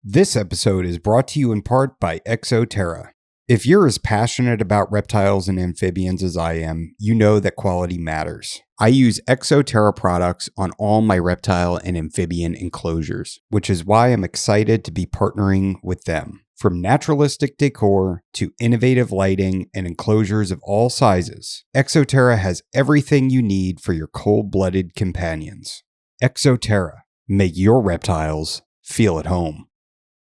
This episode is brought to you in part by Exoterra. If you're as passionate about reptiles and amphibians as I am, you know that quality matters. I use Exoterra products on all my reptile and amphibian enclosures, which is why I'm excited to be partnering with them. From naturalistic decor to innovative lighting and enclosures of all sizes, Exoterra has everything you need for your cold-blooded companions. Exoterra. Make your reptiles feel at home.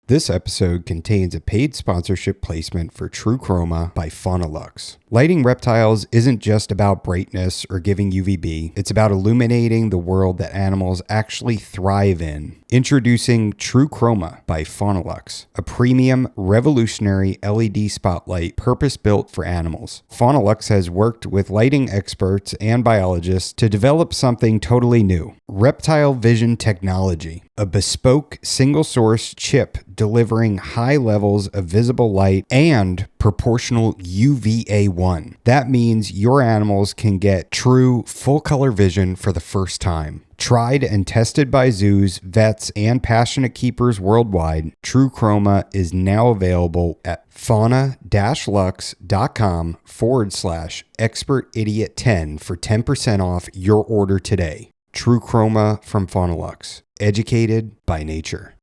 This episode contains a paid sponsorship placement for True Chroma by Faunalux. Lighting reptiles isn't just about brightness or giving UVB, it's about illuminating the world that animals actually thrive in. Introducing True Chroma by Faunalux, a premium, revolutionary LED spotlight purpose-built for animals. Faunalux has worked with lighting experts and biologists to develop something totally new. Reptile Vision Technology, a bespoke single-source chip delivering high levels of visible light and proportional UVA1. That means your animals can get true full-color vision for the first time. Tried and tested by zoos, vets, and passionate keepers worldwide, True Chroma is now available at fauna-lux.com/expertidiot10 for 10% off your order today. True Chroma from Faunalux. Educated by nature.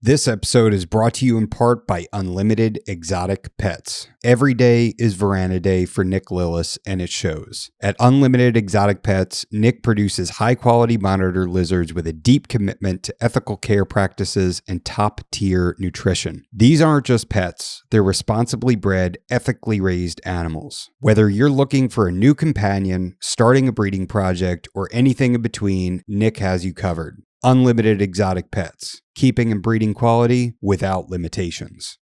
This episode is brought to you in part by Unlimited Exotic Pets. Every day is Veranda Day for Nick Lillis, and it shows. At Unlimited Exotic Pets, Nick produces high-quality monitor lizards with a deep commitment to ethical care practices and top-tier nutrition. These aren't just pets. They're responsibly bred, ethically raised animals. Whether you're looking for a new companion, starting a breeding project, or anything in between, Nick has you covered. Unlimited Exotic Pets, keeping and breeding quality without limitations.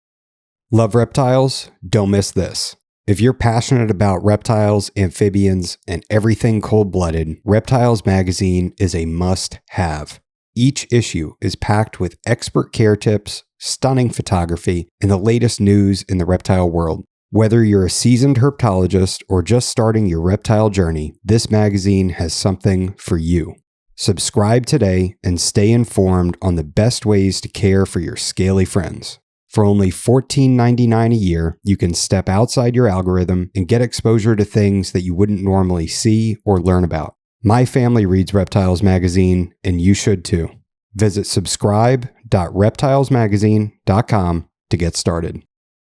Love reptiles? Don't miss this. If you're passionate about reptiles, amphibians, and everything cold-blooded, Reptiles magazine is a must-have. Each issue is packed with expert care tips, stunning photography, and the latest news in the reptile world. Whether you're a seasoned herpetologist or just starting your reptile journey, this magazine has something for you. Subscribe today and stay informed on the best ways to care for your scaly friends. For only $14.99 a year, you can step outside your algorithm and get exposure to things that you wouldn't normally see or learn about. My family reads Reptiles magazine, and you should too. Visit subscribe.reptilesmagazine.com to get started.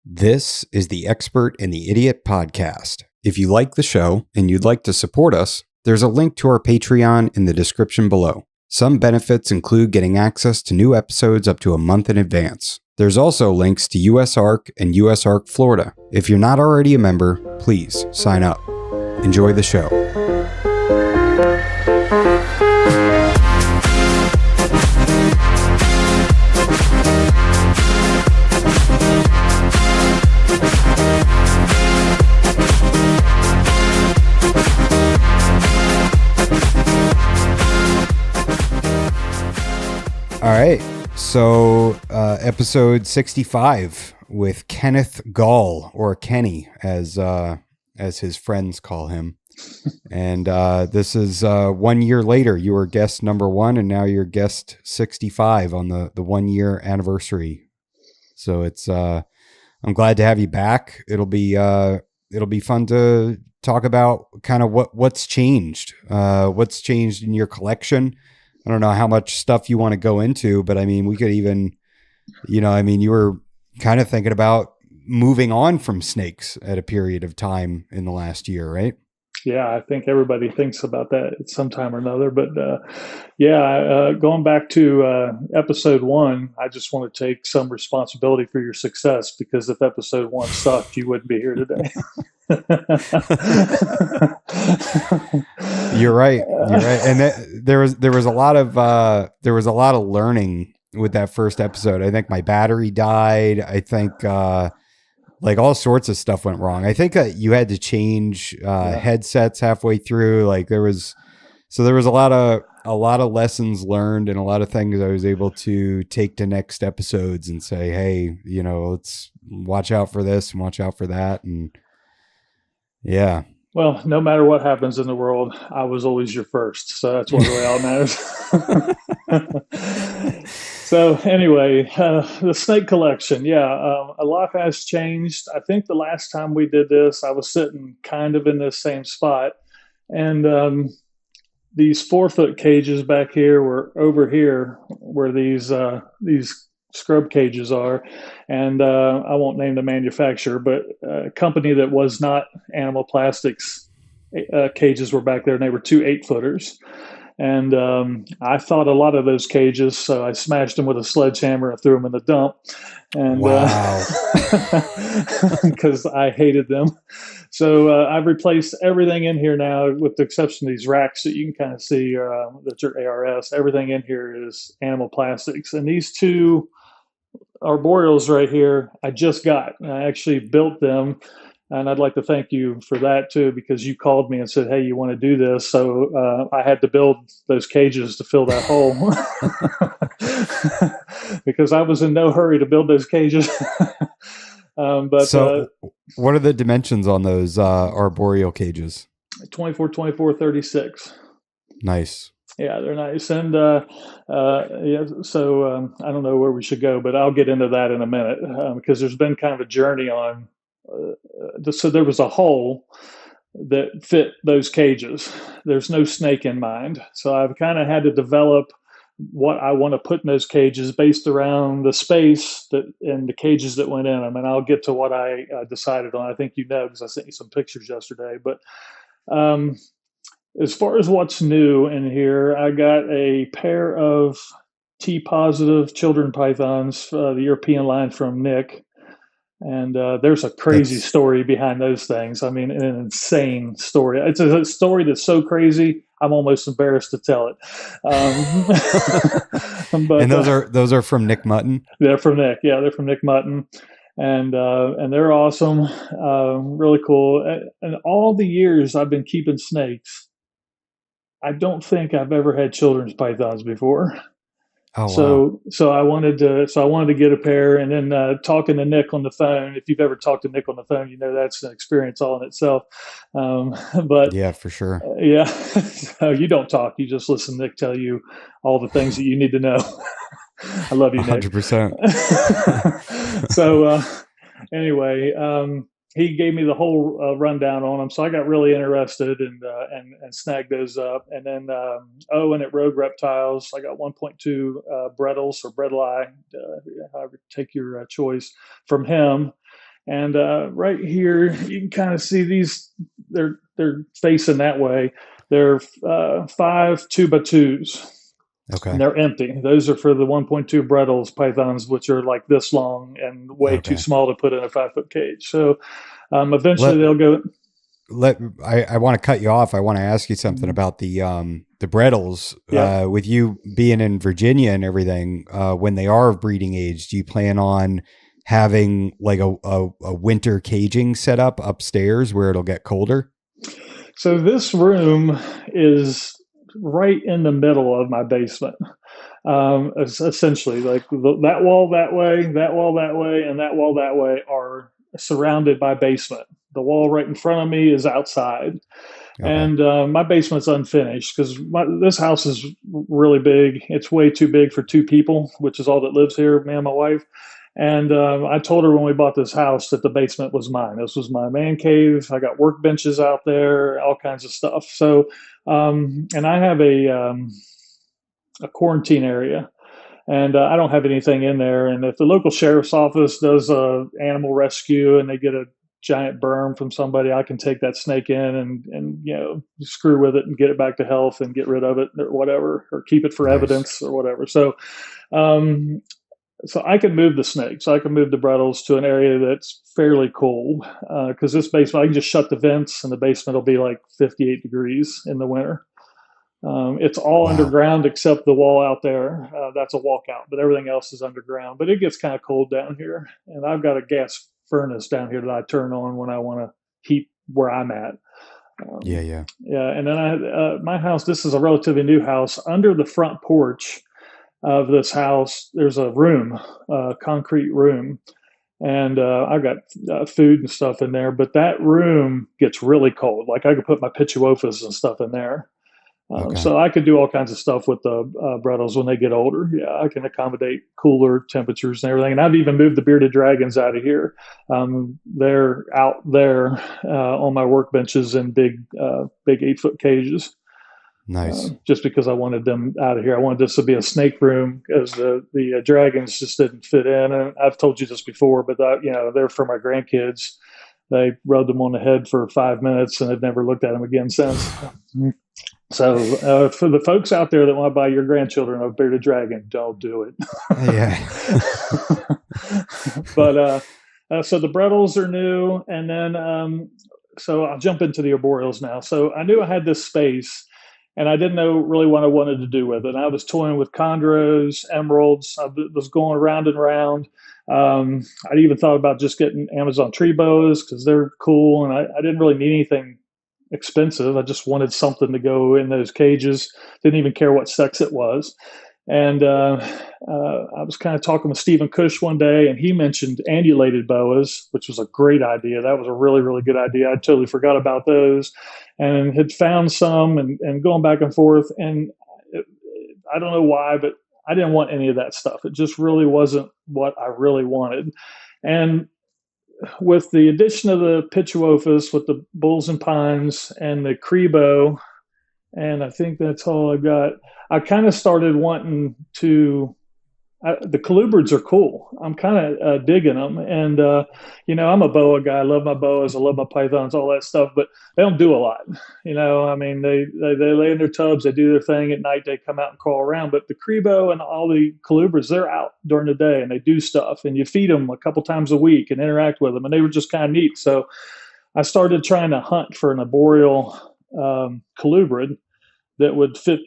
This is the Expert and the Idiot podcast. If you like the show and you'd like to support us, there's a link to our Patreon in the description below. Some benefits include getting access to new episodes up to a month in advance. There's also links to USARK and USARK Florida. If you're not already a member, please sign up. Enjoy the show. All right, so episode 65 with Kenneth Gall, or Kenny, as his friends call him. And this is 1 year later. You were guest number 1, and now you're guest 65 on the 1 year anniversary. So it's I'm glad to have you back. It'll be fun to talk about kind of what's changed in your collection. I don't know how much stuff you want to go into, but I mean, we could even, you were kind of thinking about moving on from snakes at a period of time in the last year, right? Yeah, I think everybody thinks about that at some time or another. But going back to episode 1, I just want to take some responsibility for your success, because if episode 1 sucked, you wouldn't be here today. You're right. And there was a lot of learning with that first episode. I think my battery died. I think like all sorts of stuff went wrong. I think you had to change headsets halfway through. Like there was a lot of lessons learned and a lot of things I was able to take to next episodes and say, hey, let's watch out for this and watch out for that. And yeah. Well, no matter what happens in the world, I was always your first. So that's what really all matters. So anyway, the snake collection, yeah, a lot has changed. I think the last time we did this, I was sitting kind of in this same spot, and these 4 foot cages back here were over here where these scrub cages are, and I won't name the manufacturer, but a company that was not Animal Plastics cages were back there, and they were 2 8-footers. And I thought a lot of those cages, so I smashed them with a sledgehammer and threw them in the dump. And Wow. because I hated them. So I've replaced everything in here now, with the exception of these racks that you can kind of see that are ARS. Everything in here is Animal Plastics. And these 2 arboreals right here, I just got. I actually built them, and I'd like to thank you for that too, because you called me and said, "Hey, you want to do this?" So I had to build those cages to fill that hole because I was in no hurry to build those cages. So what are the dimensions on those arboreal cages? 24, 24, 36. Nice. Yeah, they're nice. And yeah, so I don't know where we should go, but I'll get into that in a minute, because there's been kind of a journey on. So there was a hole that fit those cages. There's no snake in mind. So I've kind of had to develop what I want to put in those cages based around the space that and the cages that went in them. And I'll get to what I decided on. I think you know, because I sent you some pictures yesterday. But um, as far as what's new in here, I got a pair of T positive children pythons, the European line from Nick. And there's a crazy That's story behind those things. I mean, an insane story. It's a story that's so crazy, I'm almost embarrassed to tell it. But and those are from Nick Mutton. they're from Nick. Yeah, they're from Nick Mutton, and they're awesome, really cool. And all the years I've been keeping snakes, I don't think I've ever had children's pythons before. Oh wow. So I wanted to get a pair, and then talking to Nick on the phone. If you've ever talked to Nick on the phone, you know that's an experience all in itself. But Yeah, for sure. yeah, so you don't talk; you just listen. Nick tell you all the things that you need to know. I love you, Nick. 100%. So anyway, he gave me the whole rundown on them, so I got really interested and snagged those up. And then and at Rogue Reptiles, I got 1.2 Brettles or Bredli, however take your choice, from him. And right here, you can kind of see these. They're facing that way. They're 5 2x2s. Okay. And they're empty. Those are for the 1.2 Brettles pythons, which are like this long and way too small to put in a 5-foot cage. So eventually they'll go. I want to cut you off. I want to ask you something about the Brettles. Yeah. With you being in Virginia and everything, when they are of breeding age, do you plan on having like a winter caging set up upstairs where it'll get colder? So this room is right in the middle of my basement. Essentially, like that wall that way, that wall that way, and that wall that way are surrounded by basement. The wall right in front of me is outside. Okay. And my basement's unfinished because this house is really big. It's way too big for 2 people, which is all that lives here, me and my wife. And I told her when we bought this house that the basement was mine. This was my man cave. I got workbenches out there, all kinds of stuff. So, and I have a quarantine area, and I don't have anything in there. And if the local sheriff's office does animal rescue and they get a giant berm from somebody, I can take that snake in and screw with it and get it back to health and get rid of it or whatever, or keep it for evidence or whatever. So, so I can move the snake. So I can move the Brettles to an area that's fairly cold, because this basement, I can just shut the vents and the basement will be like 58 degrees in the winter. It's all underground except the wall out there. That's a walkout, but everything else is underground. But it gets kind of cold down here. And I've got a gas furnace down here that I turn on when I want to heat where I'm at. Yeah. And then my house, this is a relatively new house. Under the front porch of this house, there's a room, a concrete room, and I've got food and stuff in there. But that room gets really cold. Like I could put my pitchewofas and stuff in there. Okay. So I could do all kinds of stuff with the Brettles when they get older. Yeah, I can accommodate cooler temperatures and everything. And I've even moved the bearded dragons out of here. They're out there on my workbenches in big 8-foot cages. Nice. Just because I wanted them out of here. I wanted this to be a snake room because the dragons just didn't fit in. And I've told you this before, but they're for my grandkids. They rubbed them on the head for 5 minutes and they've never looked at them again since. So for the folks out there that want to buy your grandchildren a bearded dragon, don't do it. Yeah. But so the Brettles are new, and then so I'll jump into the arboreals now. So I knew I had this space, and I didn't know really what I wanted to do with it. And I was toying with chondros, emeralds. I was going around and around. I even thought about just getting Amazon tree boas because they're cool, and I didn't really need anything expensive. I just wanted something to go in those cages. Didn't even care what sex it was. And I was kind of talking with Stephen Cush one day, and he mentioned annulated boas, which was a great idea. That was a really, really good idea. I totally forgot about those, and had found some and going back and forth. And I don't know why, but I didn't want any of that stuff. It just really wasn't what I really wanted. And with the addition of the Pituophis, with the bulls and pines and the Crebo, and I think that's all I got, I kind of started wanting to. The colubrids are cool. I'm kind of digging them, and I'm a boa guy. I love my boas. I love my pythons, all that stuff. But they don't do a lot. I mean, they lay in their tubs. They do their thing at night. They come out and crawl around. But the Crebo and all the colubrids, they're out during the day and they do stuff. And you feed them a couple times a week and interact with them. And they were just kind of neat. So I started trying to hunt for an arboreal colubrid that would fit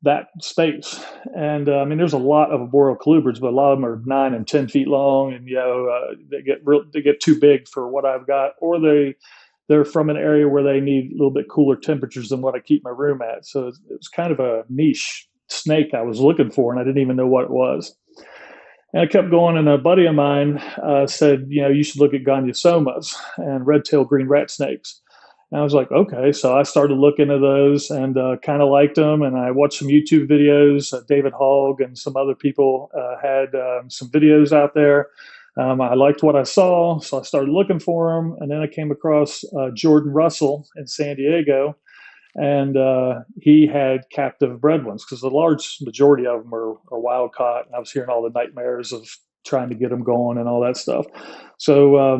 that space. And I mean, there's a lot of arboreal colubrids, but a lot of them are 9 and 10 feet long, and they get too big for what I've got, or they're from an area where they need a little bit cooler temperatures than what I keep my room at. So it was kind of a niche snake I was looking for, and I didn't even know what it was. And I kept going, and a buddy of mine said, you should look at goniosomas and red-tailed green rat snakes. And I was like, okay. So I started looking at those and kind of liked them. And I watched some YouTube videos. David Hogg and some other people had some videos out there. I liked what I saw, so I started looking for them. And then I came across Jordan Russell in San Diego, and he had captive bred ones because the large majority of them are wild caught. And I was hearing all the nightmares of trying to get them going and all that stuff. So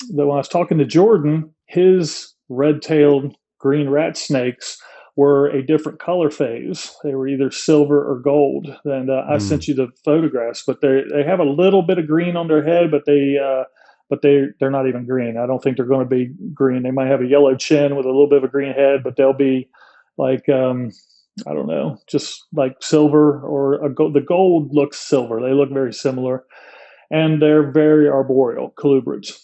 when I was talking to Jordan, his red-tailed green rat snakes were a different color phase. They were either silver or gold. And I sent you the photographs, but they have a little bit of green on their head, but they're not even green. I don't think they're going to be green. They might have a yellow chin with a little bit of a green head, but they'll be like, I don't know, just like silver or the gold looks silver. They look very similar, and they're very arboreal colubrids.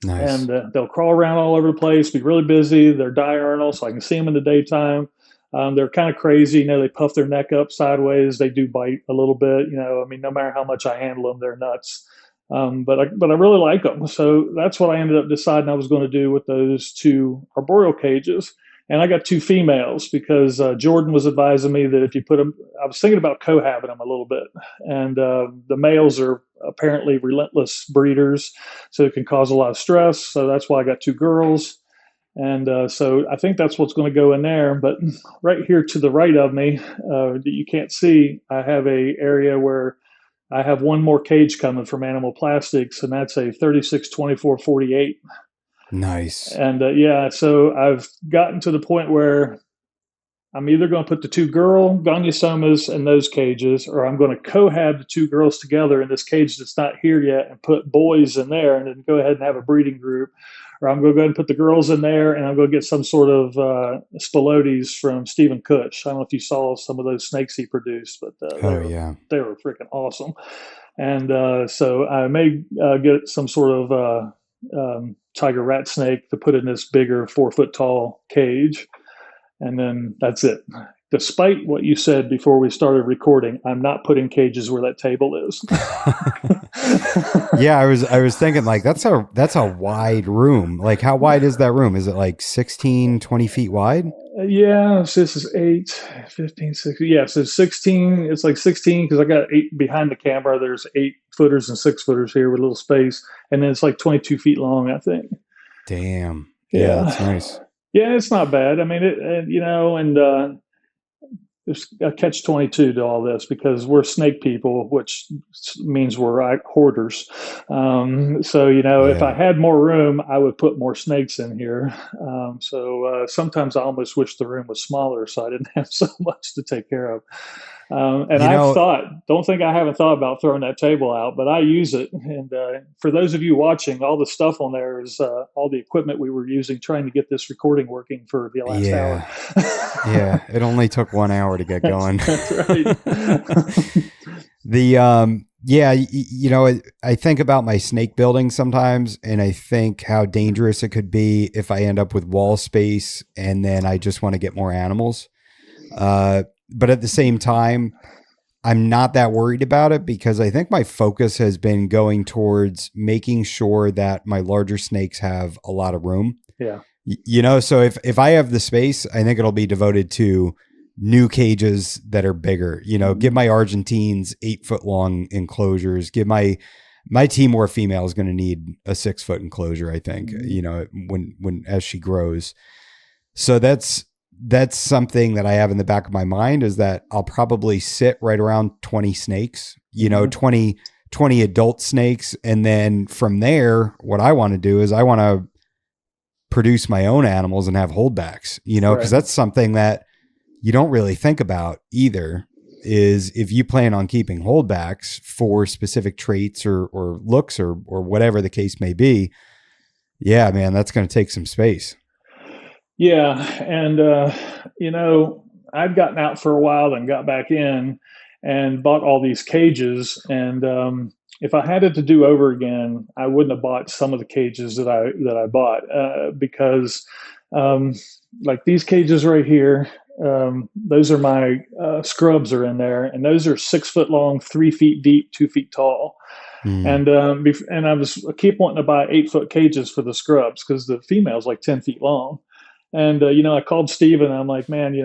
Nice. And they'll crawl around all over the place, be really busy. They're diurnal, so I can see them in the daytime. They're kind of crazy. They puff their neck up sideways. They do bite a little bit. I mean, no matter how much I handle them, they're nuts. But I really like them. So that's what I ended up deciding I was going to do with those 2 arboreal cages. And I got 2 females because Jordan was advising me that if you put them, I was thinking about cohabiting them a little bit. And the males are apparently relentless breeders, so it can cause a lot of stress. So that's why I got 2 girls. And so I think that's what's going to go in there. But right here to the right of me, that you can't see, I have a area where I have one more cage coming from Animal Plastics, and that's a 36-24-48. Nice. And so I've gotten to the point where I'm either going to put the 2 girl goniosomas in those cages, or I'm going to cohab the 2 girls together in this cage that's not here yet and put boys in there and then go ahead and have a breeding group. Or I'm going to go ahead and put the girls in there, and I'm going to get some sort of spilotes from Stephen Cush. I don't know if you saw some of those snakes he produced, but they were freaking awesome. And so I may get some sort of tiger rat snake to put in this bigger 4-foot tall cage. And then that's it. Despite what you said before we started recording, I'm not putting cages where that table is. Yeah, I was thinking like that's a wide room. Like how wide is that room? Is it like 16, 20 feet wide? Yeah, so this is 8, 15, 16. Yeah, so 16, it's like 16 because I got 8 behind the camera. There's 8 footers and 6 footers here with a little space. And then it's like 22 feet long, I think. Damn. Yeah, that's Yeah. nice. Yeah, it's not bad. I mean, there's a catch 22 to all this because we're snake people, which means we're hoarders. So, if I Yeah. had more room, I would put more snakes in here. Sometimes I almost wish the room was smaller so I didn't have so much to take care of. And You I've know, don't think I haven't thought about throwing that table out, but I use it. And for those of you watching, all the stuff on there is all the equipment we were using trying to get this recording working for the last hour. yeah. Yeah, it only took 1 hour to get going. That's right. Yeah, I think about my snake building sometimes, and I think how dangerous it could be if I end up with wall space and then I just want to get more animals. But at the same time, I'm not that worried about it because I think my focus has been going towards making sure that my larger snakes have a lot of room. Yeah. So if I have the space, I think it'll be devoted to new cages that are bigger. Give my Argentines 8 foot long enclosures. Give my Timor female is going to need a 6 foot enclosure, I think, when as she grows. So that's something that I have in the back of my mind is that I'll probably sit right around 20 snakes, 20 adult snakes. And then from there, what I want to do is I want to produce my own animals and have holdbacks, because that's something that you don't really think about either, is if you plan on keeping holdbacks for specific traits or looks or whatever the case may be. Yeah, man, that's going to take some space. Yeah. And, I'd gotten out for a while and got back in and bought all these cages. And if I had it to do over again, I wouldn't have bought some of the cages that I bought because like these cages right here, those are my scrubs are in there, and those are 6 foot long, 3 feet deep, 2 feet tall. And I keep wanting to buy 8 foot cages for the scrubs because the female's like 10 feet long. And I called Steven and I'm like, man,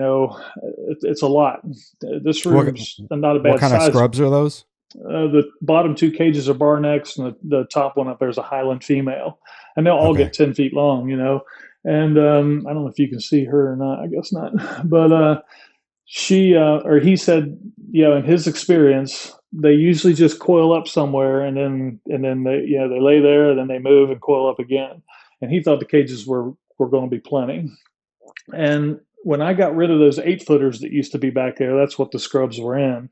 it's a lot. This room's not a bad What kind size. of scrubs are those? The bottom 2 cages are bar necks, and the top one up there is a Highland female, and they'll all get 10 feet long, And I don't know if you can see her or not. I guess not. But he said, in his experience, they usually just coil up somewhere, and then they lay there, and then they move and coil up again. And he thought the cages were going to be plenty. And when I got rid of those 8 footers that used to be back there, that's what the scrubs were in.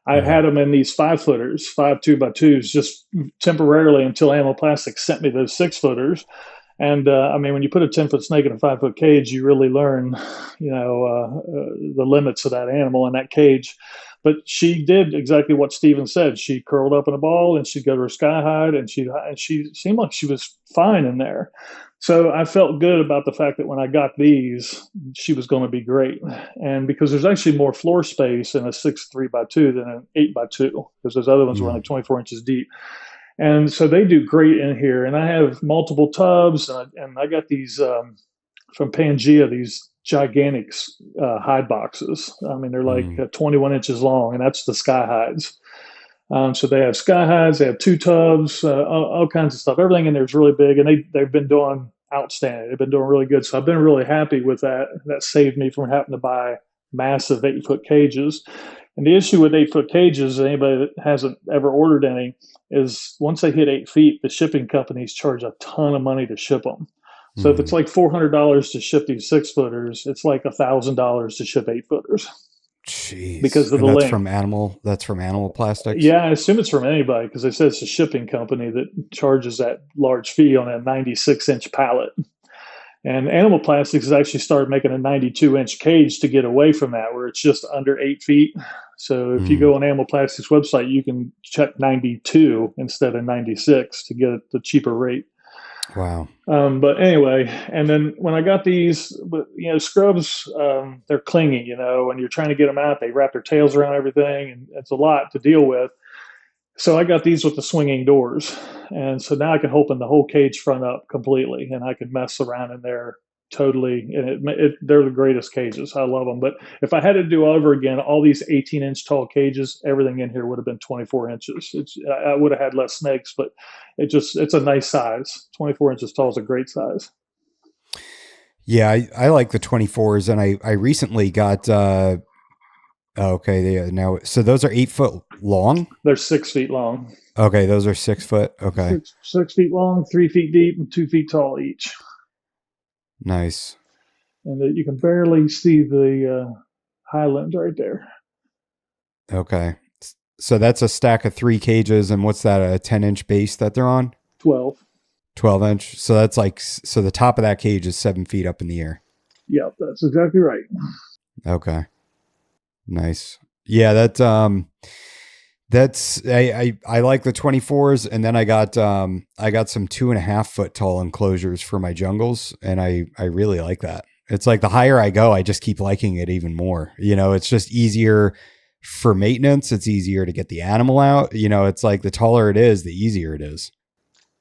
I had them in these 5 footers, 5 2x2s, just temporarily until Animal Plastics sent me those 6 footers. And when you put a 10 foot snake in a 5 foot cage, you really learn, the limits of that animal in that cage. But she did exactly what Steven said. She curled up in a ball and she'd go to her sky hide, and she seemed like she was fine in there. So I felt good about the fact that when I got these, she was going to be great. And because there's actually more floor space in a 6 3x2 than an 8x2, because those other ones were only 24 inches deep. And so they do great in here. And I have multiple tubs, and I got these from Pangea, these gigantic hide boxes. I mean, they're like 21 inches long, and that's the sky hides. So they have sky hides, they have 2 tubs, all kinds of stuff. Everything in there is really big, and they've been doing outstanding. They've been doing really good. So I've been really happy with that. That saved me from having to buy massive 8-foot cages. And the issue with 8-foot cages, anybody that hasn't ever ordered any, is once they hit 8 feet, the shipping companies charge a ton of money to ship them. So if it's like $400 to ship these 6-footers, it's like $1,000 to ship 8-footers. Jeez. Because of and the that's length. from animal plastics. Yeah, I assume it's from anybody because they said it's a shipping company that charges that large fee on a 96-inch pallet. And Animal Plastics has actually started making a 92-inch cage to get away from that, where it's just under 8 feet. So if you go on Animal Plastics' website, you can check 92 instead of 96 to get the cheaper rate. Wow. But anyway, and then when I got these, scrubs, they're clingy, when you're trying to get them out, they wrap their tails around everything, and it's a lot to deal with. So I got these with the swinging doors, and so now I can open the whole cage front up completely, and I can mess around in there totally. And they're the greatest cages. I love them. But if I had to do over again, all these 18-inch tall cages, everything in here would have been 24 inches. I would have had less snakes, but it's a nice size. 24 inches tall is a great size. Yeah, I like the 24s, and I recently got. Okay, now so those are 8 foot long. They're 6 feet long. Okay, those are 6 foot. Okay, 6 feet long, 3 feet deep, and 2 feet tall each. Nice. And you can barely see the high limbs right there. Okay, so that's a stack of 3 cages, and what's that? A 10-inch base that they're on? 12 inch. So that's like so the top of that cage is 7 feet up in the air. Yep, that's exactly right. Okay. Nice. Yeah, that's I like the 24s, and then I got some 2.5 foot tall enclosures for my jungles, and I really like that. It's like the higher I go, I just keep liking it even more. It's just easier for maintenance. It's easier to get the animal out. It's like the taller it is, the easier it is.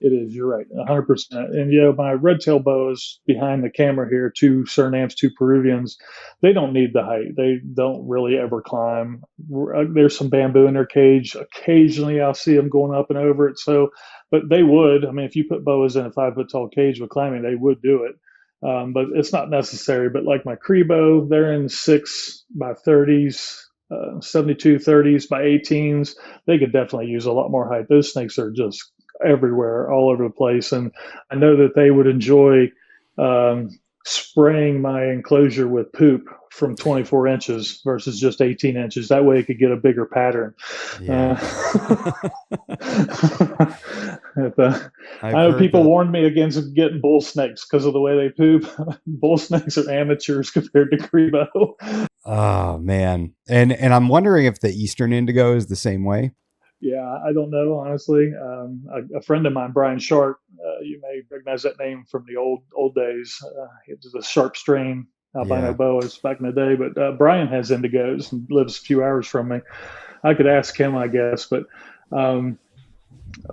It is. You're right. 100%. And, my red-tailed boas behind the camera here, 2 Surinamese, 2 Peruvians, they don't need the height. They don't really ever climb. There's some bamboo in their cage. Occasionally I'll see them going up and over it. So, but they would. I mean, if you put boas in a 5 foot tall cage with climbing, they would do it. But it's not necessary. But like my Crebo, they're in 6 by 30s. 72 30s by 18s. They could definitely use a lot more height. Those snakes are just everywhere, all over the place. And I know that they would enjoy spraying my enclosure with poop from 24 inches versus just 18 inches. That way it could get a bigger pattern. Yeah. I know people warned me against getting bull snakes because of the way they poop. Bull snakes are amateurs compared to Crebo. Oh man. And I'm wondering if the Eastern indigo is the same way. Yeah, I don't know, honestly. A friend of mine, Brian Sharp, you may recognize that name from the old days. It was a sharp strain albino boas back in the day. But Brian has indigos and lives a few hours from me. I could ask him, I guess. But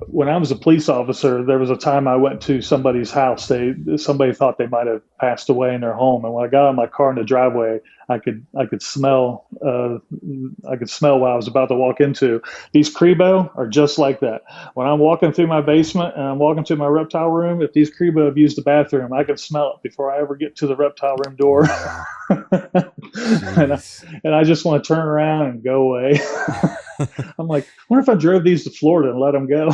when I was a police officer, there was a time I went to somebody's house. Somebody thought they might have passed away in their home, and when I got out of my car in the driveway, I could smell what I was about to walk into. These Crebo are just like that. When I'm walking through my basement and I'm walking to my reptile room, if these Crebo have used the bathroom, I can smell it before I ever get to the reptile room door. and I just want to turn around and go away. I'm like, I wonder if I drove these to Florida and let them go.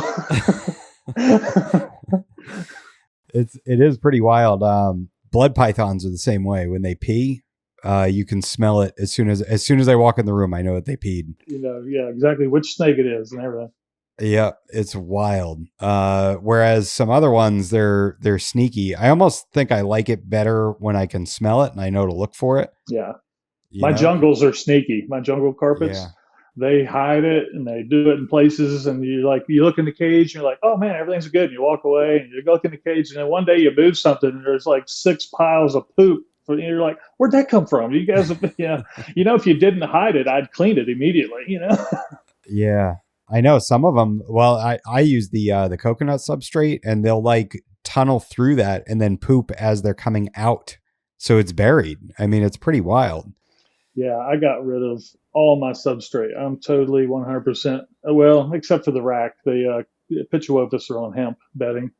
It is pretty wild. Blood pythons are the same way. When they pee, you can smell it as soon as I walk in the room. I know that they peed. Yeah, exactly which snake it is and everything. Yeah, it's wild. Whereas some other ones, they're sneaky. I almost think I like it better when I can smell it and I know to look for it. Yeah, my jungles are sneaky. My jungle carpets. Yeah. They hide it and they do it in places, and you look in the cage and you're like, oh man, everything's good. And you walk away and you look in the cage, and then one day you move something and there's like 6 piles of poop. And you're like, where'd that come from? You guys have, if you didn't hide it, I'd cleaned it immediately, Yeah, I know some of them. Well, I use the coconut substrate, and they'll like tunnel through that and then poop as they're coming out. So it's buried. I mean, it's pretty wild. Yeah, I got rid of all my substrate. I'm totally 100%. Well, except for the rack. The Pituophis are on hemp bedding,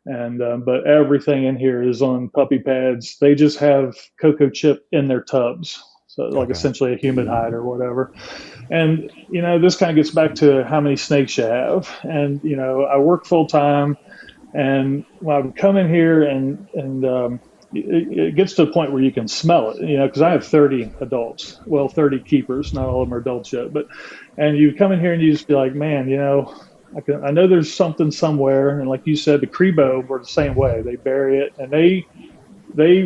and but everything in here is on puppy pads. They just have cocoa chip in their tubs, so like essentially a humid hide or whatever. And this kind of gets back to how many snakes you have. And I work full time, and when I would come in here and it gets to a point where you can smell it, because I have 30 adults, 30 keepers, not all of them are adults yet, and you come in here and you just be like, man, I know there's something somewhere. And like you said, the Crebo were the same way. They bury it, and they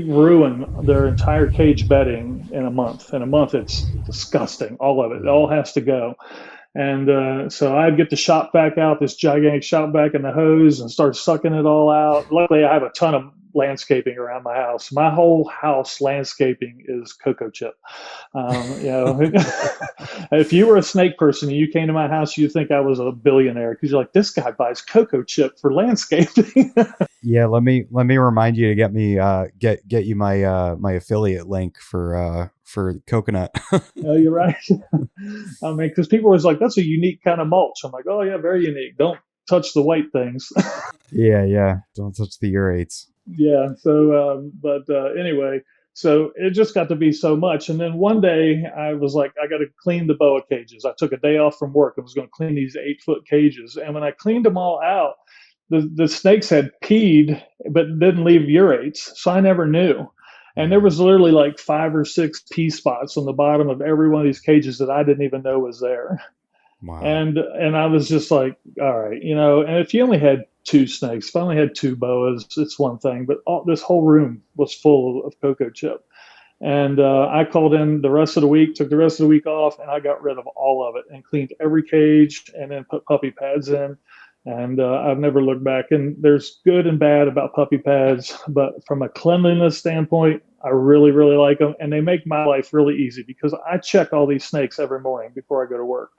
ruin their entire cage bedding in a month. In a month, it's disgusting. All of it all has to go. And so I'd get the shop vac out, this gigantic shop vac and the hose, and start sucking it all out. Luckily, I have a ton of landscaping around my house. My whole house landscaping is cocoa chip. If you were a snake person and you came to my house, you'd think I was a billionaire because you're like, this guy buys cocoa chip for landscaping. Yeah, let me remind you to get me get you my my affiliate link for coconut. Oh, you're right. I mean, because people was like, that's a unique kind of mulch. I'm like, oh yeah, very unique. Don't touch the white things. Yeah. Don't touch the urates. Yeah. So, anyway, so it just got to be so much. And then one day I was like, I got to clean the boa cages. I took a day off from work. I was going to clean these 8-foot cages. And when I cleaned them all out, the snakes had peed, but didn't leave urates. So I never knew. And there was literally like 5 or 6 pee spots on the bottom of every one of these cages that I didn't even know was there. Wow. And I was just like, all right, and if you only had 2 snakes, if I only had 2 boas, it's one thing, but this whole room was full of cocoa chip. And I called in the rest of the week, took the rest of the week off, and I got rid of all of it and cleaned every cage and then put puppy pads in. And I've never looked back. And there's good and bad about puppy pads, but from a cleanliness standpoint, I really, really like them. And they make my life really easy because I check all these snakes every morning before I go to work.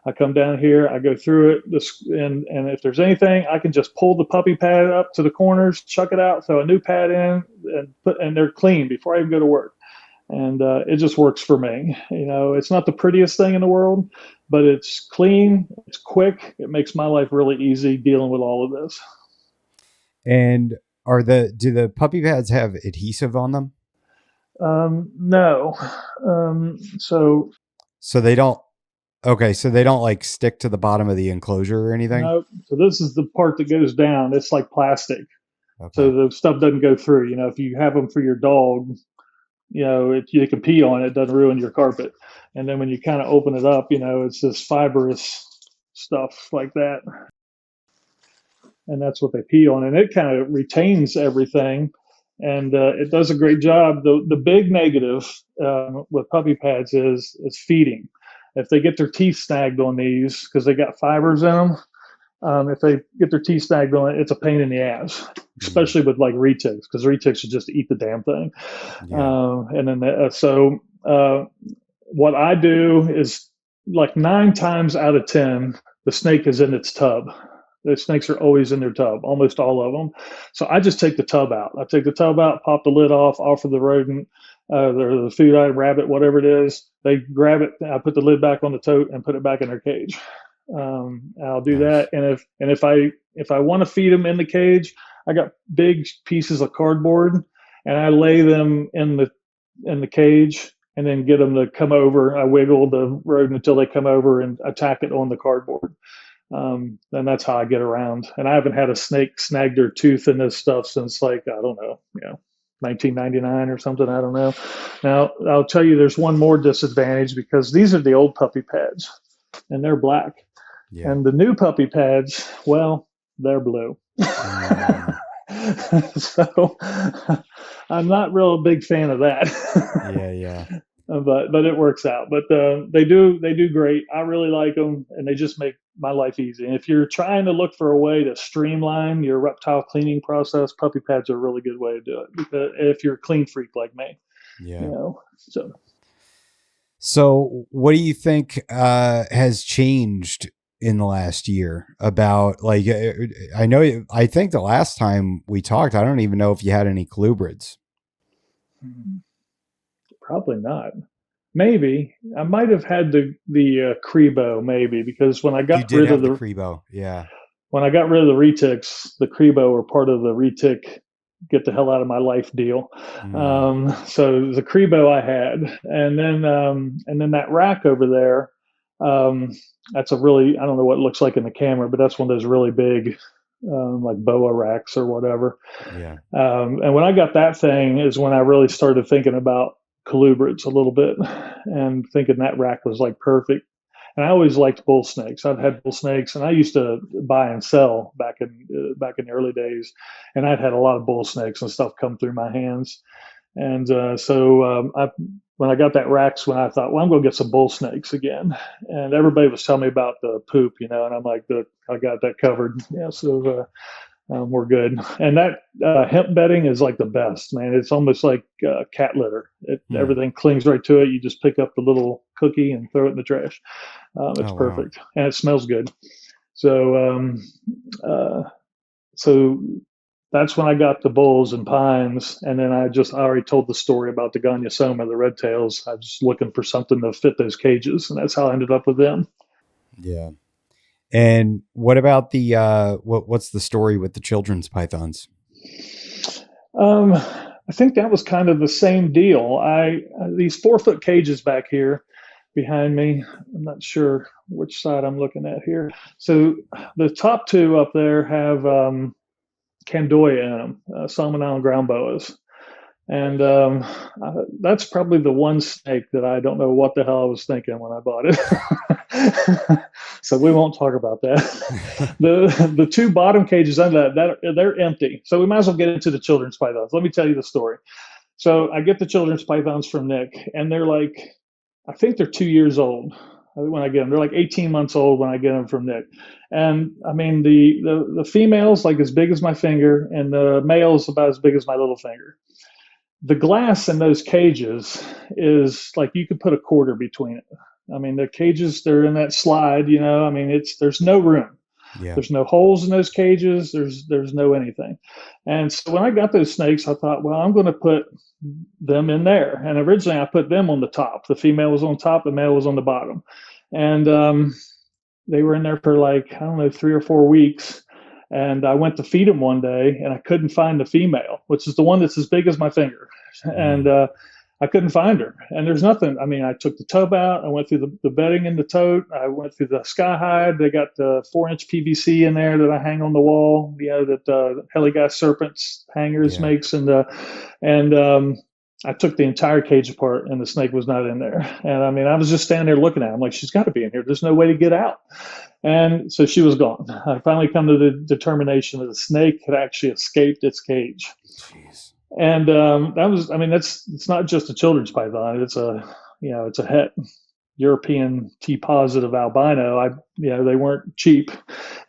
I come down here, I go through it, and if there's anything, I can just pull the puppy pad up to the corners, chuck it out, throw a new pad in, and they're clean before I even go to work. And it just works for me. It's not the prettiest thing in the world, but it's clean, it's quick, it makes my life really easy dealing with all of this. And do the puppy pads have adhesive on them? No. So they don't. Okay, so they don't like stick to the bottom of the enclosure or anything? No. So this is the part that goes down. It's like plastic. Okay. So the stuff doesn't go through. If you have them for your dog, you can pee on it, it doesn't ruin your carpet. And then when you kind of open it up, it's this fibrous stuff like that. And that's what they pee on. And it kind of retains everything. And it does a great job. The big negative with puppy pads is feeding. If they get their teeth snagged on these, because they got fibers in them, if they get their teeth snagged on it, it's a pain in the ass, especially with like retics, because retics should just eat the damn thing. Yeah. What I do is like 9 times out of 10, the snake is in its tub. The snakes are always in their tub, almost all of them. So I just take the tub out. I take the tub out, pop the lid off, offer the rodent, the food item, rabbit, whatever it is. They grab it. I put the lid back on the tote and put it back in their cage. I'll do that. And if I want to feed them in the cage, I got big pieces of cardboard and I lay them in the cage and then get them to come over. I wiggle the rodent until they come over and attack it on the cardboard. And that's how I get around. And I haven't had a snake snag their tooth in this stuff since like, I don't know, 1999 or something. I don't know. Now, I'll tell you, there's one more disadvantage because these are the old puppy pads and they're black. Yeah. And the new puppy pads, well, they're blue. So I'm not real a big fan of that. Yeah. But it works out. But they do great. I really like them, and they just make my life easy. And if you're trying to look for a way to streamline your reptile cleaning process, puppy pads are a really good way to do it. If you're a clean freak like me, So what do you think has changed in the last year about like? I think the last time we talked, I don't even know if you had any colubrids. Probably not. Maybe I might have had the Crebo, maybe, because when I got rid of the Crebo, yeah. When I got rid of the retics, the Crebo were part of the retic get the hell out of my life deal. So the Crebo I had, and then that rack over there. That's a really, I don't know what it looks like in the camera, but that's one of those really big, like boa racks or whatever. Yeah. And when I got that thing is when I really started thinking about colubrids a little bit and thinking that rack was like perfect. And I always liked bull snakes. I've had bull snakes, and I used to buy and sell back in the early days. And I'd had a lot of bull snakes and stuff come through my hands. And when I got that rack's when I thought, well, I'm going to get some bull snakes again. And everybody was telling me about the poop, and I'm like, I got that covered. Yeah, so we're good. And that hemp bedding is like the best, man. It's almost like cat litter. Everything clings right to it. You just pick up the little cookie and throw it in the trash. It's perfect, and it smells good. So, so that's when I got the bulls and pines, and then I already told the story about the Gonyosoma, the red tails. I was looking for something to fit those cages, and that's how I ended up with them. Yeah. And what about the what's the story with the children's pythons? I think that was kind of the same deal. These 4-foot cages back here behind me. I'm not sure which side I'm looking at here. So the top two up there have Candoya in them, Solomon Island ground boas. And that's probably the one snake that I don't know what the hell I was thinking when I bought it. So we won't talk about that. The two bottom cages under that they're empty. So we might as well get into the children's pythons. Let me tell you the story. So I get the children's pythons from Nick, and they're like, I think they're 2 years old when I get them. They're like 18 months old when I get them from Nick. And I mean, the female's like as big as my finger, and the male's about as big as my little finger. The glass in those cages is like you could put a quarter between it. I mean, the cages, they're in that slide, I mean, there's no room. Yeah. There's no holes in those cages. There's no anything. And so when I got those snakes, I thought, well, I'm going to put them in there. And originally I put them on the top. The female was on top, the male was on the bottom. And they were in there for like, I don't know, 3 or 4 weeks. And I went to feed them one day, and I couldn't find the female, which is the one that's as big as my finger. And I couldn't find her. And there's nothing. I mean, I took the tub out. I went through the bedding in the tote. I went through the sky hide. They got the 4-inch PVC in there that I hang on the wall, that Heligas Serpents hangers makes. And I took the entire cage apart, and the snake was not in there. And I mean, I was just standing there looking at her. I'm like, she's got to be in here. There's no way to get out. And so she was gone. I finally come to the determination that the snake had actually escaped its cage. Jeez. And it's not just a children's python. It's a het European T-positive albino. They weren't cheap,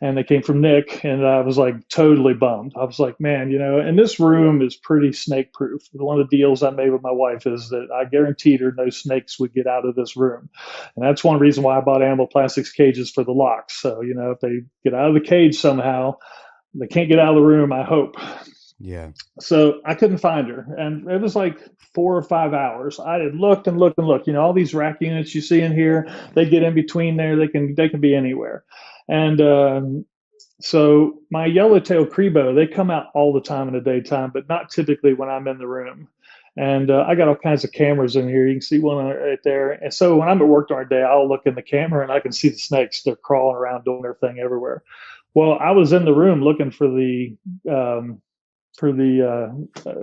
and they came from Nick, and I was like totally bummed. I was like, man, and this room is pretty snake proof. One of the deals I made with my wife is that I guaranteed her no snakes would get out of this room. And that's one reason why I bought Animal Plastics cages for the locks. So, if they get out of the cage somehow, they can't get out of the room, I hope. Yeah. So I couldn't find her. And it was like 4 or 5 hours. I had looked and looked and looked. All these rack units you see in here, they get in between there. They can be anywhere. And so my yellowtail crebo, they come out all the time in the daytime, but not typically when I'm in the room. And I got all kinds of cameras in here. You can see one right there. And so when I'm at work during the day, I'll look in the camera and I can see the snakes. They're crawling around doing their thing everywhere. Well, I was in the room looking for the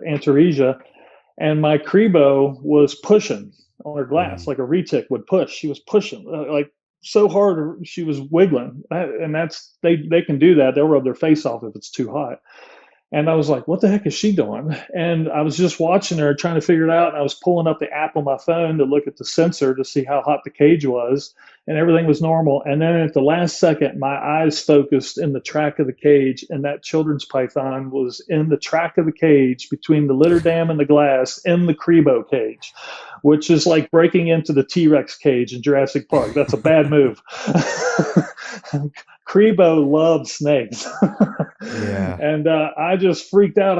Antaresia, and my crebo was pushing on her glass like a retic would push. She was pushing like so hard, she was wiggling. And that's they can do that. They'll rub their face off if it's too hot. And I was like, what the heck is she doing? And I was just watching her, trying to figure it out. And I was pulling up the app on my phone to look at the sensor to see how hot the cage was. And everything was normal. And then at the last second, my eyes focused in the track of the cage. And that children's python was in the track of the cage between the litter dam and the glass in the crebo cage, which is like breaking into the T-Rex cage in Jurassic Park. That's a bad move. Crebo loves snakes. Yeah. And I just freaked out.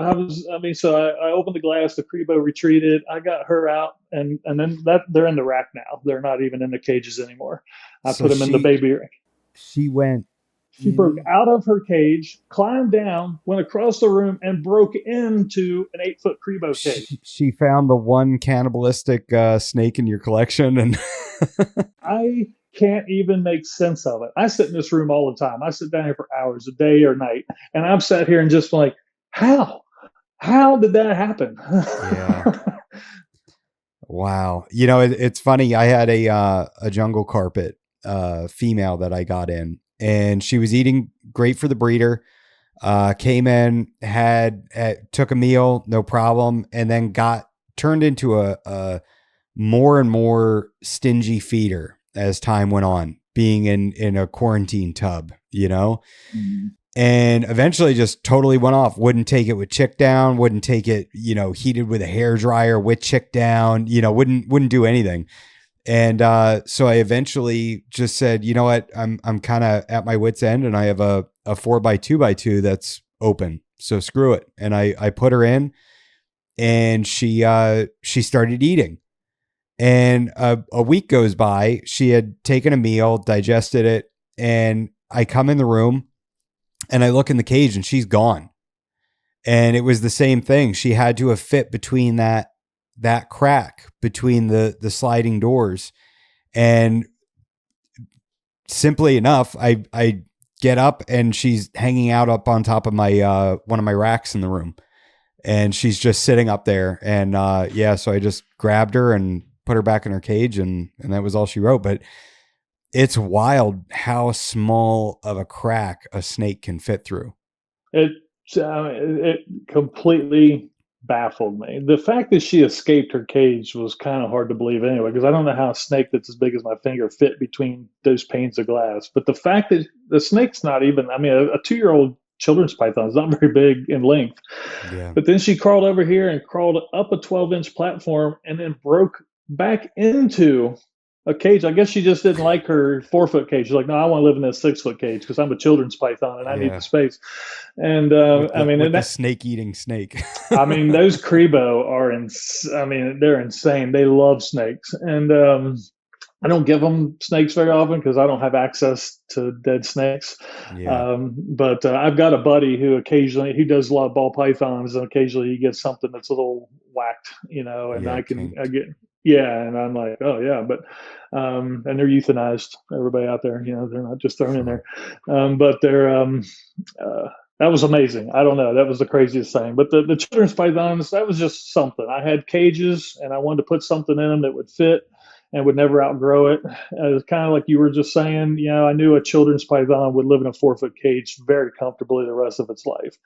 So I opened the glass, the crebo retreated, I got her out, and then they're in the rack now. They're not even in the cages anymore. I put them in the baby rack. She broke out of her cage, climbed down, went across the room, and broke into an 8-foot crebo cage. She found the one cannibalistic snake in your collection, and I can't even make sense of it. I sit in this room all the time. I sit down here for hours, a day or night, and I'm sat here and just like, how did that happen? Yeah. Wow. It's funny. I had a jungle carpet female that I got in, and she was eating great for the breeder. Came in, took a meal, no problem, and then got turned into a more and more stingy feeder as time went on, being in a quarantine tub, and eventually just totally went off. Wouldn't take it with chick down, wouldn't take it, heated with a hair dryer with chick down, wouldn't do anything. And so I eventually just said, you know what, I'm kind of at my wit's end, and I have a 4x2x2 that's open. So screw it. And I put her in, and she started eating. And a week goes by. She had taken a meal, digested it, and I come in the room and I look in the cage, and she's gone. And it was the same thing. She had to have fit between that crack between the sliding doors. And simply enough, I get up, and she's hanging out up on top of my one of my racks in the room. And she's just sitting up there. And so I just grabbed her and put her back in her cage, and that was all she wrote. But it's wild how small of a crack a snake can fit through. It completely baffled me. The fact that she escaped her cage was kind of hard to believe anyway, because I don't know how a snake that's as big as my finger fit between those panes of glass. But the fact that the snake's not even, a 2-year-old children's python is not very big in length. Yeah. But then she crawled over here and crawled up a 12-inch platform and then broke back into a cage. I guess she just didn't like her 4-foot cage. She's like, no, I want to live in this 6-foot cage because I'm a children's python and I need the space. And the snake eating snake. Those Crebo are they're insane. They love snakes. And I don't give them snakes very often because I don't have access to dead snakes. Yeah. But I've got a buddy who occasionally, he does a lot of ball pythons, and occasionally he gets something that's a little whacked, and and I'm like, oh yeah, but and they're euthanized. Everybody out there, they're not just thrown in there. But they're that was amazing. I don't know. That was the craziest thing. But the children's pythons, that was just something. I had cages, and I wanted to put something in them that would fit and would never outgrow it. It's kind of like you were just saying, I knew a children's python would live in a 4-foot cage very comfortably the rest of its life.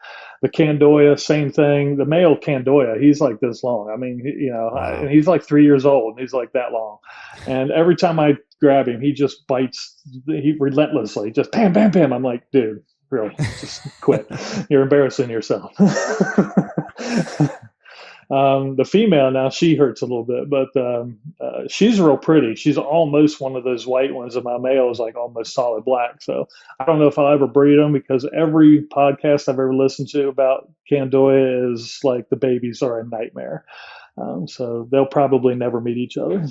The Candoya, same thing. The male Candoya, he's like this long. Wow. And he's like 3 years old, and he's like that long. And every time I grab him, he just bites, he relentlessly, just bam, bam, bam. I'm like, dude, really, just quit. You're embarrassing yourself. The female now, she hurts a little bit, but she's real pretty. She's almost one of those white ones, and my male is like almost solid black. So I don't know if I'll ever breed them, because every podcast I've ever listened to about Candoya is like the babies are a nightmare. So they'll probably never meet each other.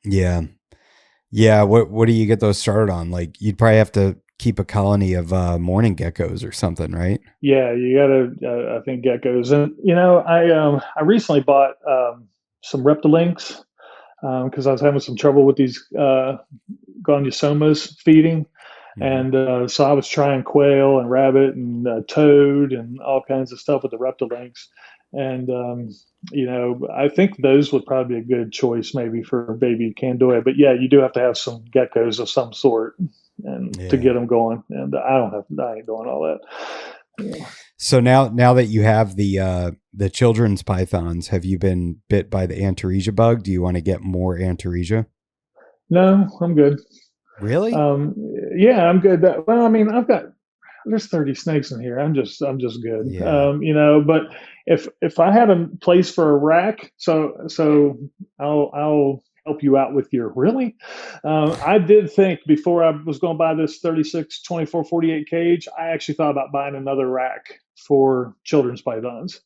Yeah. Yeah. What do you get those started on? Like, you'd probably have to keep a colony of mourning geckos or something, right? Yeah, you gotta, I think, geckos. And, I recently bought some Reptilinks because I was having some trouble with these Goniosomas feeding. Mm-hmm. And so I was trying quail and rabbit and toad and all kinds of stuff with the Reptilinks. And, I think those would probably be a good choice maybe for baby Candoya. But yeah, you do have to have some geckos of some sort and to get them going. And I ain't doing all that. Yeah. So now that you have the children's pythons, have you been bit by the Antaresia bug? Do you want to get more Antaresia? No, I'm good. Really? Yeah, I'm good. There's 30 snakes in here. I'm just good. Yeah. But if I had a place for a rack, so I'll help you out with your really. I did think before I was going to buy this 36, 24, 48 cage, I actually thought about buying another rack for children's pythons.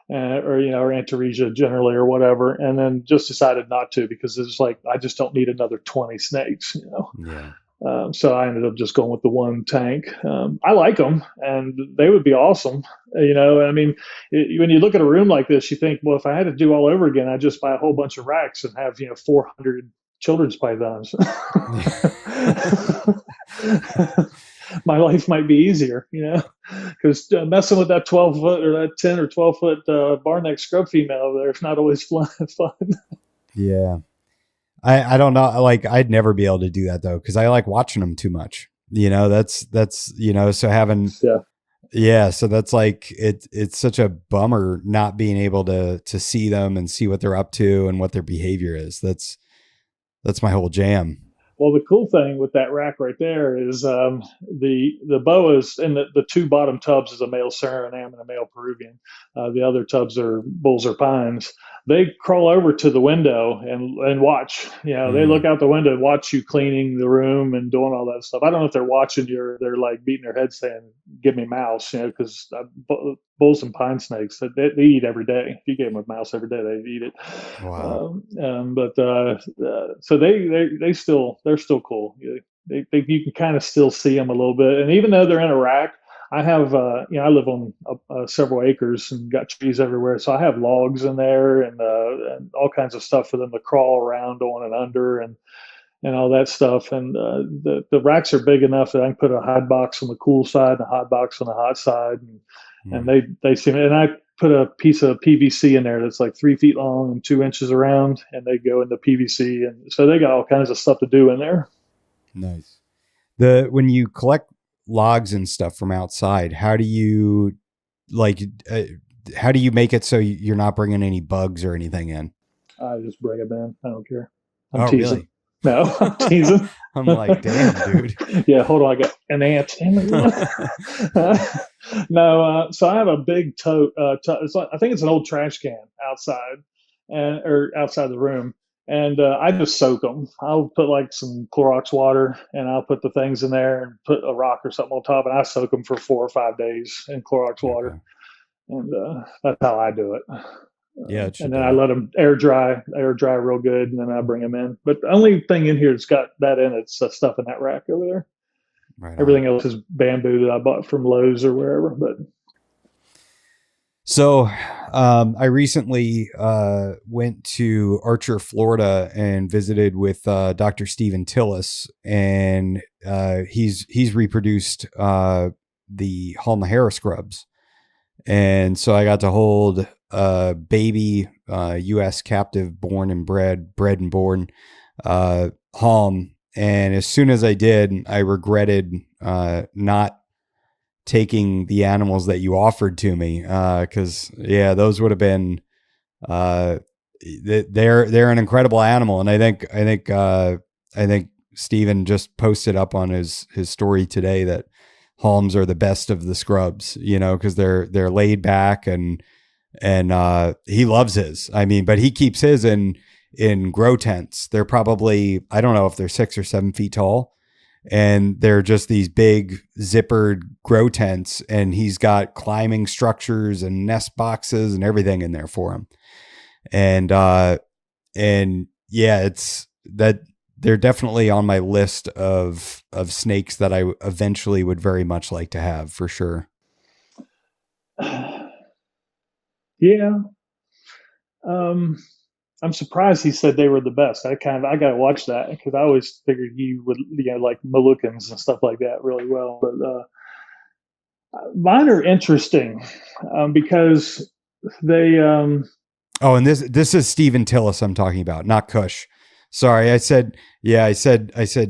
Or Antaresia generally or whatever, and then just decided not to because it's like I just don't need another 20 snakes. Yeah. So I ended up just going with the one tank. I like them, and they would be awesome. When you look at a room like this, you think, well, if I had to do all over again, I'd just buy a whole bunch of racks and have 400 children's pythons. My life might be easier, because messing with that 12-foot or that 10 or 12-foot barneck scrub female over there is not always fun. Yeah. I don't know. Like, I'd never be able to do that though, because I like watching them too much. That's so having Yeah, so that's like it's such a bummer not being able to see them and see what they're up to and what their behavior is. That's my whole jam. Well, the cool thing with that rack right there is the boas and the two bottom tubs is a male Suriname and a male Peruvian. The other tubs are bulls or pines. They crawl over to the window and watch. You know, they look Mm, out the window and watch you cleaning the room and doing all that stuff. I don't know if they're watching you or they're like beating their heads saying, "Give me mouse," you know, because bulls and pine snakes they eat every day. If you gave them a mouse every day, they'd eat it. wow. But so they still they're still cool. You can kind of still see them a little bit, and even though they're in a rack, I have I live on several acres and got trees everywhere, so I have logs in there and all kinds of stuff for them to crawl around on and under and all that stuff. And the racks are big enough that I can put a hot box on the cool side and a hot box on the hot side, and Mm. they seem. And I put a piece of PVC in there that's like 3 feet long and 2 inches around, and they go into PVC, and so they got all kinds of stuff to do in there. Nice. The when you collect logs and stuff from outside, how do you like uh, how do you make it so you're not bringing any bugs or anything in? I just bring them in. I don't care. I'm Oh, teasing. really? No, I'm teasing. I'm like, damn, dude. Yeah, hold on. I got an ant. No, so I have a big tote. It's like, I think it's an old trash can outside, and or outside the room, and I just soak them. I'll put like some Clorox water, and I'll put the things in there, and put a rock or something on top, and I soak them for 4 or 5 days in Clorox water, Okay. and that's how I do it. Yeah, it And should then I do. let them air dry real good, and then I bring them in. But the only thing in here that's got that in it's stuff in that rack over there. Right on. Everything else is bamboo that I bought from Lowe's or wherever. But So, I recently went to Archer, Florida, and visited with Dr. Stephen Tillis, and he's reproduced the Halmahera scrubs, and so I got to hold a baby U.S. captive, born and bred and born Halm, and as soon as I did, I regretted not taking the animals that you offered to me because yeah, those would have been uh they're an incredible animal, and I think Steven just posted up on his story today that Halms are the best of the scrubs, you know, because they're laid back, and he loves his. I mean, but he keeps his in grow tents. They're probably, I don't know if they're 6 or 7 feet tall, and they're just these big zippered grow tents, and he's got climbing structures and nest boxes and everything in there for him. And yeah, it's that they're definitely on my list of snakes that I eventually would very much like to have, for sure. yeah, um, I'm surprised he said they were the best. I got to watch that because I always figured he would like Moluccans and stuff like that really well. But mine are interesting because they Oh, and this is Steven Tillis I'm talking about, not Kush. Sorry, I said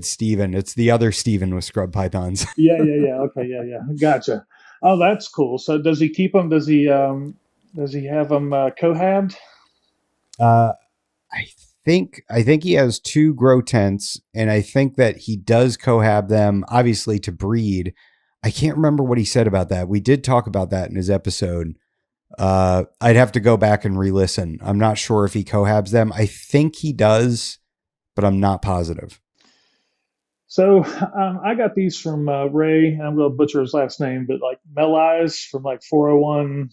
Steven. It's the other Steven with scrub pythons. yeah, okay, yeah, gotcha. Oh, that's cool. So does he keep them? Does he have them cohabbed? Uh, I think he has two grow tents, and I think that he does cohab them, obviously to breed. I can't remember what he said about that. We did talk about that in his episode. I'd have to go back and re-listen. I'm not sure if he cohabs them. I think he does, but I'm not positive. So I got these from Ray. I'm going to butcher his last name, but like Mel Eyes from like 401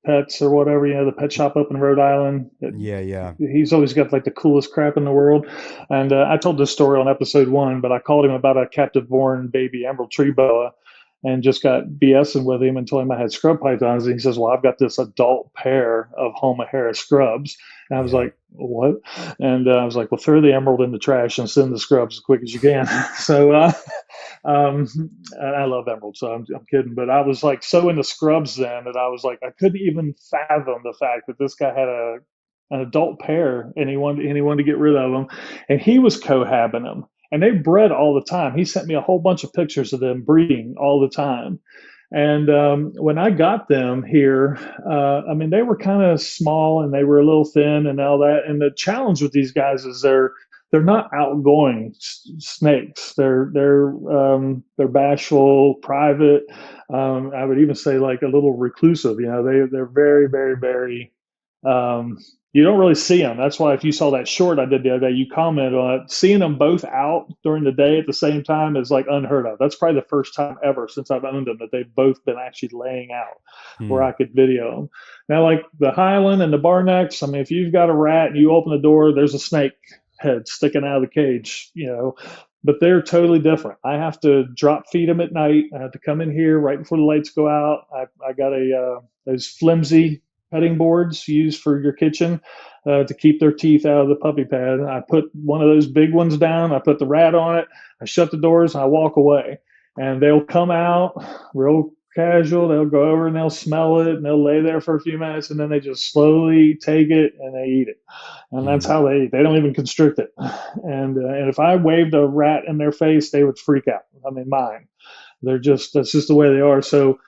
Pets or whatever, the pet shop up in Rhode Island. Yeah, yeah, He's always got like the coolest crap in the world. And I told this story on episode 1, but I called him about a captive born baby emerald tree boa and just got BSing with him and told him I had scrub pythons. And he says, "Well, I've got this adult pair of Halmahera scrubs." And I was yeah. like, "What?" And I was like, "Well, throw the emerald in the trash and send the scrubs as quick as you can." So, um, I love emerald, so I'm kidding. But I was like so into scrubs then that I was like, I couldn't even fathom the fact that this guy had an adult pair and he wanted to get rid of them, and he was cohabbing them, and they bred all the time. He sent me a whole bunch of pictures of them breeding all the time, And when I got them here, I mean, they were kind of small and they were a little thin and all that. And the challenge with these guys is they're not outgoing snakes. They're bashful, private. I would even say like a little reclusive. You know, they're very, very, very. Um, you don't really see them. That's why if you saw that short I did the other day, you commented on it. Seeing them both out during the day at the same time is like unheard of. That's probably the first time ever since I've owned them that they've both been actually laying out where Hmm. I could video them. Now, like the Highland and the Barnecks, I mean, if you've got a rat and you open the door, there's a snake head sticking out of the cage, you know, but they're totally different. I have to drop feed them at night. I have to come in here right before the lights go out. I got those flimsy petting boards used for your kitchen to keep their teeth out of the puppy pad. I put one of those big ones down. I put the rat on it. I shut the doors and I walk away. And they'll come out real casual. They'll go over and they'll smell it and they'll lay there for a few minutes and then they just slowly take it and they eat it. And that's Hmm. how they eat. They don't even constrict it. And if I waved a rat in their face, they would freak out. I mean, mine. That's just the way they are. So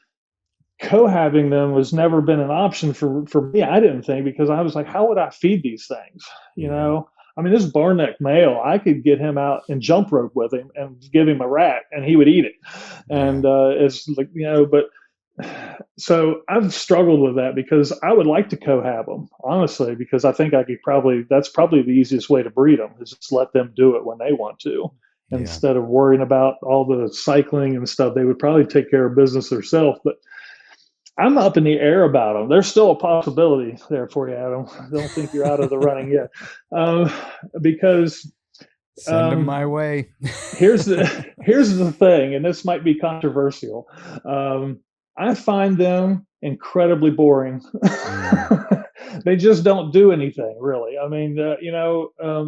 cohabbing them was never been an option for me. I didn't think, because I was like, how would I feed these things? You Hmm. know, I mean, this barneck male, I could get him out and jump rope with him and give him a rat and he would eat it. Yeah. And it's like, you know, but so I've struggled with that because I would like to cohab them, honestly, because I think I could that's probably the easiest way to breed them is just let them do it when they want to. Yeah. Instead of worrying about all the cycling and stuff, they would probably take care of business themselves. But I'm up in the air about them. There's still a possibility there for you, Adam. I don't think you're out of the running yet, um, because Send them um, my way. here's the thing, and this might be controversial. Um, I find them incredibly boring. Hmm. They just don't do anything really. I mean,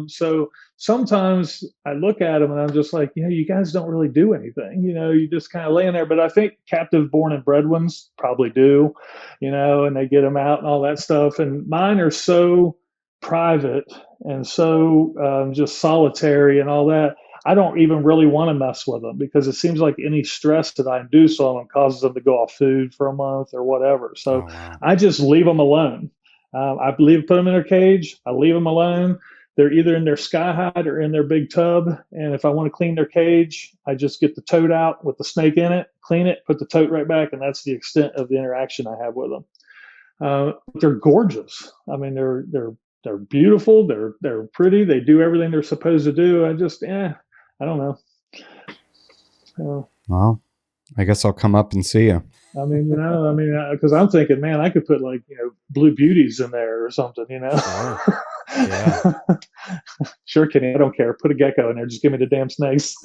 so sometimes I look at them and I'm just like, you guys don't really do anything. You just kind of laying there. But I think captive born and bred ones probably do, and they get them out and all that stuff. And mine are so private and so just solitary and all that. I don't even really want to mess with them because it seems like any stress that I induce on them causes them to go off food for a month or whatever. So Oh, wow. I just leave them alone. Put them in their cage. I leave them alone. They're either in their sky hide or in their big tub. And if I want to clean their cage, I just get the tote out with the snake in it, clean it, put the tote right back, and that's the extent of the interaction I have with them. They're gorgeous. I mean, they're beautiful. They're pretty. They do everything they're supposed to do. I don't know. Well, I guess I'll come up and see you. Because I'm thinking, man, I could put like blue beauties in there or something. Sure. Yeah. Sure, Kenny. I don't care. Put a gecko in there. Just give me the damn snakes.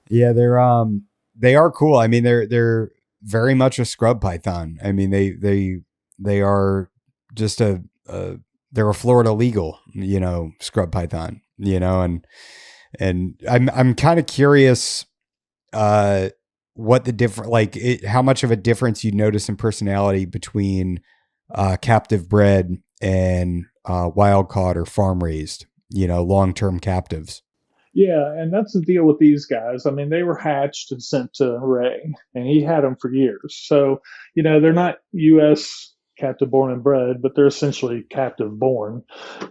Yeah, they are cool. I mean, they're very much a scrub python. I mean, they are just they're a Florida legal, scrub python, and I'm kind of curious what the different how much of a difference you notice in personality between captive bred and wild caught or farm raised, long-term captives. Yeah, and that's the deal with these guys. I mean, they were hatched and sent to Ray, and he had them for years. So, they're not U.S. captive born and bred, but they're essentially captive born,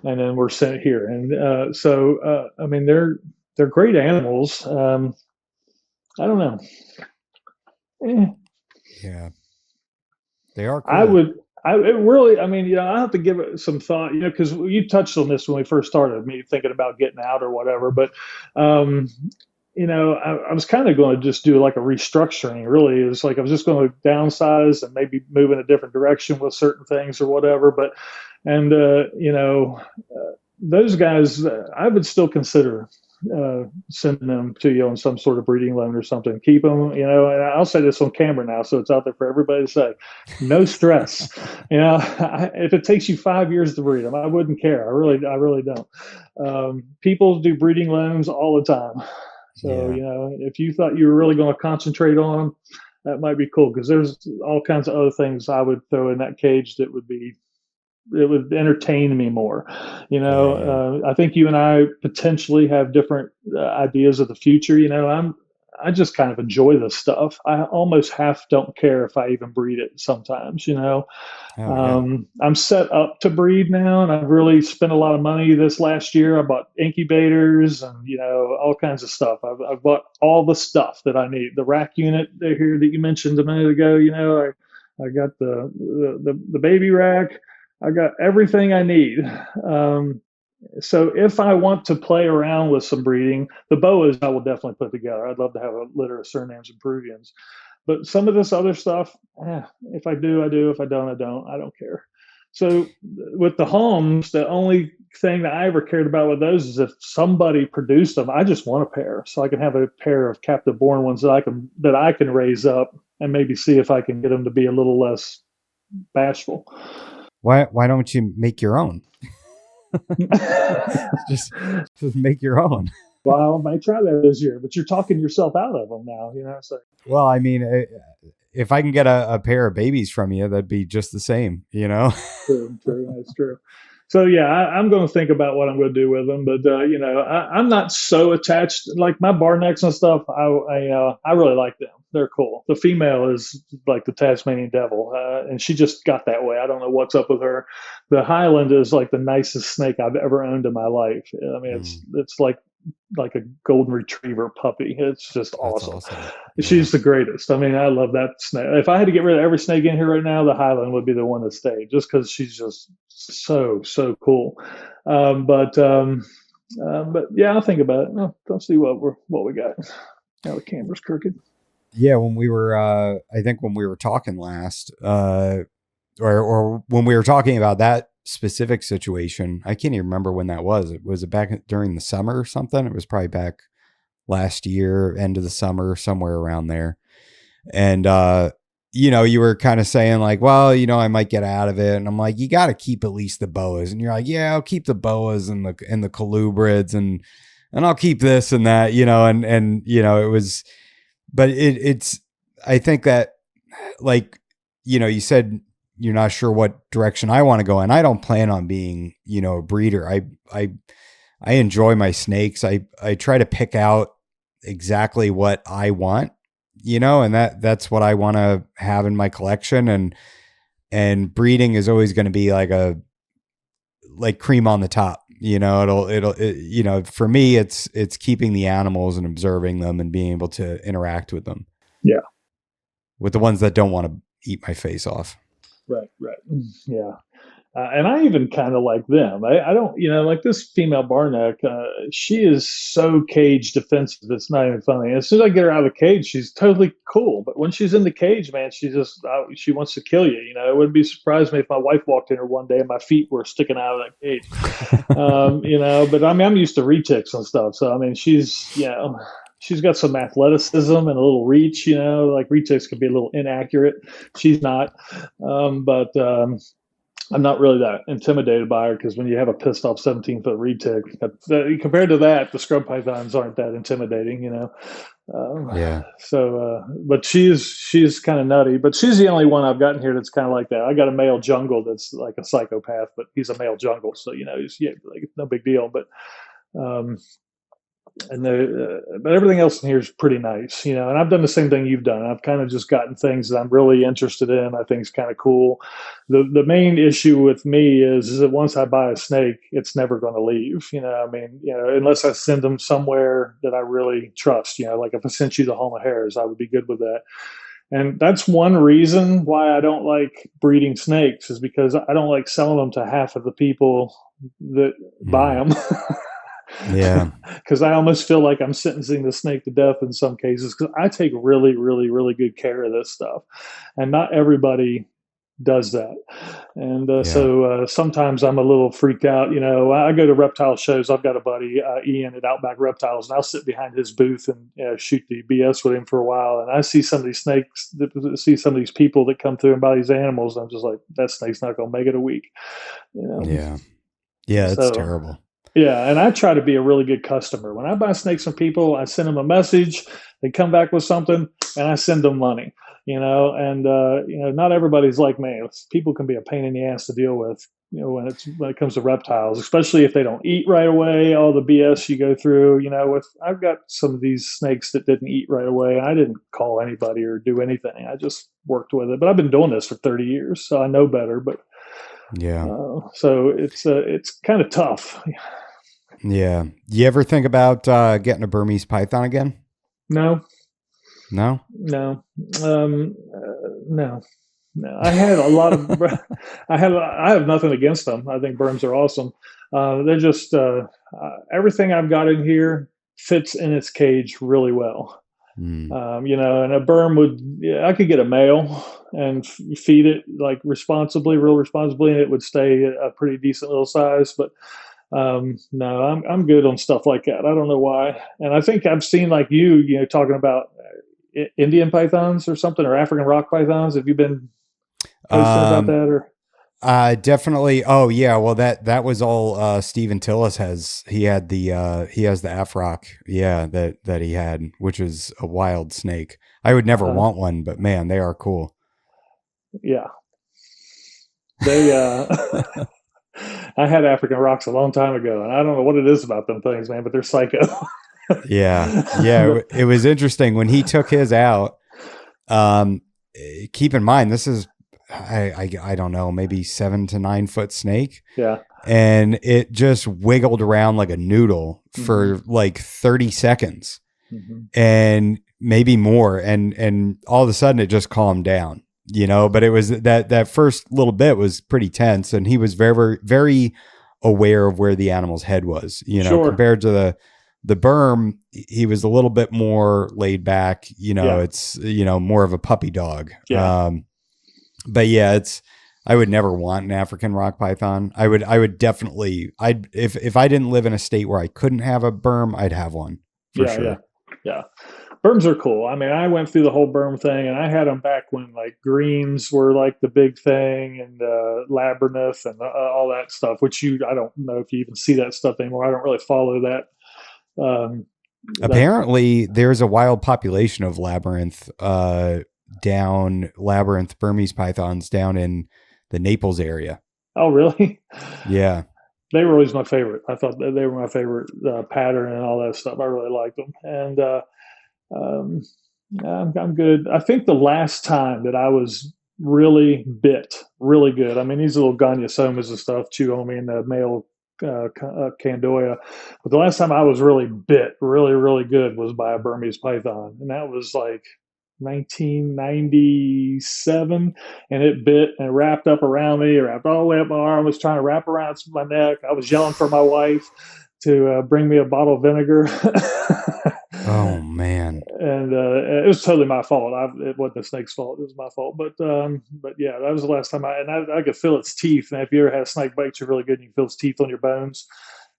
and then we're sent here. And I mean, they're great animals. I don't know. Eh, Yeah, they are I cool. would. It really. I mean, I have to give it some thought. Because you touched on this when we first started. Me thinking about getting out or whatever. But, I was kind of going to just do like a restructuring. Really, it's like I was just going to downsize and maybe move in a different direction with certain things or whatever. But, and those guys, I would still consider sending them to you on some sort of breeding loan or something. Keep them, and I'll say this on camera now, so it's out there for everybody to say. No stress. If it takes you 5 years to breed them, I wouldn't care. I really don't. People do breeding loans all the time. So, Yeah. if you thought you were really going to concentrate on them, that might be cool because there's all kinds of other things I would throw in that cage that it would entertain me more. Yeah. I think you and I potentially have different ideas of the future. I just kind of enjoy this stuff. I almost half don't care if I even breed it sometimes, Oh yeah. I'm set up to breed now, and I've really spent a lot of money this last year. I bought incubators and all kinds of stuff. I've bought all the stuff that I need. The rack unit here that you mentioned a minute ago. I got the baby rack. I got everything I need. So if I want to play around with some breeding, the boas I will definitely put together. I'd love to have a litter of Surinames and Peruvians. But some of this other stuff, if I do, I do. If I don't, I don't. I don't care. So with the homes, the only thing that I ever cared about with those is if somebody produced them, I just want a pair, so I can have a pair of captive born ones that I can raise up and maybe see if I can get them to be a little less bashful. Why don't you make your own? just make your own. Well, I might try that this year, but you're talking yourself out of them now, So. Well, I mean, if I can get a pair of babies from you, that'd be just the same, True, that's true. So yeah, I'm going to think about what I'm going to do with them, but I'm not so attached. Like my bar necks and stuff, I really like them. They're cool. The female is like the Tasmanian devil, and she just got that way. I don't know what's up with her. The Highland is like the nicest snake I've ever owned in my life. I mean, it's like a golden retriever puppy. It's just awesome. Yeah. She's the greatest. I mean, I love that snake. If I had to get rid of every snake in here right now, the Highland would be the one to stay, just because she's just so cool. But yeah, I'll think about it. Let's see what we got. Now the camera's crooked. Yeah, when we were, I think when we were talking last, or when we were talking about that specific situation, I can't even remember when that was. Was it back during the summer or something? It was probably back last year, end of the summer, somewhere around there. And, you were kind of saying like, well, I might get out of it. And I'm like, you got to keep at least the boas. And you're like, yeah, I'll keep the boas and the colubrids and I'll keep this and that, and it was, but it's, I think that like, you said, you're not sure what direction I want to go in. I don't plan on being, a breeder. I enjoy my snakes. I try to pick out exactly what I want, and that's what I want to have in my collection. And breeding is always going to be like cream on the top, for me, it's keeping the animals and observing them and being able to interact with them. Yeah. With the ones that don't want to eat my face off. Right. Yeah. And I even kind of like them. I don't, like this female barneck, she is so cage defensive. It's not even funny. As soon as I get her out of the cage, she's totally cool. But when she's in the cage, man, she wants to kill you. It wouldn't be surprised me if my wife walked in here one day and my feet were sticking out of that cage. But I mean, I'm used to retics and stuff. So, I mean, she's got some athleticism and a little reach, like retics can be a little inaccurate. She's not. But I'm not really that intimidated by her because when you have a pissed off 17-foot retic, compared to that, the scrub pythons aren't that intimidating, Yeah. So, but she's kind of nutty, but she's the only one I've gotten here that's kind of like that. I got a male jungle that's like a psychopath, but he's a male jungle, so he's like no big deal. But but everything else in here is pretty nice, and I've done the same thing you've done. I've kind of just gotten things that I'm really interested in. I think it's kind of cool. The main issue with me is that once I buy a snake, it's never going to leave, unless I send them somewhere that I really trust, like if I sent you the Home of Hares, I would be good with that. And that's one reason why I don't like breeding snakes is because I don't like selling them to half of the people that buy them. Yeah. Because I almost feel like I'm sentencing the snake to death in some cases because I take really, really, really good care of this stuff. And not everybody does that. And so sometimes I'm a little freaked out. I go to reptile shows. I've got a buddy, Ian, at Outback Reptiles, and I'll sit behind his booth and shoot the BS with him for a while. And I see some of these snakes, see some of these people that come through and buy these animals. And I'm just like, that snake's not going to make it a week. Yeah. Yeah, it's terrible. Yeah, and I try to be a really good customer. When I buy snakes from people, I send them a message. They come back with something, and I send them money. and not everybody's like me. People can be a pain in the ass to deal with, when it comes to reptiles, especially if they don't eat right away, all the BS you go through. I've got some of these snakes that didn't eat right away, and I didn't call anybody or do anything. I just worked with it. But I've been doing this for 30 years, so I know better. But Yeah. so it's kind of tough. Yeah. You ever think about getting a Burmese python again? No. No? No. No. No. I had a lot of. I have nothing against them. I think Burms are awesome. They're just everything I've got in here fits in its cage really well. And a Burm I could get a male and feed it like real responsibly, and it would stay a pretty decent little size. But no, I'm good on stuff like that. I don't know why. And I think I've seen like talking about Indian pythons or something, or African rock pythons. Have you been posting about that? Or definitely. Oh yeah. Well, that was all Stephen Tillis has. He has the Afrock. Yeah, that he had, which is a wild snake. I would never want one, but man, they are cool. Yeah. They I had African rocks a long time ago, and I don't know what it is about them things, man, but they're psycho. Yeah. It was interesting when he took his out. Keep in mind, this is, I don't know, maybe 7 to 9 foot snake. Yeah. And it just wiggled around like a noodle for like 30 seconds and maybe more. And all of a sudden it just calmed down, but it was that first little bit was pretty tense, and he was very, very aware of where the animal's head was, Sure. compared to the Burm. He was a little bit more laid back, it's, more of a puppy dog. Yeah. But yeah, I would never want an African rock python. I would definitely, if I didn't live in a state where I couldn't have a Burm, I'd have one for sure. Yeah. Burms are cool. I mean, I went through the whole Burm thing, and I had them back when like greens were like the big thing, and labyrinth and all that stuff, which I don't know if you even see that stuff anymore. I don't really follow that. Apparently there's a wild population of labyrinth Burmese pythons down in the Naples area. Oh, really? Yeah. They were always my favorite. I thought they were my favorite pattern and all that stuff. I really liked them. And I'm good. I think the last time that I was really bit really good, I mean, these little Gonyasomas and stuff, Chuomi and the male Candoya. But the last time I was really bit really, really good was by a Burmese python. And that was like 1997, and it bit and wrapped up around me, wrapped all the way up my arm, was trying to wrap around my neck. I was yelling for my wife to bring me a bottle of vinegar. Oh man. And it was totally my fault. It wasn't the snake's fault. It was my fault. But yeah, that was the last time I could feel its teeth. And if you ever had a snake bite you really good and you can feel its teeth on your bones,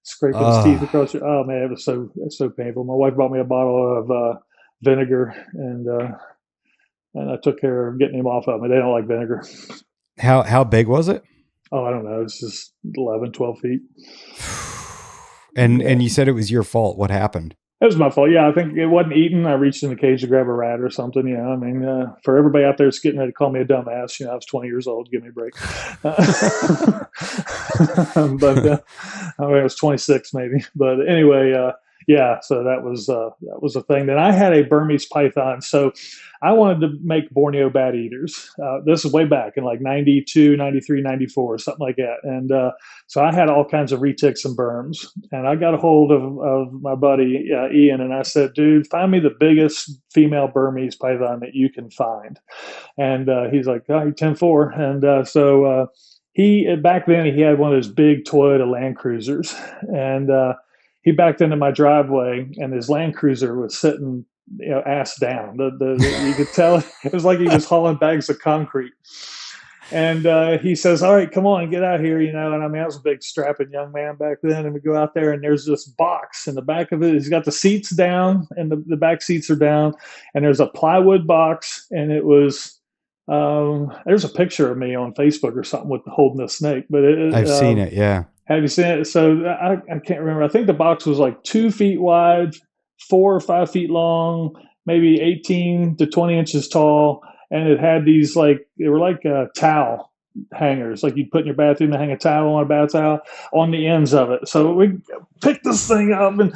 scraping its teeth across oh man, it was so painful. My wife bought me a bottle of vinegar, and I took care of getting him off of me. They don't like vinegar. How big was it? Oh, I don't know. It's just 11, 12 feet. And you said it was your fault. What happened? It was my fault. Yeah, I think it wasn't eaten. I reached in the cage to grab a rat or something. I mean, for everybody out there that's getting ready to call me a dumbass, I was 20 years old. Give me a break. But I was 26 maybe. But anyway, yeah. So that was a thing. Then I had a Burmese python. So I wanted to make Borneo bat eaters. This is way back in like 92, 93, 94, something like that. And so I had all kinds of retics and Burms. And I got a hold of my buddy, Ian, and I said, dude, find me the biggest female Burmese python that you can find. And he's like, oh, 10-4. And so he, back then, he had one of those big Toyota Land Cruisers. And he backed into my driveway, and his Land Cruiser was sitting, ass down. You could tell it was like he was hauling bags of concrete. And he says, all right, come on, get out here, And I mean, I was a big strapping young man back then. And we go out there, and there's this box in the back of it. He's got the seats down, and the back seats are down. And there's a plywood box, and it was, there's a picture of me on Facebook or something with holding a snake. But I've seen it, yeah. Have you seen it? So I can't remember. I think the box was like 2 feet wide, 4 or 5 feet long, maybe 18 to 20 inches tall. and it had these like they were like towel hangers, like you'd put in your bathroom to hang a towel on a bath towel on the ends of it. So we pick this thing up and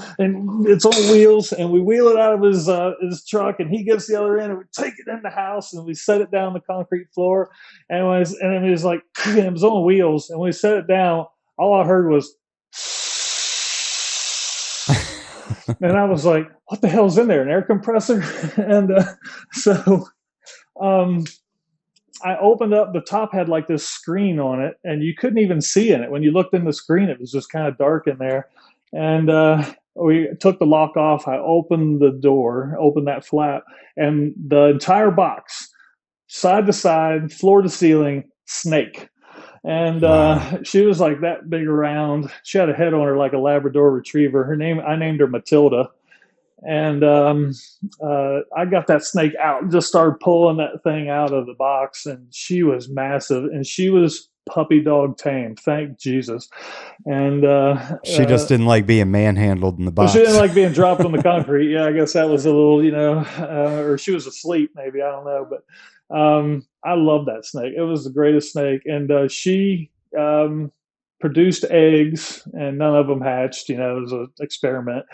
it's on wheels, and we wheel it out of his truck, and he gets the other end, and we take it in the house, and we set it down on the concrete floor, and it was like it was on wheels, and when we set it down, all I heard was. And I was like, what the hell's in there? An air compressor? And so I opened up, the top had like this screen on it, and you couldn't even see in it. When you looked in the screen, it was just kind of dark in there. And we took the lock off. I opened the door, opened that flap, and the entire box, side to side, floor to ceiling, snake. And Wow. she was like that big around. She had a head on her like a Labrador retriever. I named her Matilda. And I got that snake out, just started pulling that thing out of the box, and she was massive, and she was puppy dog tame. Thank Jesus. And She just didn't like being manhandled in the box. she didn't like being dropped on the concrete. Yeah, I guess that was a little, or she was asleep, maybe, I don't know. But I love that snake. It was the greatest snake, and she produced eggs, and none of them hatched. It was an experiment.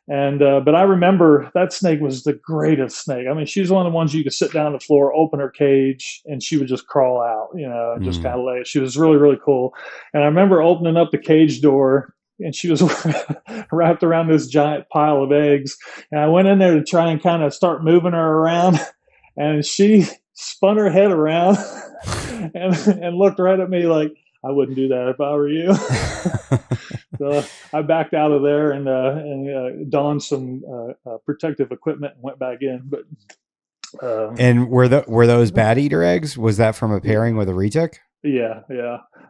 And but I remember that snake was the greatest snake. I mean, she's one of the ones you could sit down on the floor, open her cage, and she would just crawl out, and just kind of lay. She was really, really cool. And I remember opening up the cage door, and she was wrapped around this giant pile of eggs. And I went in there to try and kind of start moving her around, and she spun her head around and looked right at me like, I wouldn't do that if I were you. So I backed out of there and donned some protective equipment and went back in. But and were those bad eater eggs? Was that from a pairing with a retic? Yeah.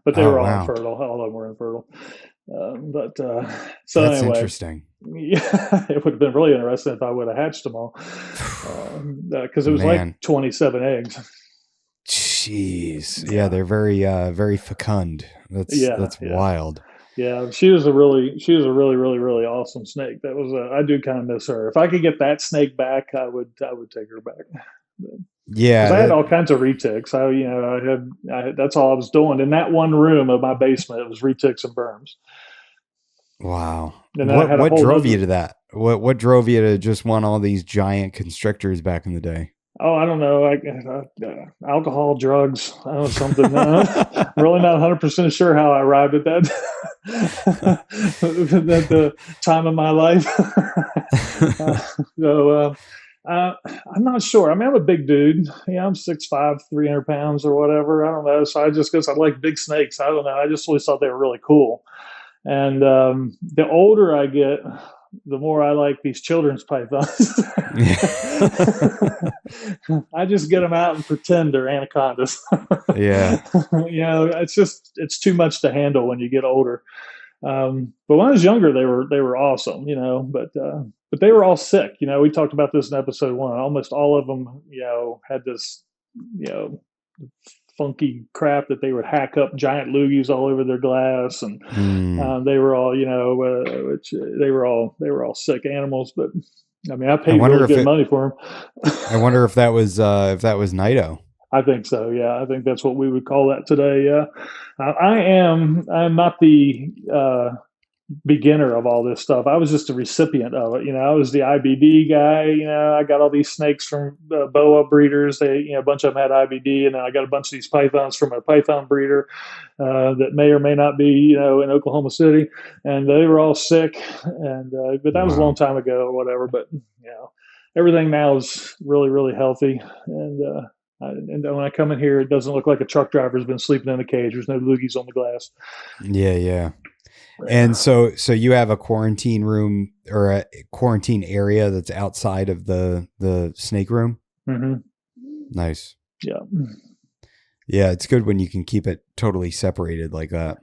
But they were all wow. infertile. All of them were infertile. So that's anyway, interesting. Yeah, it would have been really interesting if I would have hatched them all, because it was like 27 eggs. Jeez. Yeah, they're very fecund. That's wild. Yeah, she was a really, really, really awesome snake. That was I do kind of miss her. If I could get that snake back, I would take her back. Yeah, I had all kinds of retics. I had that's all I was doing in that one room of my basement. It was retics and berms. Wow. And what drove you to that? What drove you to just want all these giant constrictors back in the day? Oh, I don't know. Alcohol, drugs, I don't know, something. I'm really not 100% sure how I arrived at that at the time of my life. I'm not sure. I mean, I'm a big dude. Yeah, I'm 6'5", 300 pounds or whatever. I don't know. So I just guess I like big snakes. I don't know. I just always thought they were really cool. And the older I get, the more I like these children's pythons. I just get them out and pretend they're anacondas. Yeah. It's too much to handle when you get older. But when I was younger, they were awesome, but they were all sick. We talked about this in episode 1. Almost all of them, had this, funky crap that they would hack up giant loogies all over their glass, and they were all, they were all sick animals. But I mean, I paid really good money for them. I wonder if that was Nido. I think so. Yeah, I think that's what we would call that today. Yeah, I'm not the beginner of all this stuff. I was just a recipient of it. I was the IBD guy. I got all these snakes from boa breeders. They, a bunch of them had IBD, and then I got a bunch of these pythons from a python breeder that may or may not be, in Oklahoma City, and they were all sick. And but that was a long time ago, or whatever. But everything now is really, really healthy. And when I come in here, it doesn't look like a truck driver's been sleeping in a cage. There's no loogies on the glass. Yeah. And so you have a quarantine room or a quarantine area that's outside of the snake room? Mm-hmm. Nice. Yeah. Yeah, it's good when you can keep it totally separated like that.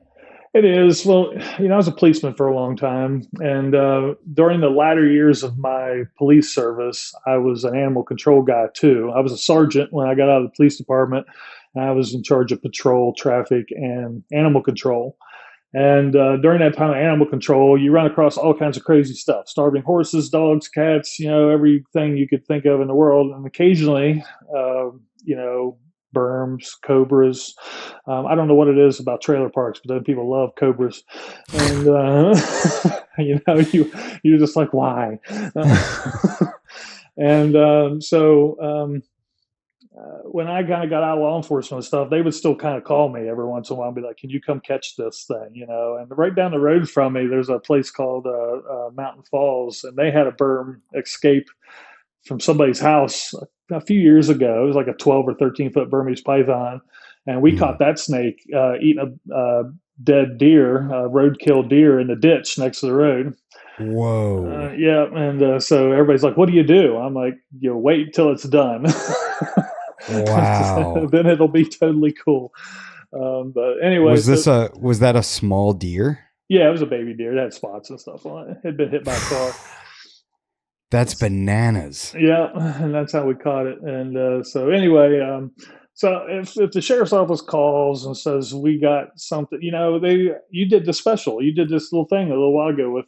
It is. Well, I was a policeman for a long time. And during the latter years of my police service, I was an animal control guy too. I was a sergeant when I got out of the police department. And I was in charge of patrol, traffic, and animal control. And during that time of animal control, you run across all kinds of crazy stuff: starving horses, dogs, cats, everything you could think of in the world. And occasionally, berms, cobras. I don't know what it is about trailer parks, but then people love cobras, and you're just like, why? And when I kind of got out of law enforcement and stuff, they would still kind of call me every once in a while and be like, can you come catch this thing? And right down the road from me, there's a place called Mountain Falls, and they had a berm escape from somebody's house a few years ago. It was like a 12 or 13-foot Burmese python. And we caught that snake eating a dead deer, a roadkill deer in the ditch next to the road. Whoa. Yeah. And so everybody's like, what do you do? I'm like, wait until it's done. Wow. Then it'll be totally cool. But anyway. Was that a small deer? Yeah, it was a baby deer. It had spots and stuff on it. It had been hit by a car. That's bananas. Yeah, and that's how we caught it. And so anyway, so if the sheriff's office calls and says we got something, you did the special, you did this little thing a little while ago with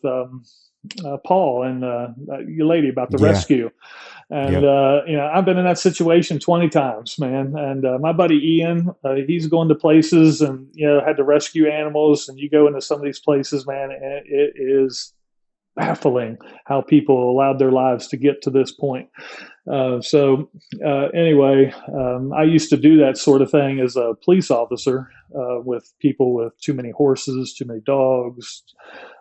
Paul and your lady about the rescue, and I've been in that situation 20 times, man. And my buddy Ian, he's going to places and had to rescue animals, and you go into some of these places, man, and it is baffling how people allowed their lives to get to this point. Anyway, I used to do that sort of thing as a police officer with people with too many horses, too many dogs,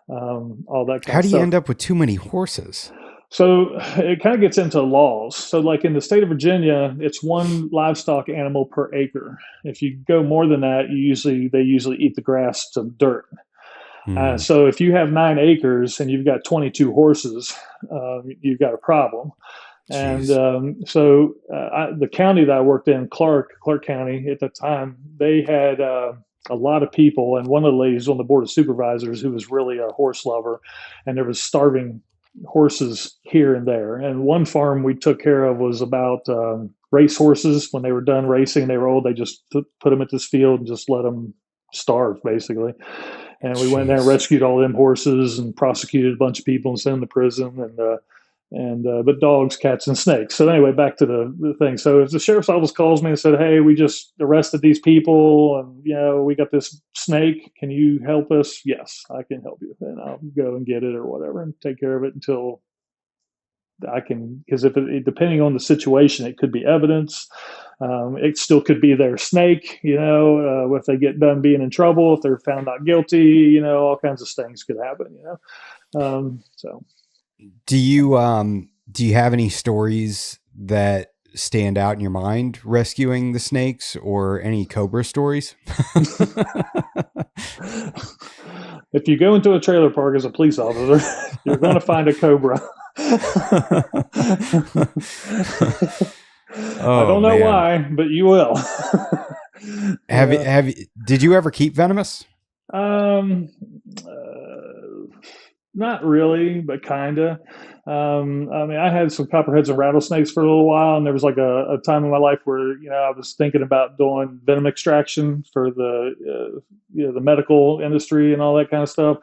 all that kind of stuff. How do you end up with too many horses? So it kind of gets into laws. So like in the state of Virginia, it's one livestock animal per acre. If you go more than that, they usually eat the grass to dirt. So if you have 9 acres and you've got 22 horses, you've got a problem. Jeez. And the county that I worked in, Clark County at the time, they had a lot of people, and one of the ladies on the board of supervisors who was really a horse lover, and there was starving horses here and there. And one farm we took care of was about race horses. When they were done racing, they were old, they just put them at this field and just let them starve, basically. And we went there and rescued all them horses and prosecuted a bunch of people and sent them to prison, but dogs, cats, and snakes. So anyway, back to the thing. So if the sheriff's office calls me and said, hey, we just arrested these people and, we got this snake. Can you help us? Yes, I can help you. And I'll go and get it or whatever and take care of it until I can, because depending on the situation, it could be evidence. It still could be their snake, if they get done being in trouble, if they're found not guilty, all kinds of things could happen, so. Do you have any stories that stand out in your mind rescuing the snakes, or any cobra stories? If you go into a trailer park as a police officer, you're going to find a cobra. I don't know why, but you will. Did you ever keep venomous? Not really, but kinda. I had some copperheads and rattlesnakes for a little while, and there was like a time in my life where I was thinking about doing venom extraction for the medical industry and all that kind of stuff,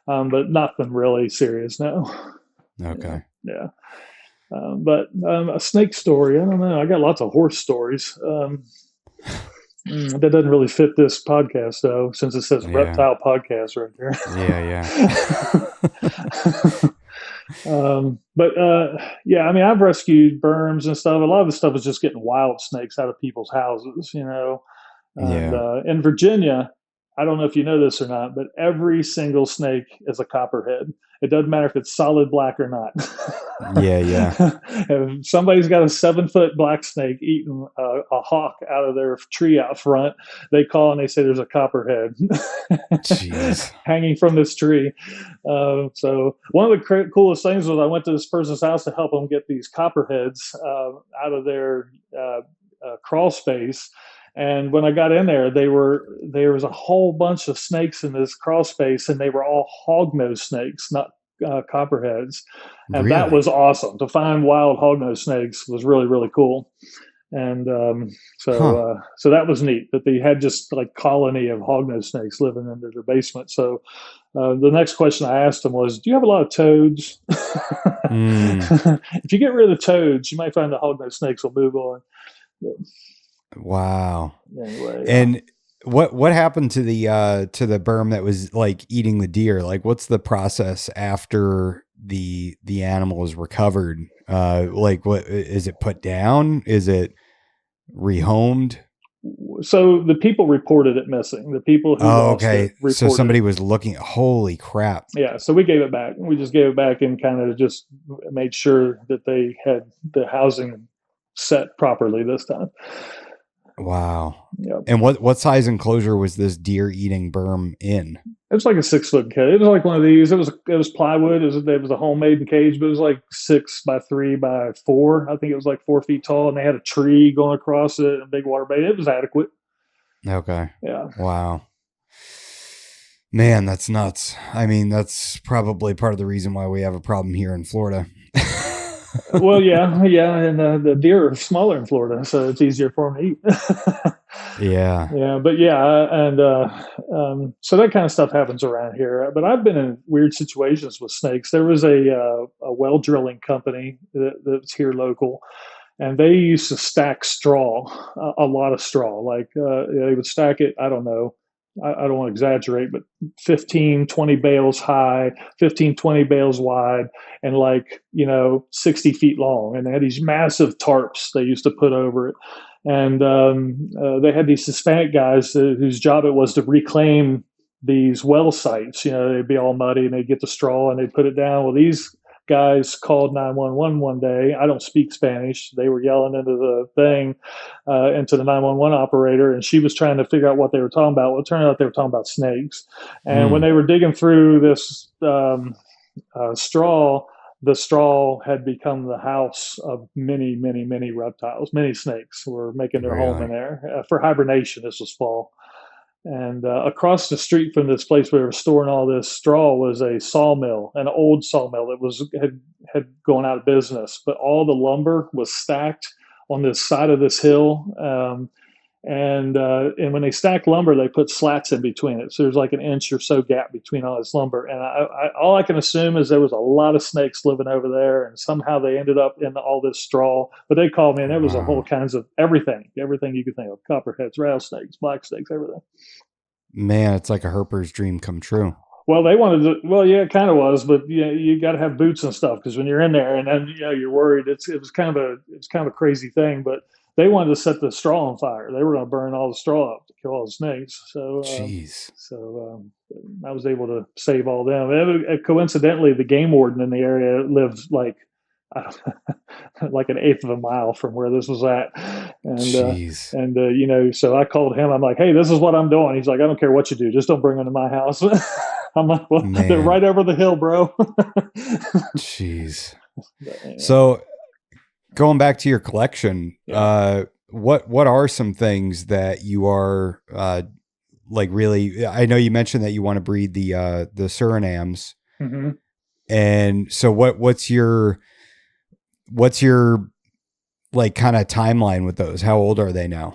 but nothing really serious. No. Okay. Yeah. But a snake story, I don't know. I got lots of horse stories. That doesn't really fit this podcast, though, since it says Reptile Podcast right there. Yeah. I've rescued berms and stuff. A lot of the stuff is just getting wild snakes out of people's houses, And in Virginia, I don't know if you know this or not, but every single snake is a copperhead. It doesn't matter if it's solid black or not. Yeah. If somebody's got a 7-foot black snake eating a hawk out of their tree out front, they call and they say there's a copperhead hanging from this tree. So one of the coolest things was I went to this person's house to help them get these copperheads out of their crawl space. And when I got in there, there was a whole bunch of snakes in this crawl space, and they were all hognose snakes, not copperheads. And that was awesome. To find wild hognose snakes was really, really cool. And so that was neat that they had just like colony of hognose snakes living under their basement. So the next question I asked them was, do you have a lot of toads? If you get rid of the toads, you might find the hognose snakes will move on. Wow. Anyway, And what happened to the berm that was like eating the deer? Like, what's the process after the animal is recovered? Like, what is it put down? Is it rehomed? so the people reported it missing. The people who Oh, lost it okay. So reported somebody it. was looking. Holy crap! Yeah, so we gave it back. We just gave it back and kind of just made sure that they had the housing set properly this time. Wow. Yep. And what size enclosure was this deer eating berm in? It was like a 6 foot cage. It was like one of these. It was plywood. It was a homemade cage, but it was like 6 by 3 by 4. I think it was like 4 feet tall, and they had a tree going across it, a big water bay. It was adequate. Okay. Yeah. Wow. Man, that's nuts. I mean, that's probably part of the reason why we have a problem here in Florida. Well, yeah, and the deer are smaller in Florida, so it's easier for them to eat. Yeah. Yeah, but yeah, and so that kind of stuff happens around here. But I've been in weird situations with snakes. There was a well drilling company that's here local, and they used to stack straw, a lot of straw. Like they would stack it. I don't know. I don't want to exaggerate, but 15, 20 bales high, 15, 20 bales wide, and like, 60 feet long. And they had these massive tarps they used to put over it. And they had these Hispanic guys whose job it was to reclaim these well sites. They'd be all muddy and they'd get the straw and they'd put it down. Well, these guys called 911 one day. I don't speak Spanish. They were yelling into the thing, into the 911 operator, and she was trying to figure out what they were talking about. Well, it turned out they were talking about snakes. And when they were digging through this straw, the straw had become the house of many, many, many reptiles. Many snakes were making their home in Really? there for hibernation. This was fall. And across the street from this place where they were storing all this straw was a sawmill, an old sawmill that had gone out of business. But all the lumber was stacked on this side of this hill. And when they stack lumber, they put slats in between it. So there's like an inch or so gap between all this lumber. And all I can assume is there was a lot of snakes living over there, and somehow they ended up in all this straw. But they called me, and there was a whole Wow. kinds of everything you could think of: copperheads, rattlesnakes, black snakes, everything. Man, it's like a herper's dream come true. Well, they wanted to. Well, yeah, it kind of was, but you got to have boots and stuff because when you're in there, and then you're worried. It was kind of a crazy thing, but they wanted to set the straw on fire. They were going to burn all the straw up to kill all the snakes. Jeez. I was able to save all them. Coincidentally, the game warden in the area lived like I don't, like an eighth of a mile from where this was at, and Jeez. so I called him. I'm like, hey, this is what I'm doing. He's like, I don't care what you do, just don't bring them to my house. I'm like, well, they're Man. right over the hill, bro. Jeez. But, anyway, So going back to your collection, yeah. what are some things that you are like really? I know you mentioned that you want to breed the Surinams, Hmm. and so what's your like kind of timeline with those? How old are they now?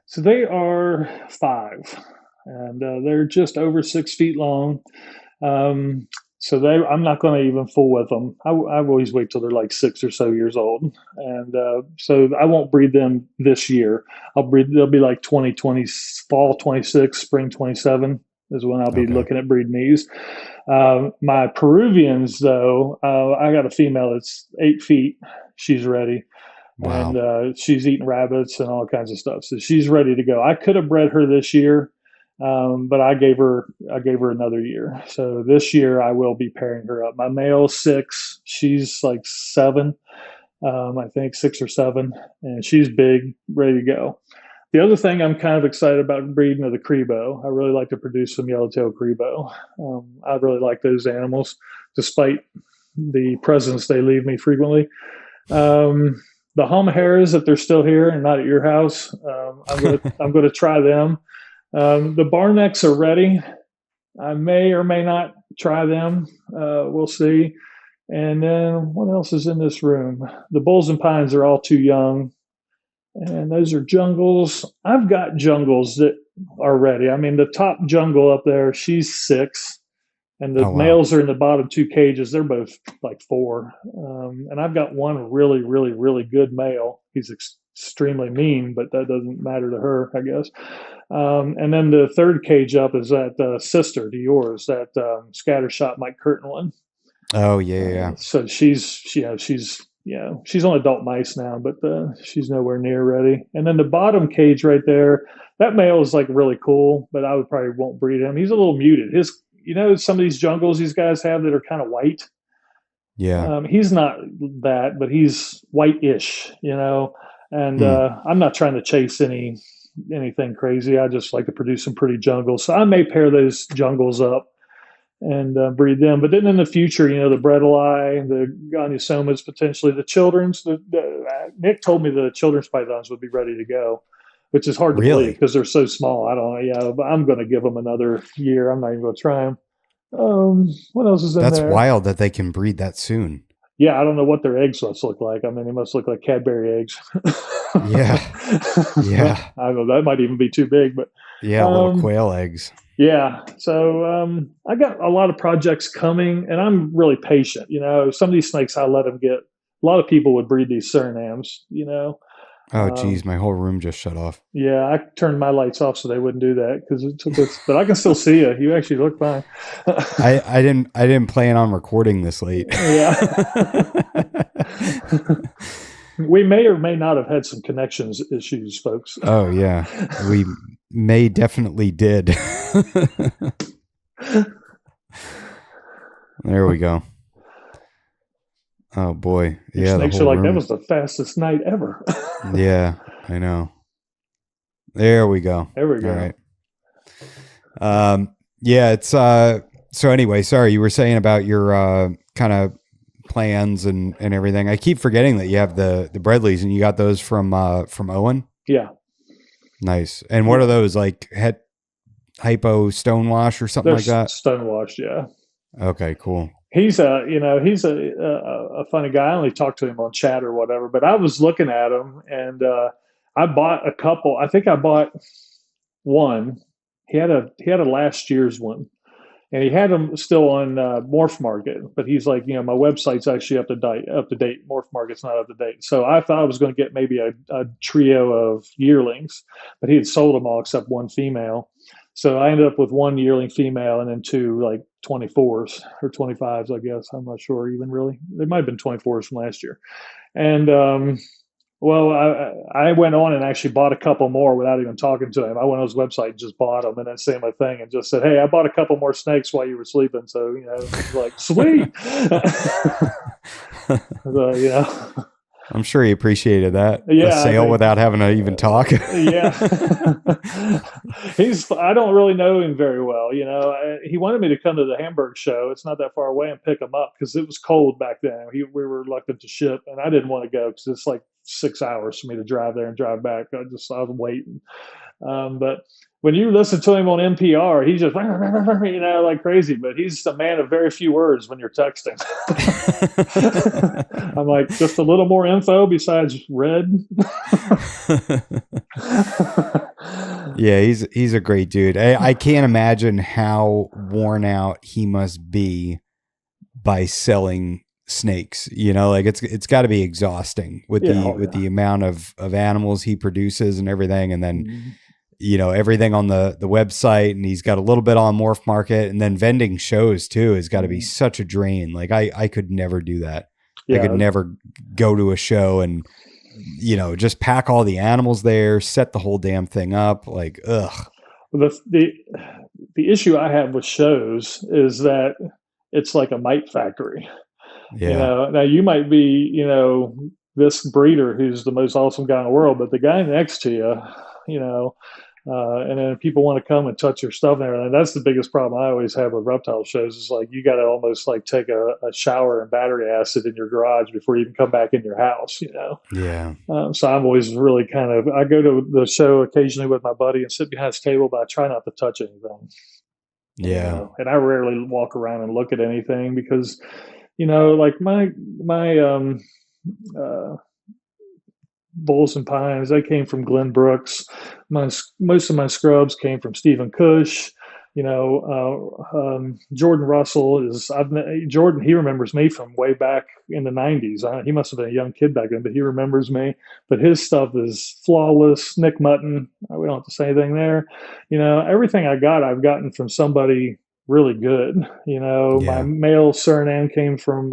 So they are 5, and they're just over 6 feet long. Um, I'm not going to even fool with them. I always wait till they're like 6 or so years old, and so I won't breed them this year. They'll be like 2020, fall 26, spring 27 is when I'll be Okay. looking at breeding these. My Peruvians, though, I got a female that's 8 feet. She's ready, and Wow. she's eating rabbits and all kinds of stuff. So she's ready to go. I could have bred her this year, but I gave her another year. So this year I will be pairing her up. My male's 6. She's like 7, I think 6 or 7, and she's big, ready to go. The other thing I'm kind of excited about breeding are the Crebo. I really like to produce some yellowtail Crebo. I really like those animals, despite the presence they leave me frequently. The Halmaharas, if they're still here and not at your house, I'm gonna try them. The Barnecks are ready. I may or may not try them. We'll see. And then what else is in this room? The Bulls and Pines are all too young, and those are jungles. I've got jungles that are ready. I mean, the top jungle up there, she's 6, and the Oh wow. males are in the bottom 2 cages. They're both like 4, and I've got one really, really, really good male. He's extremely mean, but that doesn't matter to her, I guess. And then the third cage up is that sister to yours, that scattershot Mike Curtin one. Oh yeah. So she's she's on adult mice now, but she's nowhere near ready. And then the bottom cage right there, that male is like really cool, but I would probably won't breed him. He's a little muted. Some of these jungles these guys have that are kind of white. Yeah. He's not that, but he's white-ish, And I'm not trying to chase anything crazy. I just like to produce some pretty jungles. So I may pair those jungles up and breed them. But then in the future, the Bredli, the Gonisomas, potentially the children's. Nick told me the children's pythons would be ready to go, which is hard to believe because they're so small. I don't know. Yeah, but I'm going to give them another year. I'm not even going to try them. What else is in there? That's wild that they can breed that soon. Yeah, I don't know what their eggs must look like. I mean, they must look like Cadbury eggs. Yeah. I don't know. That might even be too big, but little quail eggs. Yeah. So I got a lot of projects coming, and I'm really patient. Some of these snakes I let them get. A lot of people would breed these Surinams. Oh, geez, my whole room just shut off. Yeah, I turned my lights off so they wouldn't do that because it took us. But I can still see you. You actually look fine. I didn't plan on recording this late. Yeah. We may or may not have had some connections issues, folks. Oh yeah, we may definitely did. There we go. Oh boy, yeah. Snakes are like, that was the fastest night ever. Yeah, I know. There we go. There we go. All right. Yeah, it's so anyway, sorry, you were saying about your kind of plans and everything. I keep forgetting that you have the Bredlis and you got those from Owen. Yeah. Nice. And what are those, like hypo stonewash or something like that? Stonewash, yeah. Okay, cool. He's a funny guy. I only talked to him on chat or whatever, but I was looking at him and I bought a couple. I think I bought one. He had a last year's one, and he had them still on Morph Market. But he's like, my website's actually up to date. Morph Market's not up to date. So I thought I was going to get maybe a trio of yearlings, but he had sold them all except one female. So I ended up with one yearling female and then two like 24s or 25s, I guess. I'm not sure even really. They might have been 24s from last year. And I went on and actually bought a couple more without even talking to him. I went on his website and just bought them and then saying my thing and just said, hey, I bought a couple more snakes while you were sleeping. So, he's like, sweet. So, I'm sure he appreciated that. Yeah, the sale without having to even talk. Yeah. I don't really know him very well. He wanted me to come to the Hamburg show. It's not that far away and pick him up because it was cold back then. We were reluctant to ship and I didn't want to go because it's like 6 hours for me to drive there and drive back. I was waiting. But when you listen to him on NPR, he's just, like crazy, but he's a man of very few words when you're texting. I'm like, just a little more info besides red. Yeah, he's a great dude. I can't imagine how worn out he must be by selling snakes. Like it's got to be exhausting with the amount of animals he produces and everything, and then everything on the website, and he's got a little bit on Morph Market, and then vending shows too has got to be such a drain. Like I could never do that. Yeah. I could never go to a show and just pack all the animals there, set the whole damn thing up. Like, ugh. The issue I have with shows is that it's like a mite factory. Yeah. Now you might be, this breeder who's the most awesome guy in the world, but the guy next to you, and then people want to come and touch your stuff and everything. That's the biggest problem I always have with reptile shows is like you got to almost like take a shower and battery acid in your garage before you can come back in your house, Yeah. So I'm always really I go to the show occasionally with my buddy and sit behind his table, but I try not to touch anything. Yeah. And I rarely walk around and look at anything because, like my Bulls and Pines, they came from Glenn Brooks. Most of my scrubs came from Stephen Cush. Jordan Russell Jordan. He remembers me from way back in the '90s. He must have been a young kid back then, but he remembers me. But his stuff is flawless. Nick Mutton, we don't have to say anything there. Everything I've gotten from somebody really good. My Yeah. male Suriname came from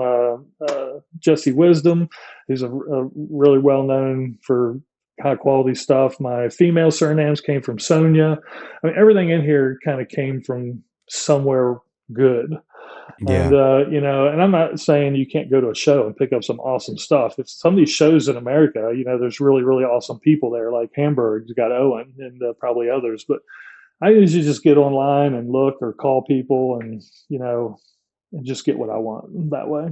Jesse Wisdom, who's a really well known for high quality stuff. My female Surinames came from Sonia. I mean, everything in here kind of came from somewhere good. And Yeah. and I'm not saying you can't go to a show and pick up some awesome stuff. It's some of these shows in America. There's really really awesome people there, like Hamburg's got Owen and probably others. But I usually just get online and look or call people and and just get what I want that way.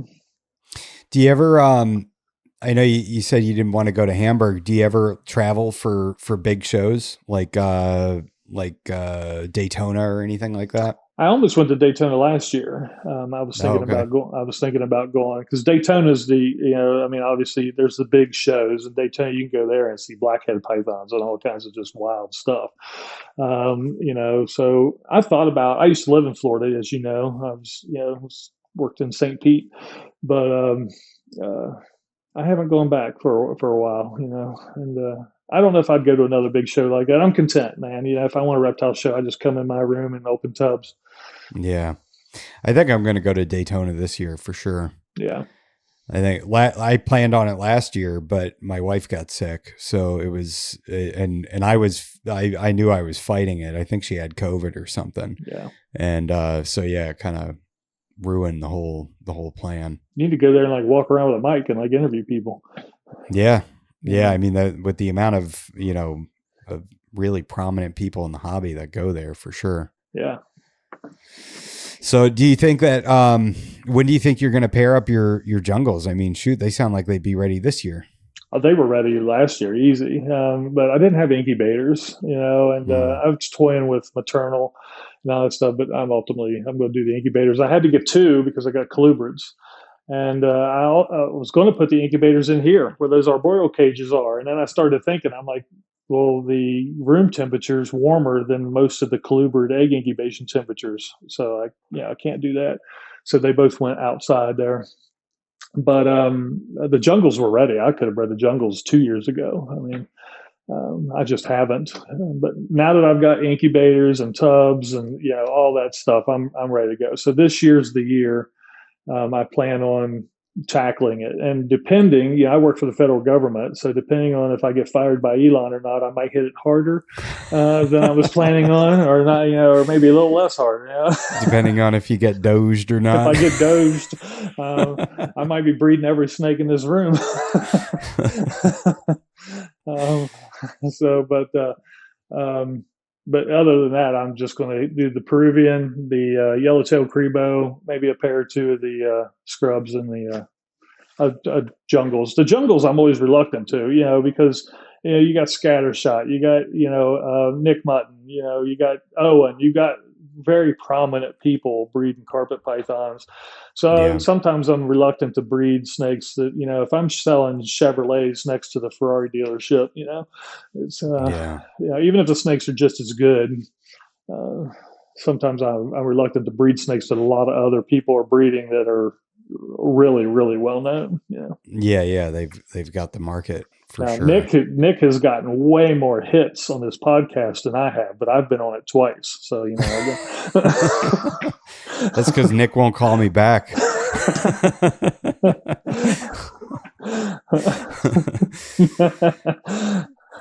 Do you ever, I know you said you didn't want to go to Hamburg. Do you ever travel for big shows like Daytona or anything like that? I almost went to Daytona last year. I was Oh, thinking okay. about going. I was thinking about going because Daytona's I mean, obviously there's the big shows in Daytona. You can go there and see blackhead pythons and all kinds of just wild stuff. So I thought about. I used to live in Florida, as you know. I worked in St. Pete, but I haven't gone back for a while. And I don't know if I'd go to another big show like that. I'm content, man. If I want a reptile show, I just come in my room and open tubs. Yeah. I think I'm going to go to Daytona this year for sure. Yeah. I think I planned on it last year, but my wife got sick. So it was, and I knew I was fighting it. I think she had COVID or something. Yeah. And, so yeah, it kind of ruined the whole plan. You need to go there and like walk around with a mic and like interview people. Yeah. Yeah. I mean, with the amount of, of really prominent people in the hobby that go there for sure. Yeah. So do you think that, when do you think you're going to pair up your jungles? I mean, shoot, they sound like they'd be ready this year. Oh, they were ready last year, easy. But I didn't have incubators, and I was toying with maternal and all that stuff. But I'm going to do the incubators. I had to get two because I got colubrids. And I was going to put the incubators in here where those arboreal cages are. And then I started thinking, I'm like, well, the room temperature is warmer than most of the colubrid egg incubation temperatures. So I can't do that. So they both went outside there. But the jungles were ready. I could have bred the jungles 2 years ago. I mean, I just haven't. But now that I've got incubators and tubs and all that stuff, I'm ready to go. So this year's the year. I plan on tackling it. And depending, I work for the federal government. So depending on if I get fired by Elon or not, I might hit it harder than I was planning on, or not, or maybe a little less hard. Depending on if you get dozed or not. If I get dozed, I might be breeding every snake in this room. But other than that, I'm just going to do the Peruvian, the yellow-tailed Crebo, maybe a pair or two of the scrubs and the jungles. The jungles I'm always reluctant to, because you got Scattershot, you got Nick Mutton, you got Owen, you got very prominent people breeding carpet pythons. So sometimes I'm reluctant to breed snakes that, if I'm selling Chevrolets next to the Ferrari dealership, it's, even if the snakes are just as good, sometimes I'm reluctant to breed snakes that a lot of other people are breeding that are really, really well known. Yeah. They've got the market for sure. Nick has gotten way more hits on this podcast than I have, but I've been on it twice. So, that's because Nick won't call me back.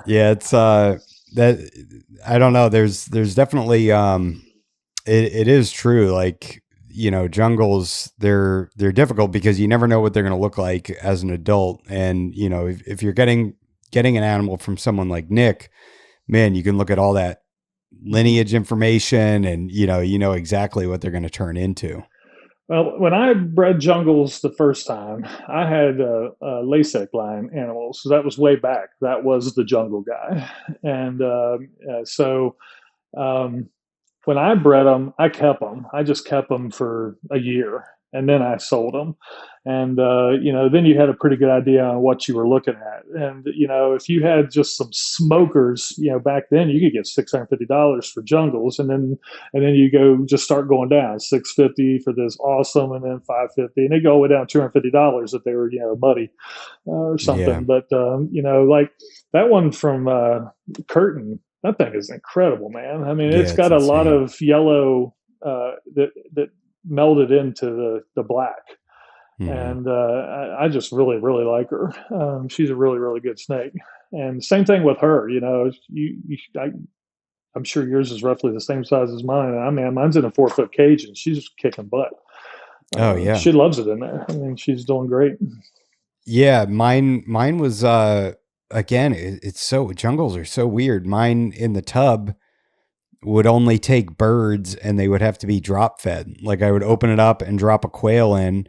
Yeah, it's that I don't know. There's definitely it is true. Like, jungles, they're difficult because you never know what they're going to look like as an adult. And, if you're getting an animal from someone like Nick, man, you can look at all that lineage information and, you know exactly what they're going to turn into. Well, when I bred jungles the first time, I had LASIK line animals. So that was way back. That was the jungle guy. And when I bred them, I kept them. I just kept them for a year. and then I sold them. And, then you had a pretty good idea on what you were looking at. And, if you had just some smokers, back then you could get $650 for jungles. And then you just start going down $650 for this awesome, and then $550, and they go way down $250 if they were, muddy or something. Yeah. But, like that one from Curtin, that thing is incredible, man. I mean, Yeah, it's it's got a lot insane. of yellow that melded into the black. Mhm. And I just really, really like her. She's a really, really good snake. And same thing with her. I'm sure yours is roughly the same size as mine. I mean, mine's in a 4-foot cage, and she's kicking butt. Oh yeah. She loves it in there. I mean, she's doing great. Yeah, mine was again, it's so jungles are so weird. Mine in the tub would only take birds, and they would have to be drop fed. Like I would open it up and drop a quail in,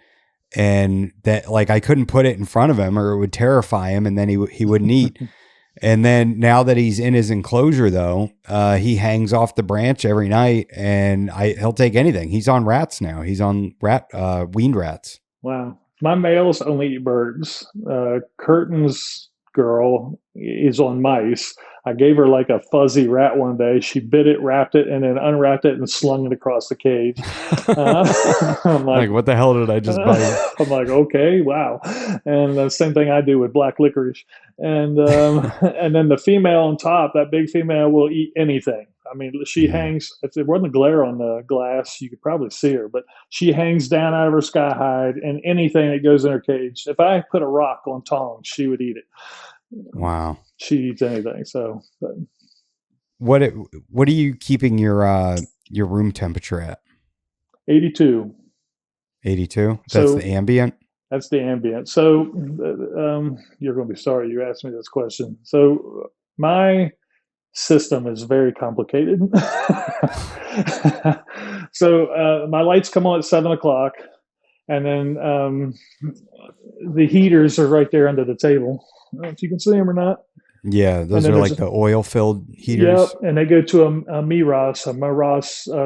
and that, like, I couldn't put it in front of him or it would terrify him, and then he wouldn't eat. And then now that he's in his enclosure though, he hangs off the branch every night, and he'll take anything. He's on rats now. He's on weaned rats. Wow. My males only eat birds. Curtin's girl is on mice. I gave her like a fuzzy rat one day. She bit it, wrapped it, and then unwrapped it and slung it across the cage. I'm Like, what the hell did I just bite? I'm like, okay, wow. And the same thing I do with black licorice. And and then the female on top, that big female, will eat anything. I mean, she Mhm. hangs. If there wasn't a glare on the glass, you could probably see her, but she hangs down out of her sky hide and anything that goes in her cage. If I put a rock on tongs, she would eat it. Wow. She eats anything. So, but What it, what are you keeping your room temperature at? 82. 82? That's So the ambient? that's the ambient. So you're going to be sorry you asked me this question. So my system is very complicated. So my lights come on at 7 o'clock, and then the heaters are right there under the table. I don't know if you can see them or not. Yeah, And those then are there's like the oil filled Yep, heaters. and they go to a Miros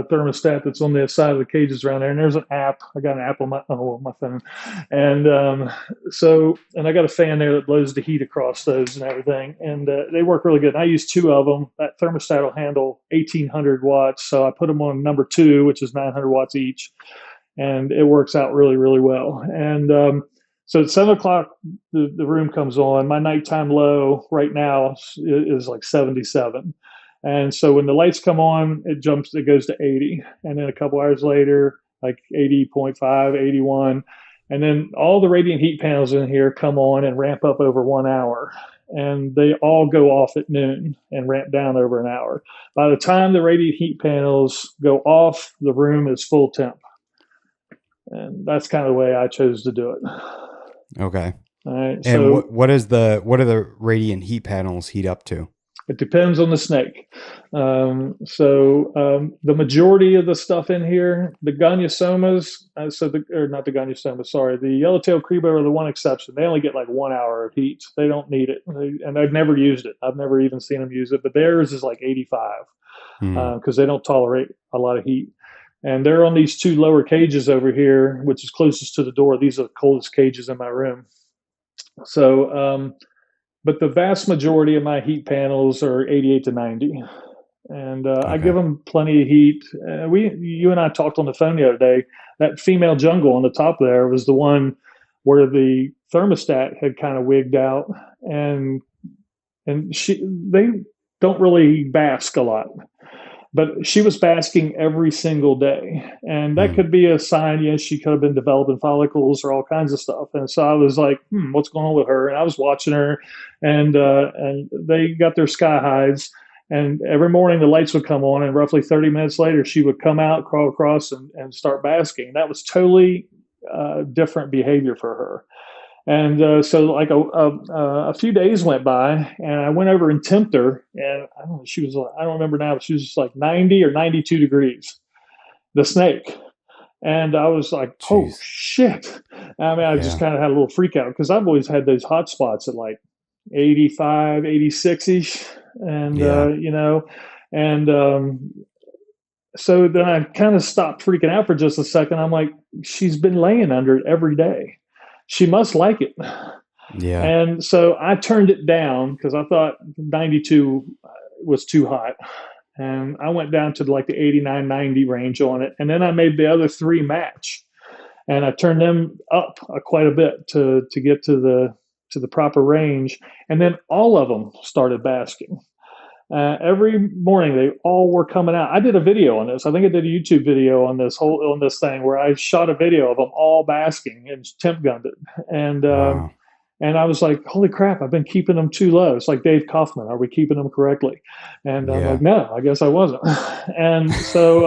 thermostat that's on the side of the cages around there. And there's an app. I got an app on my phone, and and I got a fan there that blows the heat across those and everything, and they work really good. And I use two of them. That thermostat will handle 1,800 watts, so I put them on number two, which is 900 watts each, and it works out really, really well. And so at 7 o'clock, the room comes on. My nighttime low right now is like 77. And so when the lights come on, it goes to 80. And then a couple hours later, like 80.5, 81. And then all the radiant heat panels in here come on and ramp up over 1 hour. And they all go off at noon and ramp down over an hour. By the time the radiant heat panels go off, the room is full temp. And that's kind of the way I chose to do it. Okay. All right. And So what are the radiant heat panels heat up to? it depends on the snake. The majority of the stuff in here, the Goniosomas, not the Goniosomas, sorry, the yellowtail Crebo are the one exception. They only get like 1 hour of heat. They don't need it. And I've never used it. I've never even seen them use it, but theirs is like 85 Hmm. because they don't tolerate a lot of heat. And they're on these two lower cages over here, which is closest to the door. These are the coldest cages in my room. So, but the vast majority of my heat panels are 88 to 90. And I Okay. give them plenty of heat. You and I talked on the phone the other day. That female jungle on the top there was the one where the thermostat had kind of wigged out, and they don't really bask a lot. But she was basking every single day. And that Hmm. could be a sign, yes, she could have been developing follicles or all kinds of stuff. And so I was like, what's going on with her? And I was watching her, and they got their sky hides. And every morning the lights would come on, and roughly 30 minutes later, she would come out, crawl across, and start basking. That was totally different behavior for her. And so, like a few days went by, and I went over and temped her, and I don't know, she was, I don't remember now, but she was just like 90 or 92 degrees, the snake. And I was like, oh Jeez. shit. I mean, I just Yeah. kind of had a little freak out because I've always had those hot spots at like 85, 86 ish. And, Yeah. and So then I kind of stopped freaking out for just a second. I'm like, she's been laying under it every day. She must like it. Yeah. And so I turned it down because I thought 92 was too hot. And I went down to like the 89, 90 range on it. And then I made the other three match. And I turned them up quite a bit to get to the proper range. And then all of them started basking. Every morning they all were coming out. I did a video on this. I think I did a YouTube video on this thing where I shot a video of them all basking and temp gunned it. Wow. And I was like, holy crap, I've been keeping them too low. It's like Dave Kaufman. Are we keeping them correctly? And I'm like, Yeah. no, I guess I wasn't. And so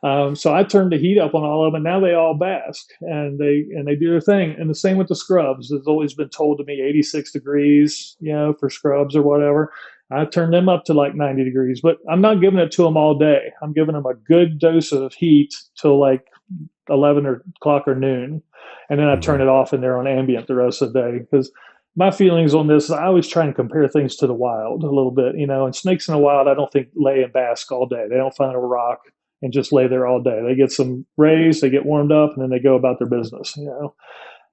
I turned the heat up on all of them, and now they all bask and they do their thing. And the same with the scrubs. It's always been told to me 86 degrees, for scrubs or whatever. I turned them up to like 90 degrees, but I'm not giving it to them all day. I'm giving them a good dose of heat till like 11 o'clock or noon. And then I turn Mhm. it off and they're on ambient the rest of the day. Because my feelings on this, I always try and compare things to the wild a little bit, and snakes in the wild, I don't think lay and bask all day. They don't find a rock and just lay there all day. They get some rays, they get warmed up, and then they go about their business. Yeah.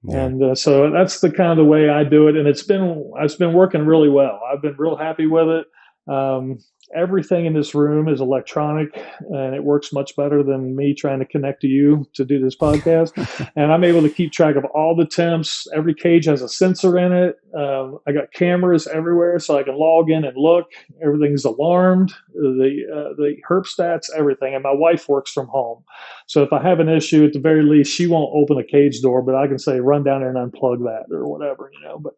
And so that's the kind of the way I do it, and it's been working really well. I've been real happy with it. Um, Everything in this room is electronic, and it works much better than me trying to connect to you to do this podcast. And I'm able to keep track of all the temps. Every cage has a sensor in it. I got cameras everywhere, so I can log in and look. Everything's alarmed. The herp stats, everything. And my wife works from home, so if I have an issue, at the very least, she won't open a cage door, but I can say, run down there and unplug that or whatever. But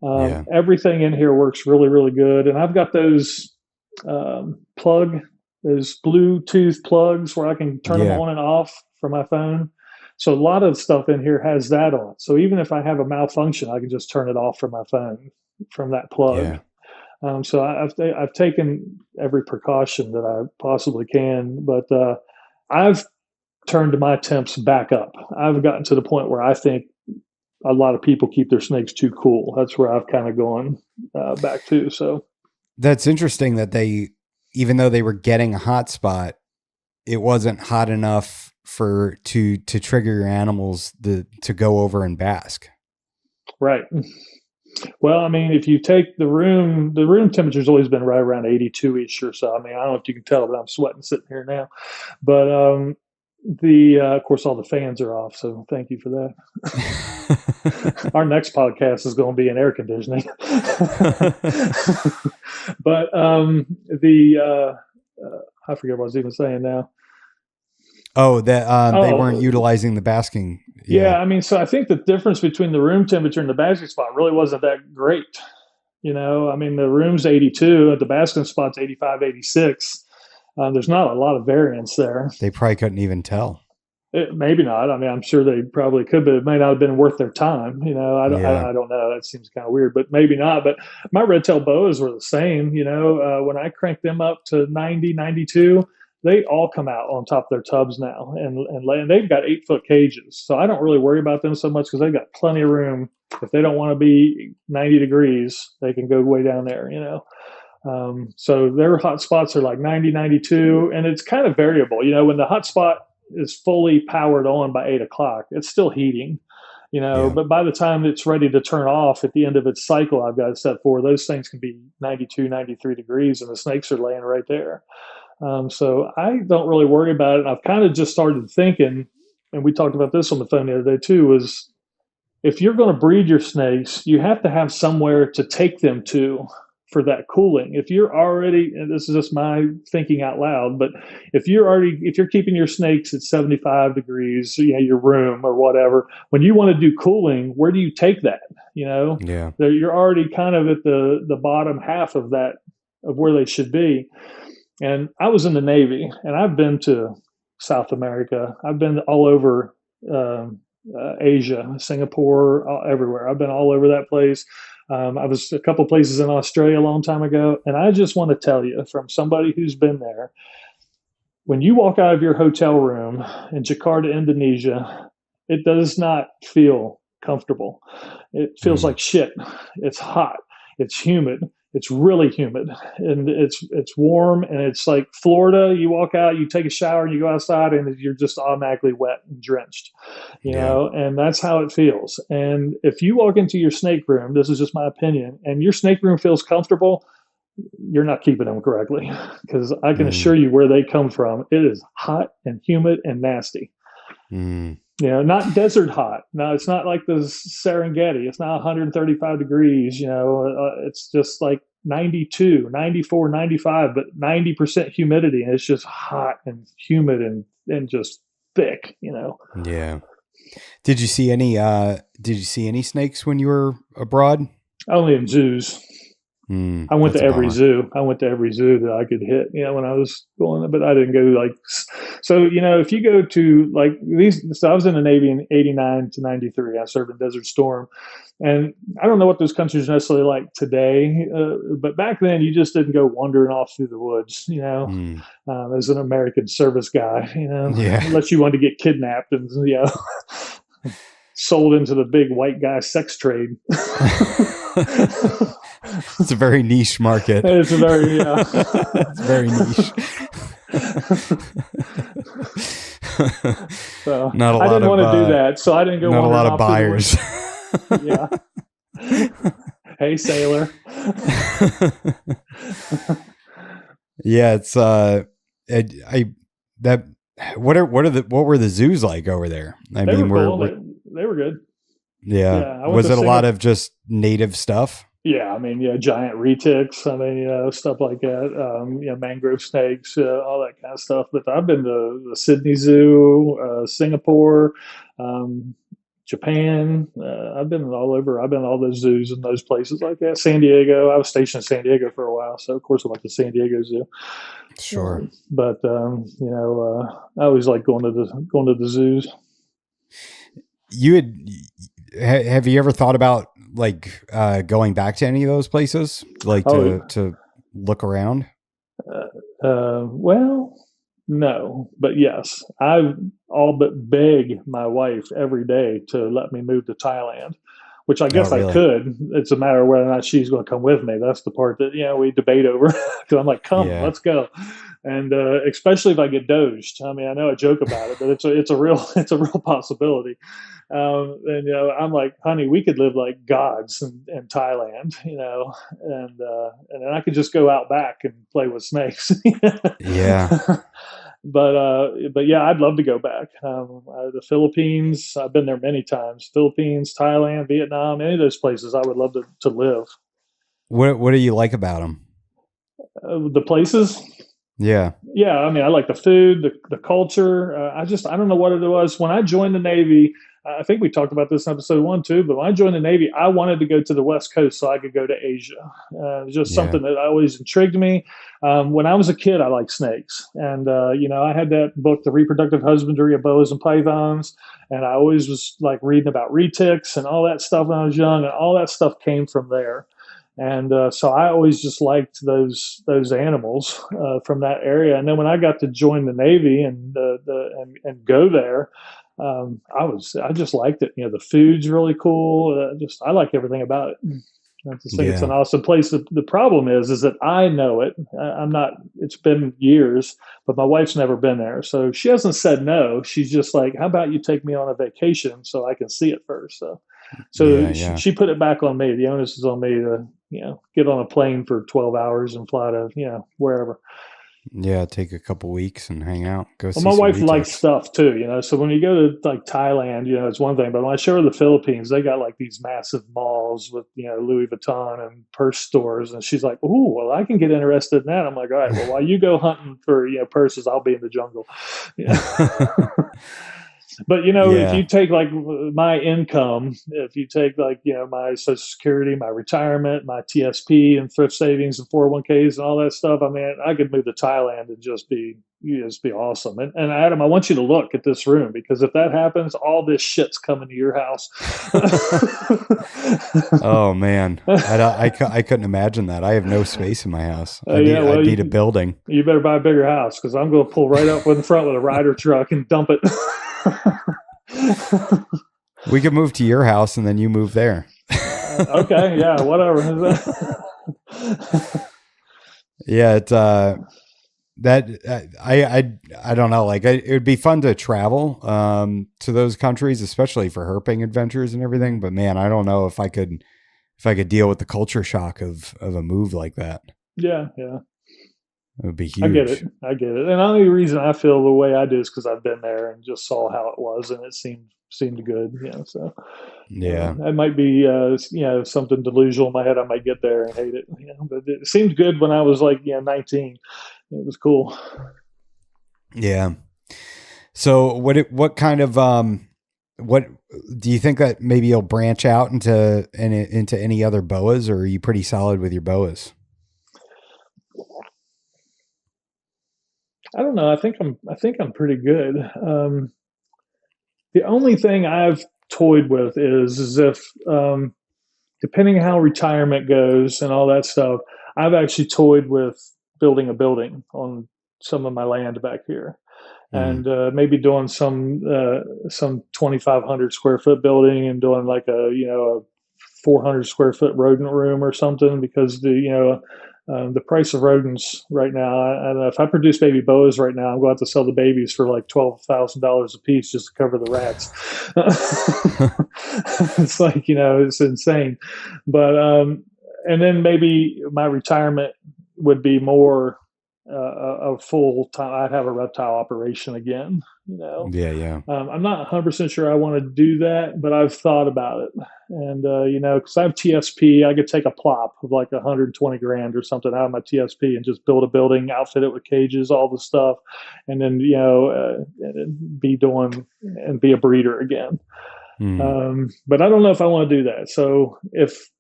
Yeah. everything in here works really, really good. And I've got those those Bluetooth plugs where I can turn them Yeah. on and off from my phone. So a lot of stuff in here has that on. So even if I have a malfunction, I can just turn it off from my phone from that plug. Yeah. So I've taken every precaution that I possibly can, but I've turned my temps back up. I've gotten to the point where I think a lot of people keep their snakes too cool. That's where I've kind of gone back to. So That's interesting that even though they were getting a hot spot, it wasn't hot enough to trigger your animals to go over and bask. right. Well, I mean, if you take the room temperature's always been right around 82-ish or so. I mean, I don't know if you can tell, but I'm sweating sitting here now. But of course, all the fans are off, so thank you for that. Our next podcast is going to be in air conditioning. But I forget what I was even saying now. Oh, that they weren't utilizing the basking. Yeah, I mean, so I think the difference between the room temperature and the basking spot really wasn't that great. I mean, the room's 82, the basking spot's 85, 86. There's not a lot of variance there. They probably couldn't even tell. Maybe not. I mean, I'm sure they probably could, but it may not have been worth their time. I don't know. That seems kind of weird, but maybe not. But my red tail boas were the same. When I cranked them up to 90, 92, they all come out on top of their tubs now and they've got 8-foot cages. So I don't really worry about them so much because they've got plenty of room. If they don't want to be 90 degrees, they can go way down there, So their hot spots are like 90, 92, and it's kind of variable. When the hot spot is fully powered on by 8 o'clock, it's still heating, but by the time it's ready to turn off at the end of its cycle, I've got it set for, those things can be 92, 93 degrees, and the snakes are laying right there. So I don't really worry about it. I've kind of just started thinking, and we talked about this on the phone the other day too, was if you're going to breed your snakes, you have to have somewhere to take them to for that cooling. If you're already, and this is just my thinking out loud, but if you're keeping your snakes at 75 degrees, your room or whatever, when you want to do cooling, where do you take that? Yeah. You're already kind of at the bottom half of that, of where they should be. And I was in the Navy, and I've been to South America. I've been all over Asia, Singapore, everywhere. I've been all over that place. I was a couple places in Australia a long time ago. And I just want to tell you, from somebody who's been there, when you walk out of your hotel room in Jakarta, Indonesia, it does not feel comfortable. It feels like shit. It's hot. It's humid. it's really humid, and it's warm, and it's like Florida. You walk out, you take a shower, and you go outside, and you're just automatically wet and drenched, Yeah. and that's how it feels. And if you walk into your snake room, this is just my opinion, and your snake room feels comfortable, you're not keeping them correctly, because I can assure you where they come from, it is hot and humid and nasty. Not desert hot. No, it's not like the Serengeti. It's not 135 degrees. It's just like 92, 94, 95, but 90% humidity. And it's just hot and humid and just thick, Yeah. Did you see any snakes when you were abroad? Only in zoos. I went to every zoo. I went to every zoo that I could hit, when I was going, but I didn't go so, if you go to like these, so I was in the Navy in 89 to 93. I served in Desert Storm, and I don't know what those countries are necessarily like today. But back then you just didn't go wandering off through the woods, as an American service guy, unless you wanted to get kidnapped and, sold into the big white guy sex trade. It's a very niche market. It's very, it's very niche. So not a lot I didn't want to do that, so I didn't go. Not a lot of buyers. Yeah. Hey, sailor. Yeah, it's what were the zoos like over there? I mean, they were good. Yeah. Was it a lot of just native stuff? Yeah, I mean, giant retics. I mean, stuff like that. Mangrove snakes, all that kind of stuff. But I've been to the Sydney Zoo, Singapore, Japan. I've been all over. I've been to all those zoos and those places like that. San Diego. I was stationed in San Diego for a while, so of course I went to San Diego Zoo. Sure. But I always like going to the zoos. Have you ever thought about like going back to any of those places, like to look around? Well, no, but yes, I've all but beg my wife every day to let me move to Thailand, which I guess really? I could. It's a matter of whether or not she's going to come with me. That's the part that we debate over. Because I'm like, come, let's go. And especially if I get doged. I mean, I know I joke about it, but it's a real possibility. And I'm like, honey, we could live like gods in Thailand, and then I could just go out back and play with snakes. Yeah. But yeah, I'd love to go back. The Philippines, I've been there many times. Philippines, Thailand, Vietnam, any of those places, I would love to live. What do you like about them? The places? Yeah. Yeah. I mean, I like the food, the culture. I don't know what it was. When I joined the Navy, I think we talked about this in episode 1 too, but when I joined the Navy, I wanted to go to the West Coast so I could go to Asia. It was just something that always intrigued me. When I was a kid, I liked snakes. And, I had that book, The Reproductive Husbandry of Boas and Pythons. And I always was like reading about retics and all that stuff when I was young. And all that stuff came from there. And so I always just liked those animals from that area. And then when I got to join the Navy and go there, I just liked it. The food's really cool. I like everything about it. I just think it's an awesome place. The problem is that I know it. I'm not. It's been years, but my wife's never been there, so she hasn't said no. She's just like, "How about you take me on a vacation so I can see it first?" So she put it back on me. The onus is on me to get on a plane for 12 hours and fly to wherever. Yeah, take a couple weeks and hang out. Well, my wife likes stuff too, so when you go to like Thailand, it's one thing, but when I show her the Philippines, they got like these massive malls with, Louis Vuitton and purse stores. And she's like, "Ooh, well, I can get interested in that." I'm like, "All right, well, while you go hunting for, purses, I'll be in the jungle." But, if you take like my income, if you take like, my Social Security, my retirement, my TSP and thrift savings and 401ks and all that stuff, I mean, I could move to Thailand and just be awesome. And Adam, I want you to look at this room, because if that happens, all this shit's coming to your house. Oh man. I couldn't imagine that. I have no space in my house. I need a building. You better buy a bigger house, because I'm going to pull right up in the front with a rider truck and dump it. We could move to your house and then you move there. Okay. Yeah. Whatever. Yeah, it's that I don't know. Like it would be fun to travel to those countries, especially for herping adventures and everything. But man, I don't know if I could deal with the culture shock of a move like that. Yeah, yeah. It would be I get it. huge. I get it. And the only reason I feel the way I do is because I've been there and just saw how it was, and it seemed good. So Yeah. that might be something delusional in my head. I might get there and hate it. But it seemed good when I was like 19. It was cool. Yeah. So what kind of what do you think that maybe you'll branch out into any other boas, or are you pretty solid with your boas? I don't know. I think I'm pretty good. The only thing I've toyed with is if depending on how retirement goes and all that stuff, I've actually toyed with building a building on some of my land back here, Mm. and maybe doing some 2,500 square foot building and doing like a 400 square foot rodent room or something, because the price of rodents right now, I don't know, if I produce baby boas right now, I'm going to have to sell the babies for like $12,000 a piece just to cover the rats. It's like, it's insane. But and then maybe my retirement would be more a full time. I'd have a reptile operation again. Yeah, yeah. I'm not 100% sure I want to do that, but I've thought about it. And, because I have TSP, I could take a plop of like 120 grand or something out of my TSP and just build a building, outfit it with cages, all the stuff, and then, be a breeder again. But I don't know if I want to do that. So if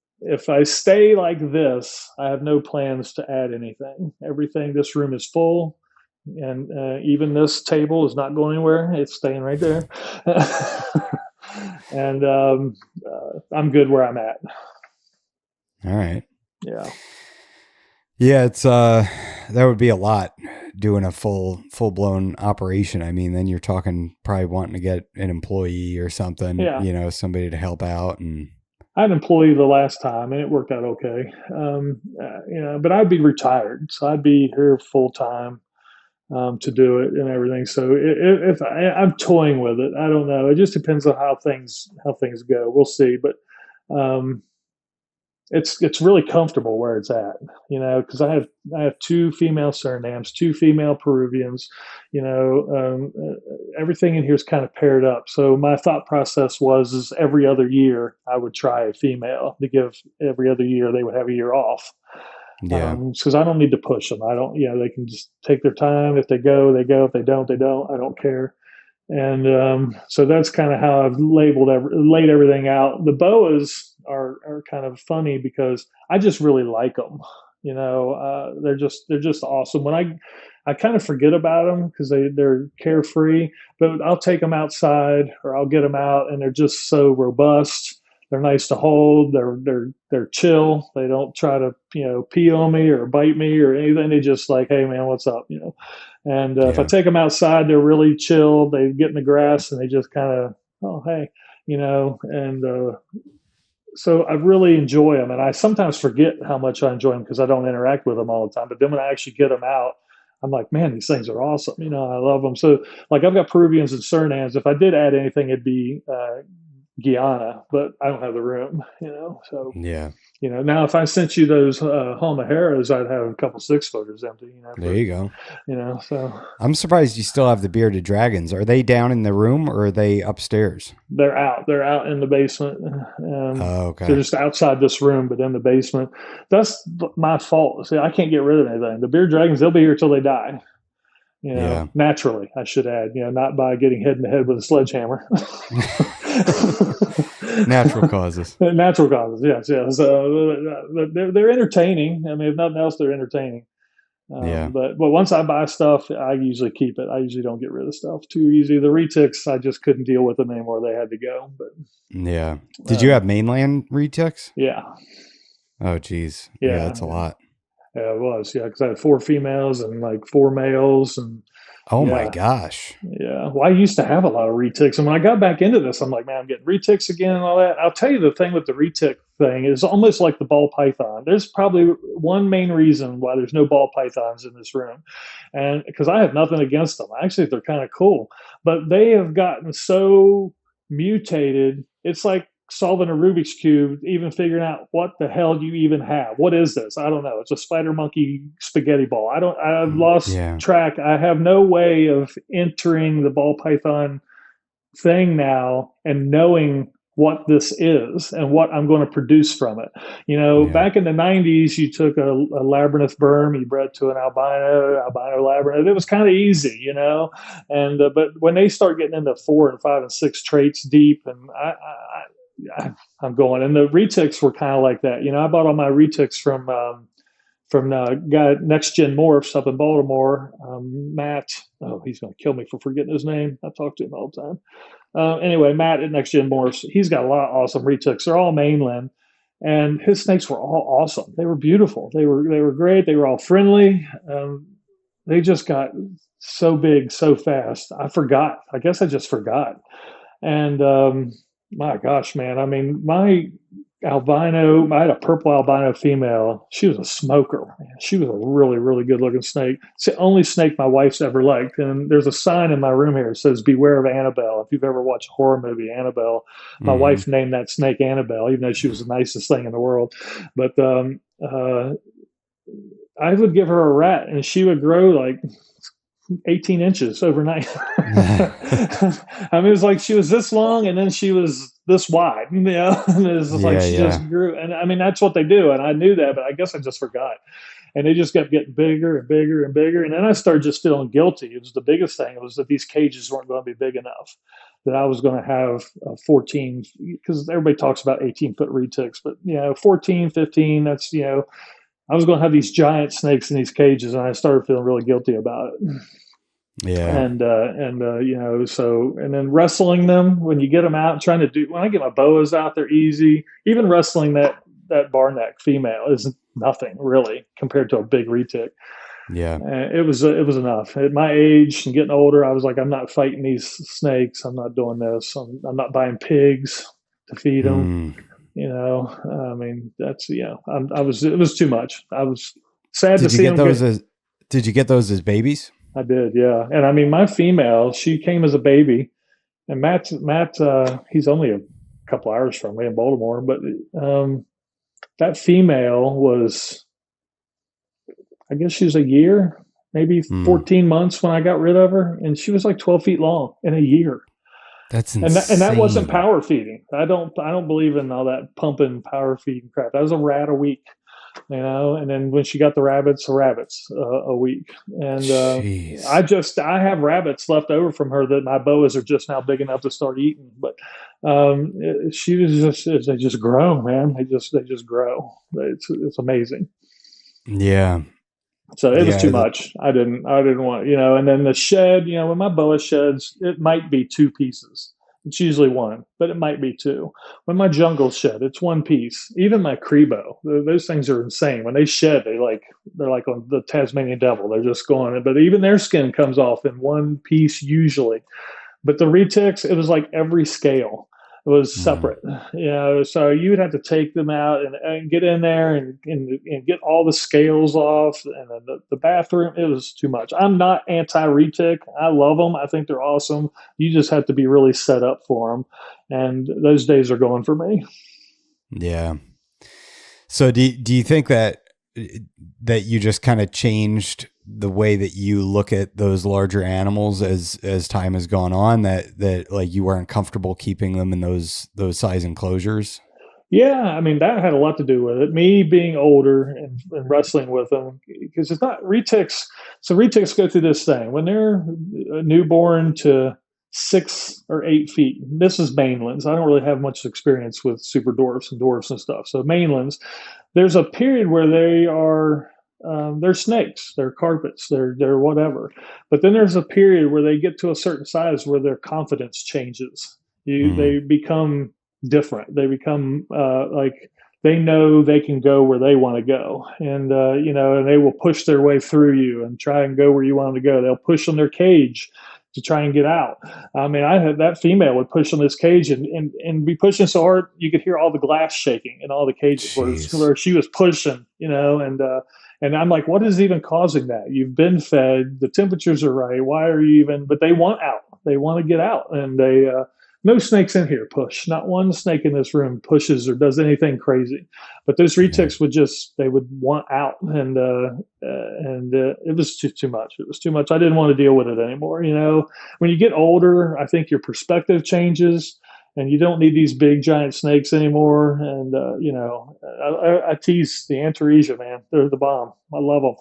I stay like this, I have no plans to add anything. Everything, this room is full, and even this table is not going anywhere. It's staying right there. And I'm good where I'm at. All right. Yeah. Yeah, it's that would be a lot doing a full blown operation. I mean, then you're talking probably wanting to get an employee or something, Yeah. somebody to help out. And I had an employee the last time, and it worked out okay. But I'd be retired, so I'd be here full time to do it and everything. So if I'm toying with it, I don't know. It just depends on how things go. We'll see. But um, it's really comfortable where it's at, because I have two female Surinams, two female Peruvians, everything in here is kind of paired up. So my thought process is every other year I would try a female to give every other year they would have a year off. yeah, Because I don't need to push them. I don't, they can just take their time. If they go, they go. If they don't, they don't. I don't care. And so that's kind of how I've laid everything out. The boas are kind of funny because I just really like them. They're just awesome. When I kind of forget about them because they're carefree, but I'll take them outside or I'll get them out, and they're just so robust. They're nice to hold. They're chill. They don't try to pee on me or bite me or anything. They just like, hey man, what's up? And if I yeah, take them outside, they're really chill. They get in the grass and they just kind of, oh, hey, and so I really enjoy them. And I sometimes forget how much I enjoy them because I don't interact with them all the time. But then when I actually get them out, I'm like, man, these things are awesome. I love them. So, like, I've got Peruvians and Surinams. If I did add anything, it'd be Guyana, but I don't have the room, So, yeah. now if I sent you those Halmaheras, I'd have a couple 6-footers empty, There you go. So I'm surprised you still have the bearded dragons. Are they down in the room or are they upstairs? they're out. They're out in the basement. Oh, They're okay. just outside this room, but in the basement. That's my fault. See, I can't get rid of anything. The bearded dragons, they'll be here till they die. Yeah. Naturally, I should add, not by getting hit in the head with a sledgehammer. Natural causes. Natural causes, yes, yes. They're entertaining. I mean, if nothing else, they're entertaining. Yeah. But once I buy stuff, I usually keep it. I usually don't get rid of stuff too easy. The retics, I just couldn't deal with them anymore. They had to go. But Yeah. Did you have mainland retics? yeah, Oh, geez. Yeah, yeah, that's a lot. yeah, it was. Yeah, because I had 4 females and like 4 males, and Oh my Yeah. gosh. Yeah. Well, I used to have a lot of retics. And when I got back into this, I'm like, man, I'm getting retics again and all that. I'll tell you the thing with the retic thing is almost like the ball python. There's probably one main reason why there's no ball pythons in this room. And because I have nothing against them. Actually, they're kind of cool. But they have gotten so mutated. It's like solving a Rubik's Cube, even figuring out what the hell you even have. What is this? I don't know. It's a spider monkey spaghetti ball. I've lost Yeah. track. I have no way of entering the ball python thing now and knowing what this is and what I'm going to produce from it. Yeah. Back in the 90s, you took a labyrinth berm, you bred to an albino labyrinth. It was kind of easy, and but when they start getting into 4 and 5 and 6 traits deep, and I'm going, and the retics were kind of like that. I bought all my retics from guy Next Gen Morphs up in Baltimore, Matt. Oh, he's going to kill me for forgetting his name. I talk to him all the time. Anyway, Matt at Next Gen Morphs, he's got a lot of awesome retics. They're all mainland, and his snakes were all awesome. They were beautiful. They were great. They were all friendly. They just got so big so fast. I forgot. I guess I just forgot. And my gosh, man. I mean, my albino, I had a purple albino female. She was a smoker. She was a really, really good looking snake. It's the only snake my wife's ever liked. And there's a sign in my room here that says, "Beware of Annabelle." If you've ever watched a horror movie, Annabelle, my wife named that snake Annabelle, even though she was the nicest thing in the world. But I would give her a rat and she would grow like 18 inches overnight. I mean, it was like she was this long and then she was this wide. And it was like she just grew. And I mean, that's what they do. And I knew that, but I guess I just forgot. And they just kept getting bigger and bigger and bigger. And then I started just feeling guilty. It was the biggest thing. It was that these cages weren't going to be big enough, that I was going to have 14, because everybody talks about 18-foot retics, but 14, 15, that's, I was going to have these giant snakes in these cages, and I started feeling really guilty about it. Yeah. And so, and then wrestling them when you get them out, when I get my boas out, they're easy. Even wrestling that bar neck female is nothing really compared to a big retic. Yeah. It was enough. At my age and getting older, I was like, I'm not fighting these snakes. I'm not doing this. I'm not buying pigs to feed them. I mean, that's, it was too much. I was sad to see them. Did you get those as babies? I did, yeah. And I mean, my female, she came as a baby, and Matt, he's only a couple hours from me in Baltimore, but that female was, I guess she was a year, maybe 14 months when I got rid of her, and she was like 12 feet long in a year. That's insane. And that wasn't power feeding. I don't believe in all that pumping power feeding crap. That was a rat a week. And then when she got the rabbits a week. And I have rabbits left over from her that my boas are just now big enough to start eating. But she was they just grow, man. They just grow. It's amazing. Yeah. So it was too much. I didn't want, and then the shed, when my boa sheds, it might be 2 pieces. It's usually 1, but it might be 2. When my jungle shed, it's 1 piece. Even my Crebo, those things are insane. When they shed, they're like on the Tasmanian devil. They're just going, but even their skin comes off in 1 piece usually. But the retics, it was like every scale. It was separate, so you would have to take them out and get in there and get all the scales off, and then the bathroom, it was too much. I'm not anti-retic. I love them. I think they're awesome. You just have to be really set up for them, and those days are gone for me. Yeah. So do you think that you just kind of changed the way that you look at those larger animals as time has gone on, that like you weren't comfortable keeping them in those size enclosures? Yeah, I mean, that had a lot to do with it. Me being older and wrestling with them, because it's not retics. So retics go through this thing when they're newborn to 6 or 8 feet. This is mainlands. I don't really have much experience with super dwarfs and dwarfs and stuff. So mainlands, there's a period where they are they're snakes, they're carpets, they're whatever. But then there's a period where they get to a certain size where their confidence changes. They become different. They become like they know they can go where they want to go, and and they will push their way through you and try and go where you want them to go. They'll push on their cage to try and get out. I mean, I had that female would push on this cage and be pushing so hard you could hear all the glass shaking in all the cages where she was pushing, and I'm like, what is even causing that? You've been fed, the temperatures are right. Why are you even? But they want out. They want to get out, and no snakes in here push. Not one snake in this room pushes or does anything crazy. But those retics they would want out, and it was too much. It was too much. I didn't want to deal with it anymore. When you get older, I think your perspective changes, and you don't need these big giant snakes anymore. And I tease the Antaresia, man. They're the bomb. I love them.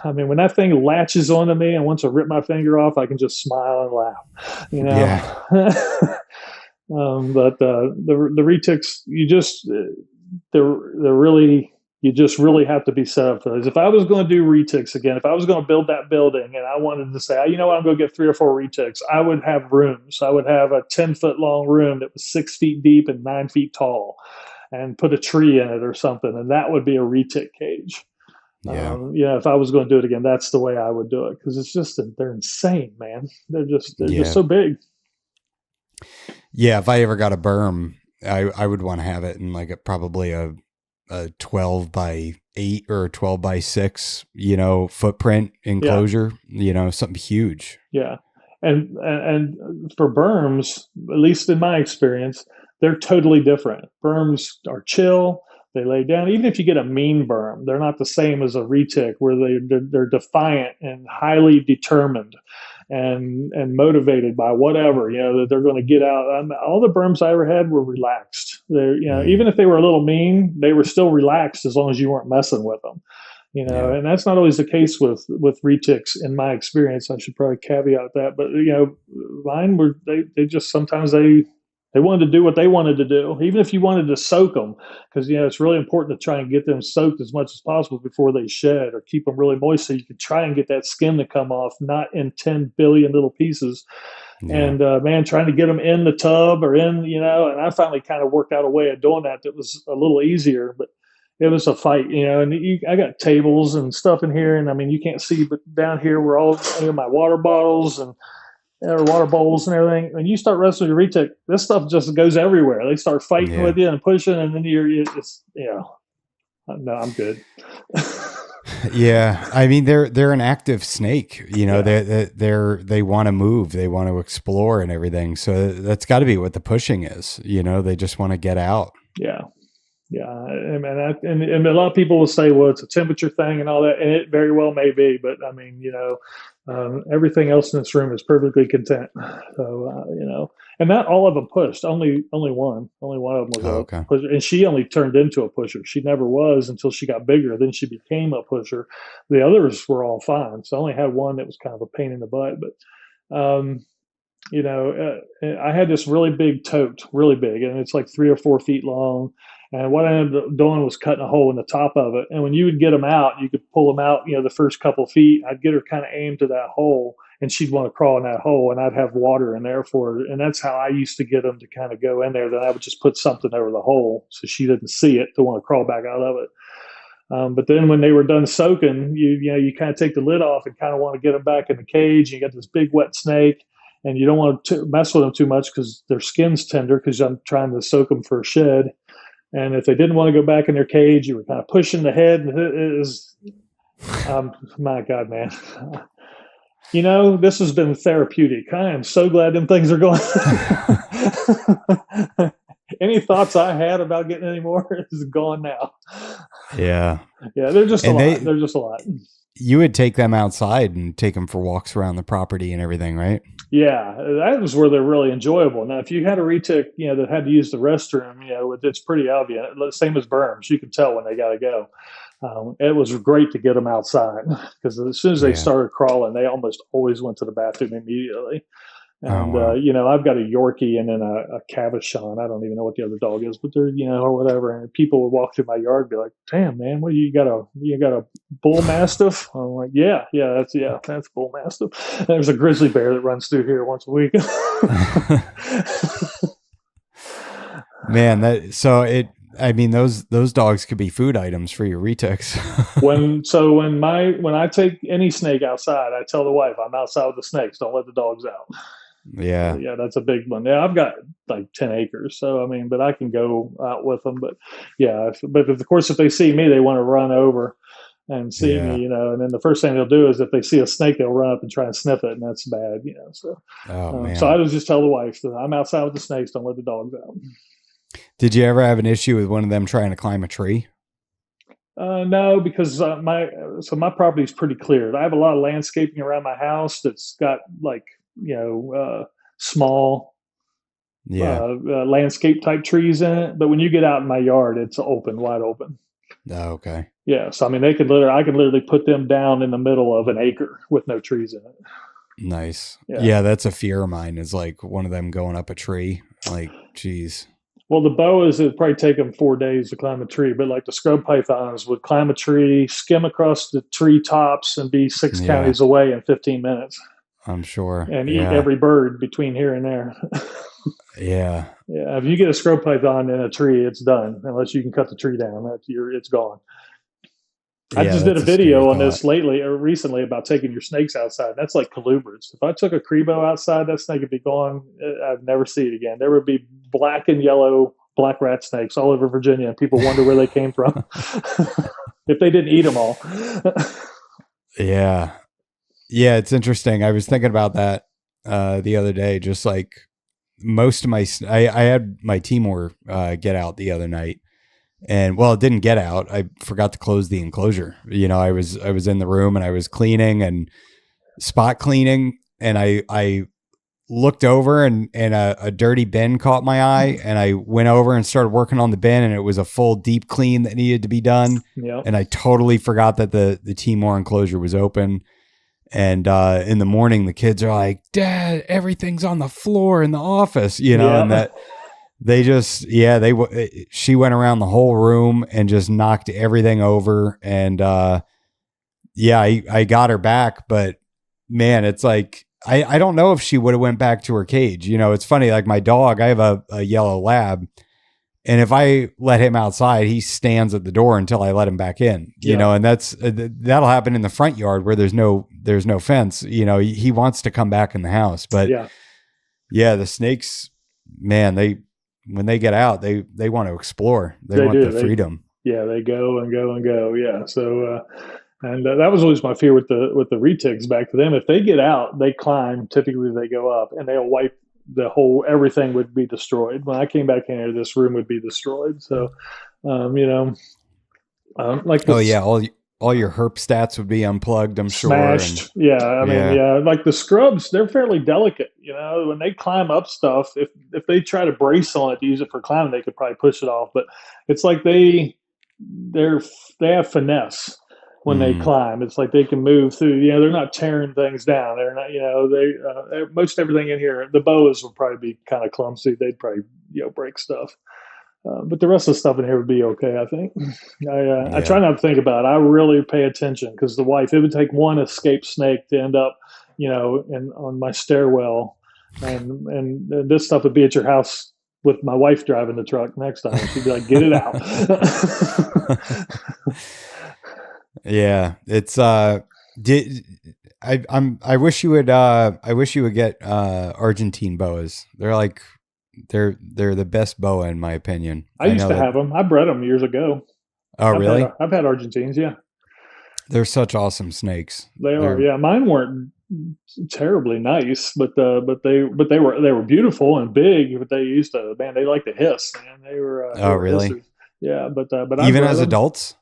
I mean, when that thing latches onto me and wants to rip my finger off, I can just smile and laugh. But the retics, you just really have to be set up for those. If I was going to do retics again, if I was going to build that building and I wanted to say, you know what, I'm going to get 3 or 4 retics, I would have rooms. I would have a 10-foot long room that was 6 feet deep and 9 feet tall, and put a tree in it or something, and that would be a retic cage. If I was going to do it again, that's the way I would do it, because it's just they're insane, man. They're just so big. Yeah, if I ever got a berm, I would want to have it in probably a 12 by 8 or 12 by 6, footprint enclosure, something huge. Yeah. And for berms, at least in my experience, they're totally different. Berms are chill. They lay down. Even if you get a mean berm, they're not the same as a retic, where they're defiant and highly determined and motivated by whatever, that they're going to get out. All the berms I ever had were relaxed. Even if they were a little mean, they were still relaxed as long as you weren't messing with them. And that's not always the case with retics in my experience. I should probably caveat that, but mine were, they just, sometimes they wanted to do what they wanted to do, even if you wanted to soak them, because it's really important to try and get them soaked as much as possible before they shed, or keep them really moist so you can try and get that skin to come off, not in 10 billion little pieces. And trying to get them in the tub or in, and I finally kind of worked out a way of doing that was a little easier, but it was a fight, and I got tables and stuff in here, and I mean, you can't see, but down here were all my water bottles and water bowls and everything. When you start wrestling your retic, this stuff just goes everywhere. They start fighting with you and pushing, and then no, I'm good. Yeah, I mean, they're an active snake. They want to move, they want to explore and everything. So that's got to be what the pushing is. They just want to get out. Yeah. Yeah, and a lot of people will say, well, it's a temperature thing and all that, and it very well may be, but I mean, everything else in this room is perfectly content. So, and not all of them pushed. Only one of them was a pusher, and she only turned into a pusher. She never was until she got bigger. Then she became a pusher. The others were all fine. So I only had one that was kind of a pain in the butt, but. I had this really big tote, really big, and it's like 3 or 4 feet long. And what I ended up doing was cutting a hole in the top of it. And when you would get them out, you could pull them out, the first couple of feet. I'd get her kind of aimed to that hole, and she'd want to crawl in that hole, and I'd have water in there for her. And that's how I used to get them to kind of go in there. Then I would just put something over the hole so she didn't see it to want to crawl back out of it. But then when they were done soaking, you kind of take the lid off and kind of want to get them back in the cage. You got this big wet snake, and you don't want to mess with them too much because their skin's tender, because I'm trying to soak them for a shed. And if they didn't want to go back in their cage, you were kind of pushing the head. And it was, my God, man. This has been therapeutic. I am so glad them things are going. Any thoughts I had about getting any more is gone now. Yeah. Yeah, they're just a lot. They're just a lot. You would take them outside and take them for walks around the property and everything, right? Yeah, that was where they're really enjoyable. Now, if you had a retic, that had to use the restroom, it's pretty obvious. Same as berms, you can tell when they got to go. It was great to get them outside, because as soon as they started crawling, they almost always went to the bathroom immediately. And, wow. I've got a Yorkie and then a Cavachon. I don't even know what the other dog is, but they're, or whatever. And people would walk through my yard and be like, damn, man, what you got a bull mastiff? I'm like, that's bull mastiff. And there's a grizzly bear that runs through here once a week. Man, I mean, those dogs could be food items for your retics. when I take any snake outside, I tell the wife I'm outside with the snakes. Don't let the dogs out. Yeah. Yeah, that's a big one. Yeah, I've got like 10 acres, so I mean, but I can go out with them. But yeah, but of course, if they see me, they want to run over and see me, Yeah. and then the first thing they'll do is if they see a snake, they'll run up and try and sniff it, and that's bad. Oh So I man. would just tell the wife that I'm outside with the snakes. Don't let the dogs out. Did you ever have an issue with one of them trying to climb a tree? No, because my property is pretty cleared. I have a lot of landscaping around my house that's got like small Yeah. landscape type trees in it. But when you get out in my yard, it's open, wide open. Oh, okay. Yeah, so I mean, I could literally put them down in the middle of an acre with no trees in it. Nice. Yeah. Yeah, that's a fear of mine, is like one of them going up a tree. Like, geez. Well, the boas, it'd probably take them 4 days to climb a tree, but like the scrub pythons would climb a tree, skim across the tree tops, and be 6 counties away in 15 minutes. I'm sure. And eat every bird between here and there. Yeah. Yeah, if you get a scrub python in a tree, it's done. Unless you can cut the tree down, it's gone. I just did a video on this recently about taking your snakes outside. That's like colubrids. If I took a crebo outside, that snake would be gone. I'd never see it again. There would be black and yellow black rat snakes all over Virginia, and people wonder where they came from if they didn't eat them all. Yeah. Yeah, it's interesting. I was thinking about that the other day. Just like most of I had my Timor get out the other night. And well, it didn't get out. I forgot to close the enclosure. I was in the room and I was cleaning and spot cleaning, and I looked over and a dirty bin caught my eye, and I went over and started working on the bin, and it was a full deep clean that needed to be done. Yep. And I totally forgot that the Timor enclosure was open. And in the morning, the kids are like, "Dad, everything's on the floor in the office," and that. She went around the whole room and just knocked everything over. And, I got her back, but man, it's like, I don't know if she would have went back to her cage. It's funny. Like my dog, I have a yellow lab, and if I let him outside, he stands at the door until I let him back in, and that'll happen in the front yard where there's no fence. He wants to come back in the house, but the snakes, man, when they get out, they want to explore. They want the freedom. They go and go and go. Yeah. So, that was always my fear with the retics back to them. If they get out, they climb. Typically, they go up and they'll wipe everything would be destroyed. When I came back in here, this room would be destroyed. So, all your herp stats would be unplugged, I'm smashed. Sure. I mean, like the scrubs, they're fairly delicate. When they climb up stuff, if they try to brace on it to use it for climbing, they could probably push it off. But it's like they have finesse when they climb. It's like they can move through. They're not tearing things down. They're not. Most everything in here, the boas will probably be kind of clumsy. They'd probably break stuff. But the rest of the stuff in here would be okay, I think. I try not to think about it. I really pay attention because the wife, it would take one escaped snake to end up, on my stairwell. And this stuff would be at your house with my wife driving the truck next time. She'd be like, get it out. Yeah. It's, I wish you would get Argentine boas. They're like, they're the best boa in my opinion. I used to have them. I bred them years ago. Oh, really? I've had Argentines. Yeah. They're such awesome snakes. Are. Yeah. Mine weren't terribly nice, but they were beautiful and big, but they like to hiss, man. They were, really? Hissers. Yeah. But even as adults?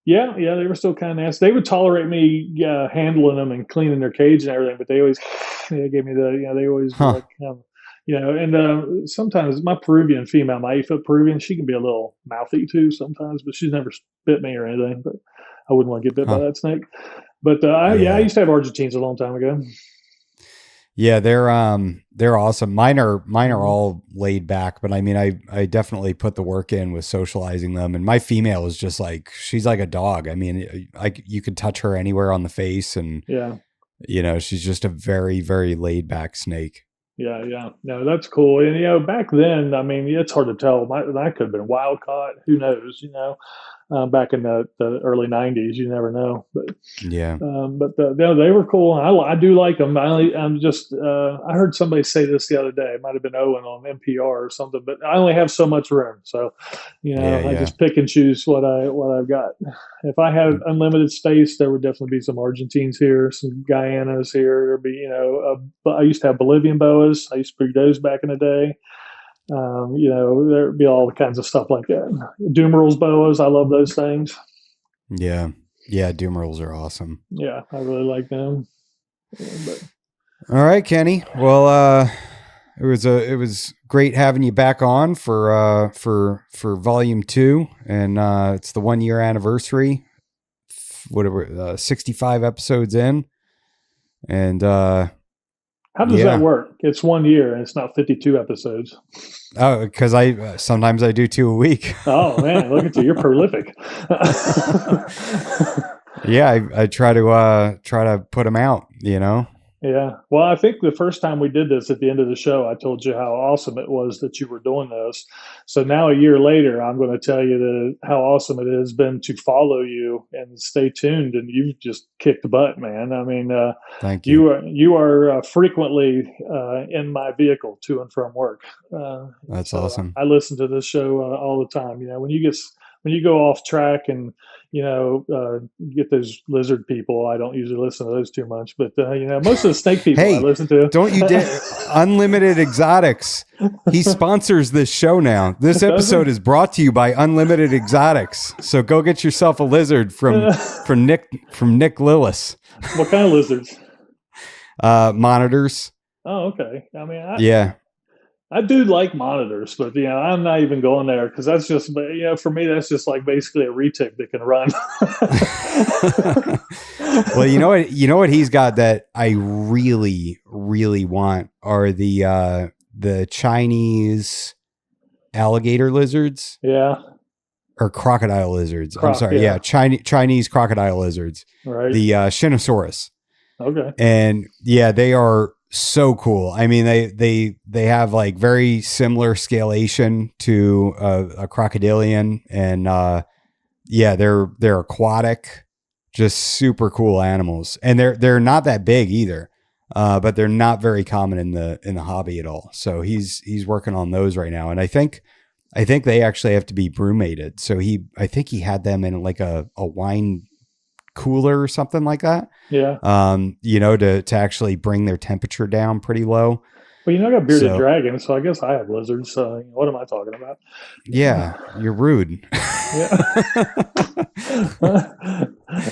Yeah. Yeah. They were still kind of nasty. They would tolerate me handling them and cleaning their cage and everything, but they always, gave me they always and sometimes my Peruvian female, my 8-foot Peruvian, she can be a little mouthy too sometimes, but she's never bit me or anything. But I wouldn't want to get bit by that snake. But I used to have Argentines a long time ago. Yeah, they're awesome. Mine are all laid back, but I mean, I definitely put the work in with socializing them. And my female is just like, she's like a dog. I mean, you could touch her anywhere on the face, and she's just a very, very laid back snake. Yeah. No, that's cool. And back then, I mean, it's hard to tell. That could have been wild caught. Who knows? Back in the early '90s, you never know. Yeah. No, they were cool. I do like them. I'm just. I heard somebody say this the other day. It might have been Owen on NPR or something. But I only have so much room, so Yeah. I Yeah. just pick and choose what I've got. If I had unlimited space, there would definitely be some Argentines here, some Guyanas here. There'd be, I used to have Bolivian boas. I used to breed those back in the day. There'd be all kinds of stuff like that. Dumerals boas, I love those things. Yeah. Yeah. Doom rolls are awesome. Yeah, I really like them. All right, Kenny. Well, it was great having you back on for volume 2, and it's the 1 year anniversary. Whatever, 65 episodes in, and how does that work? It's 1 year and it's not 52 episodes. Oh, because sometimes I do 2 a week. Oh man, look at you! You're prolific. Yeah, I try to put them out. Yeah. Well, I think the first time we did this at the end of the show, I told you how awesome it was that you were doing this. So now a year later, I'm going to tell you how awesome it has been to follow you and stay tuned. And you've just kicked butt, man. I mean, thank you. You are frequently in my vehicle to and from work. That's awesome. I listen to this show all the time. When you go off track and get those lizard people. I don't usually listen to those too much, but most of the snake people I listen to. Don't you dare! Unlimited Exotics. He sponsors this show now. This episode is brought to you by Unlimited Exotics. So go get yourself a lizard from Nick Lillis. What kind of lizards? Monitors. Oh, okay. I mean, I do like monitors, but I'm not even going there because that's just for me that's just like basically a retic that can run. Well, you know what he's got that I really really want are the Chinese alligator lizards. Yeah. Or crocodile lizards. I'm sorry. Yeah, Chinese crocodile lizards. Right. The Shinosaurus. Okay. And yeah, they are so cool. I mean, they have like very similar scalation to a crocodilian, and they're aquatic, just super cool animals, and they're not that big either, but they're not very common in the hobby at all. So he's working on those right now, and I think they actually have to be brumated. So I think he had them in like a wine cooler or something like that. Yeah. To actually bring their temperature down pretty low. Well, I got bearded dragons, so I guess I have lizards. So what am I talking about? Yeah, you're rude. Yeah.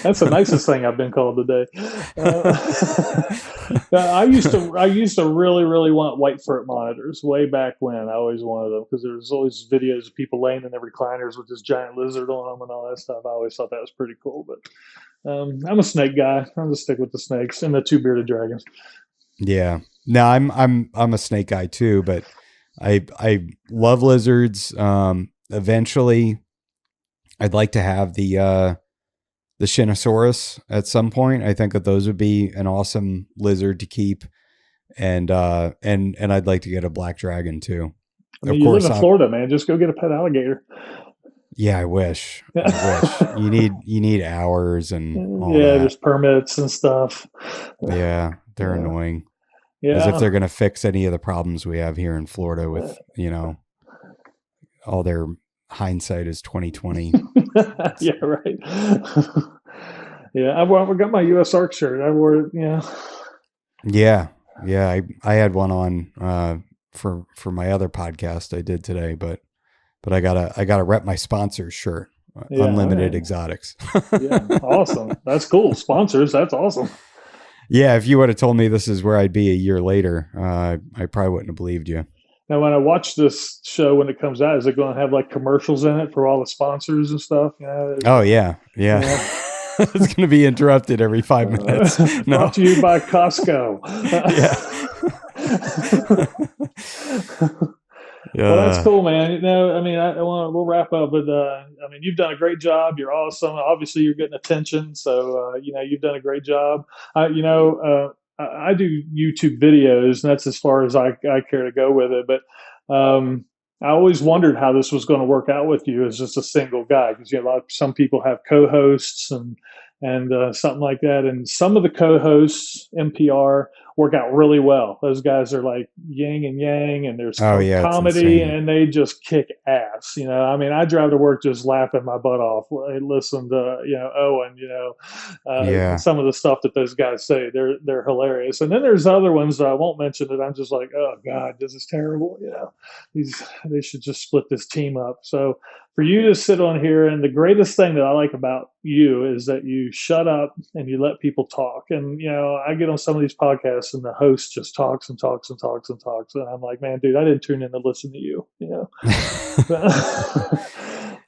That's the nicest thing I've been called today. I used to really, really want white fur monitors way back when. I always wanted them because there's always videos of people laying in their recliners with this giant lizard on them and all that stuff. I always thought that was pretty cool. But I'm a snake guy. I'll just stick with the snakes and the 2 bearded dragons. Yeah. No, I'm a snake guy too, but I love lizards. Eventually I'd like to have the Shinosaurus at some point. I think that those would be an awesome lizard to keep. And I'd like to get a black dragon too. I mean, you live in Florida, man. Just go get a pet alligator. Yeah, I wish. You need hours and all that. There's permits and stuff. Yeah, they're annoying. Yeah. As if they're going to fix any of the problems we have here in Florida with, all their hindsight is 2020. Yeah, right. Yeah, I got my US Ark shirt. I wore it, Yeah. I had one on for my other podcast I did today, but I gotta rep my sponsor shirt. Unlimited Exotics. Yeah, awesome. That's cool. Sponsors, that's awesome. Yeah, if you would have told me this is where I'd be a year later, I probably wouldn't have believed you. Now, when I watch this show when it comes out, is it going to have like commercials in it for all the sponsors and stuff? Oh yeah. It's going to be interrupted every 5 minutes. Brought to you by Costco. Yeah. Well, that's cool, man. We'll wrap up with, you've done a great job. You're awesome. Obviously, you're getting attention. So, you've done a great job. I do YouTube videos, and that's as far as I care to go with it. But I always wondered how this was going to work out with you as just a single guy, because some people have co-hosts and something like that, and some of the co-hosts NPR work out really well. Those guys are like yin and yang, and there's comedy, and they just kick ass. I mean, I drive to work just laughing my butt off. I listen to Owen, some of the stuff that those guys say. They're hilarious. And then there's other ones that I won't mention that I'm just like, oh God, this is terrible. They should just split this team up. So for you to sit on here, and the greatest thing that I like about you is that you shut up and you let people talk. And I get on some of these podcasts and the host just talks and talks and talks and talks, and I'm like, man, dude, I didn't tune in to listen to you.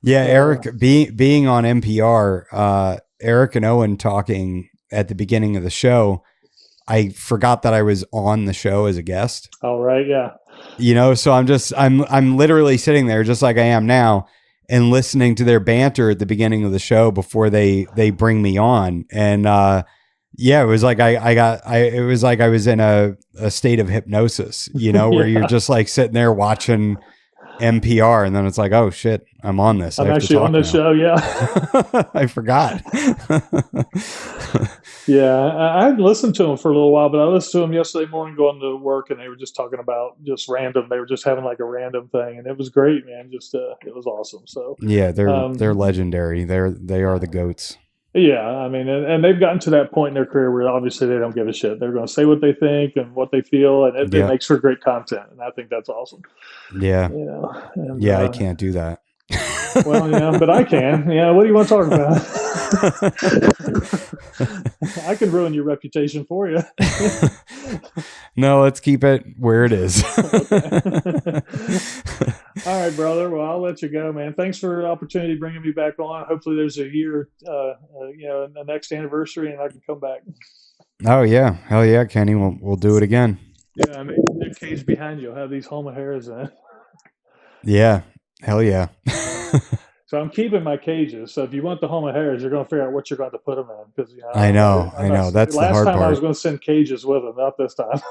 Yeah, Eric being on NPR, Eric and Owen talking at the beginning of the show, I forgot that I was on the show as a guest. All right, yeah. So I'm literally sitting there just like I am now, and listening to their banter at the beginning of the show before they bring me on. And it was like it was like I was in a state of hypnosis, where you're just like sitting there watching NPR, and then it's like, oh shit, I'm on this. I'm actually on this show. Yeah. I forgot. Yeah, I listened to them for a little while, but I listened to them yesterday morning going to work, and they were just talking about just random. They were just having like a random thing, and it was great, man. Just it was awesome. So yeah, they're legendary. They are the goats. Yeah, I mean, and they've gotten to that point in their career where obviously they don't give a shit. They're going to say what they think and what they feel, and it makes for great content, and I think that's awesome. Yeah, I can't do that. Well, but I can. Yeah, what do you want to talk about? I can ruin your reputation for you. No, let's keep it where it is. Okay. All right, brother. Well, I'll let you go, man. Thanks for the opportunity bringing me back on. Hopefully there's a year, the next anniversary, and I can come back. Oh, yeah. Hell yeah, Kenny. We'll do it again. Yeah, I mean, the cage behind you will have these Homa hairs in it. Yeah. Hell yeah. So I'm keeping my cages. So if you want the Homa hairs, you're going to figure out what you're going to put them in. Because I know. That's the hard part. Last time I was going to send cages with them, not this time.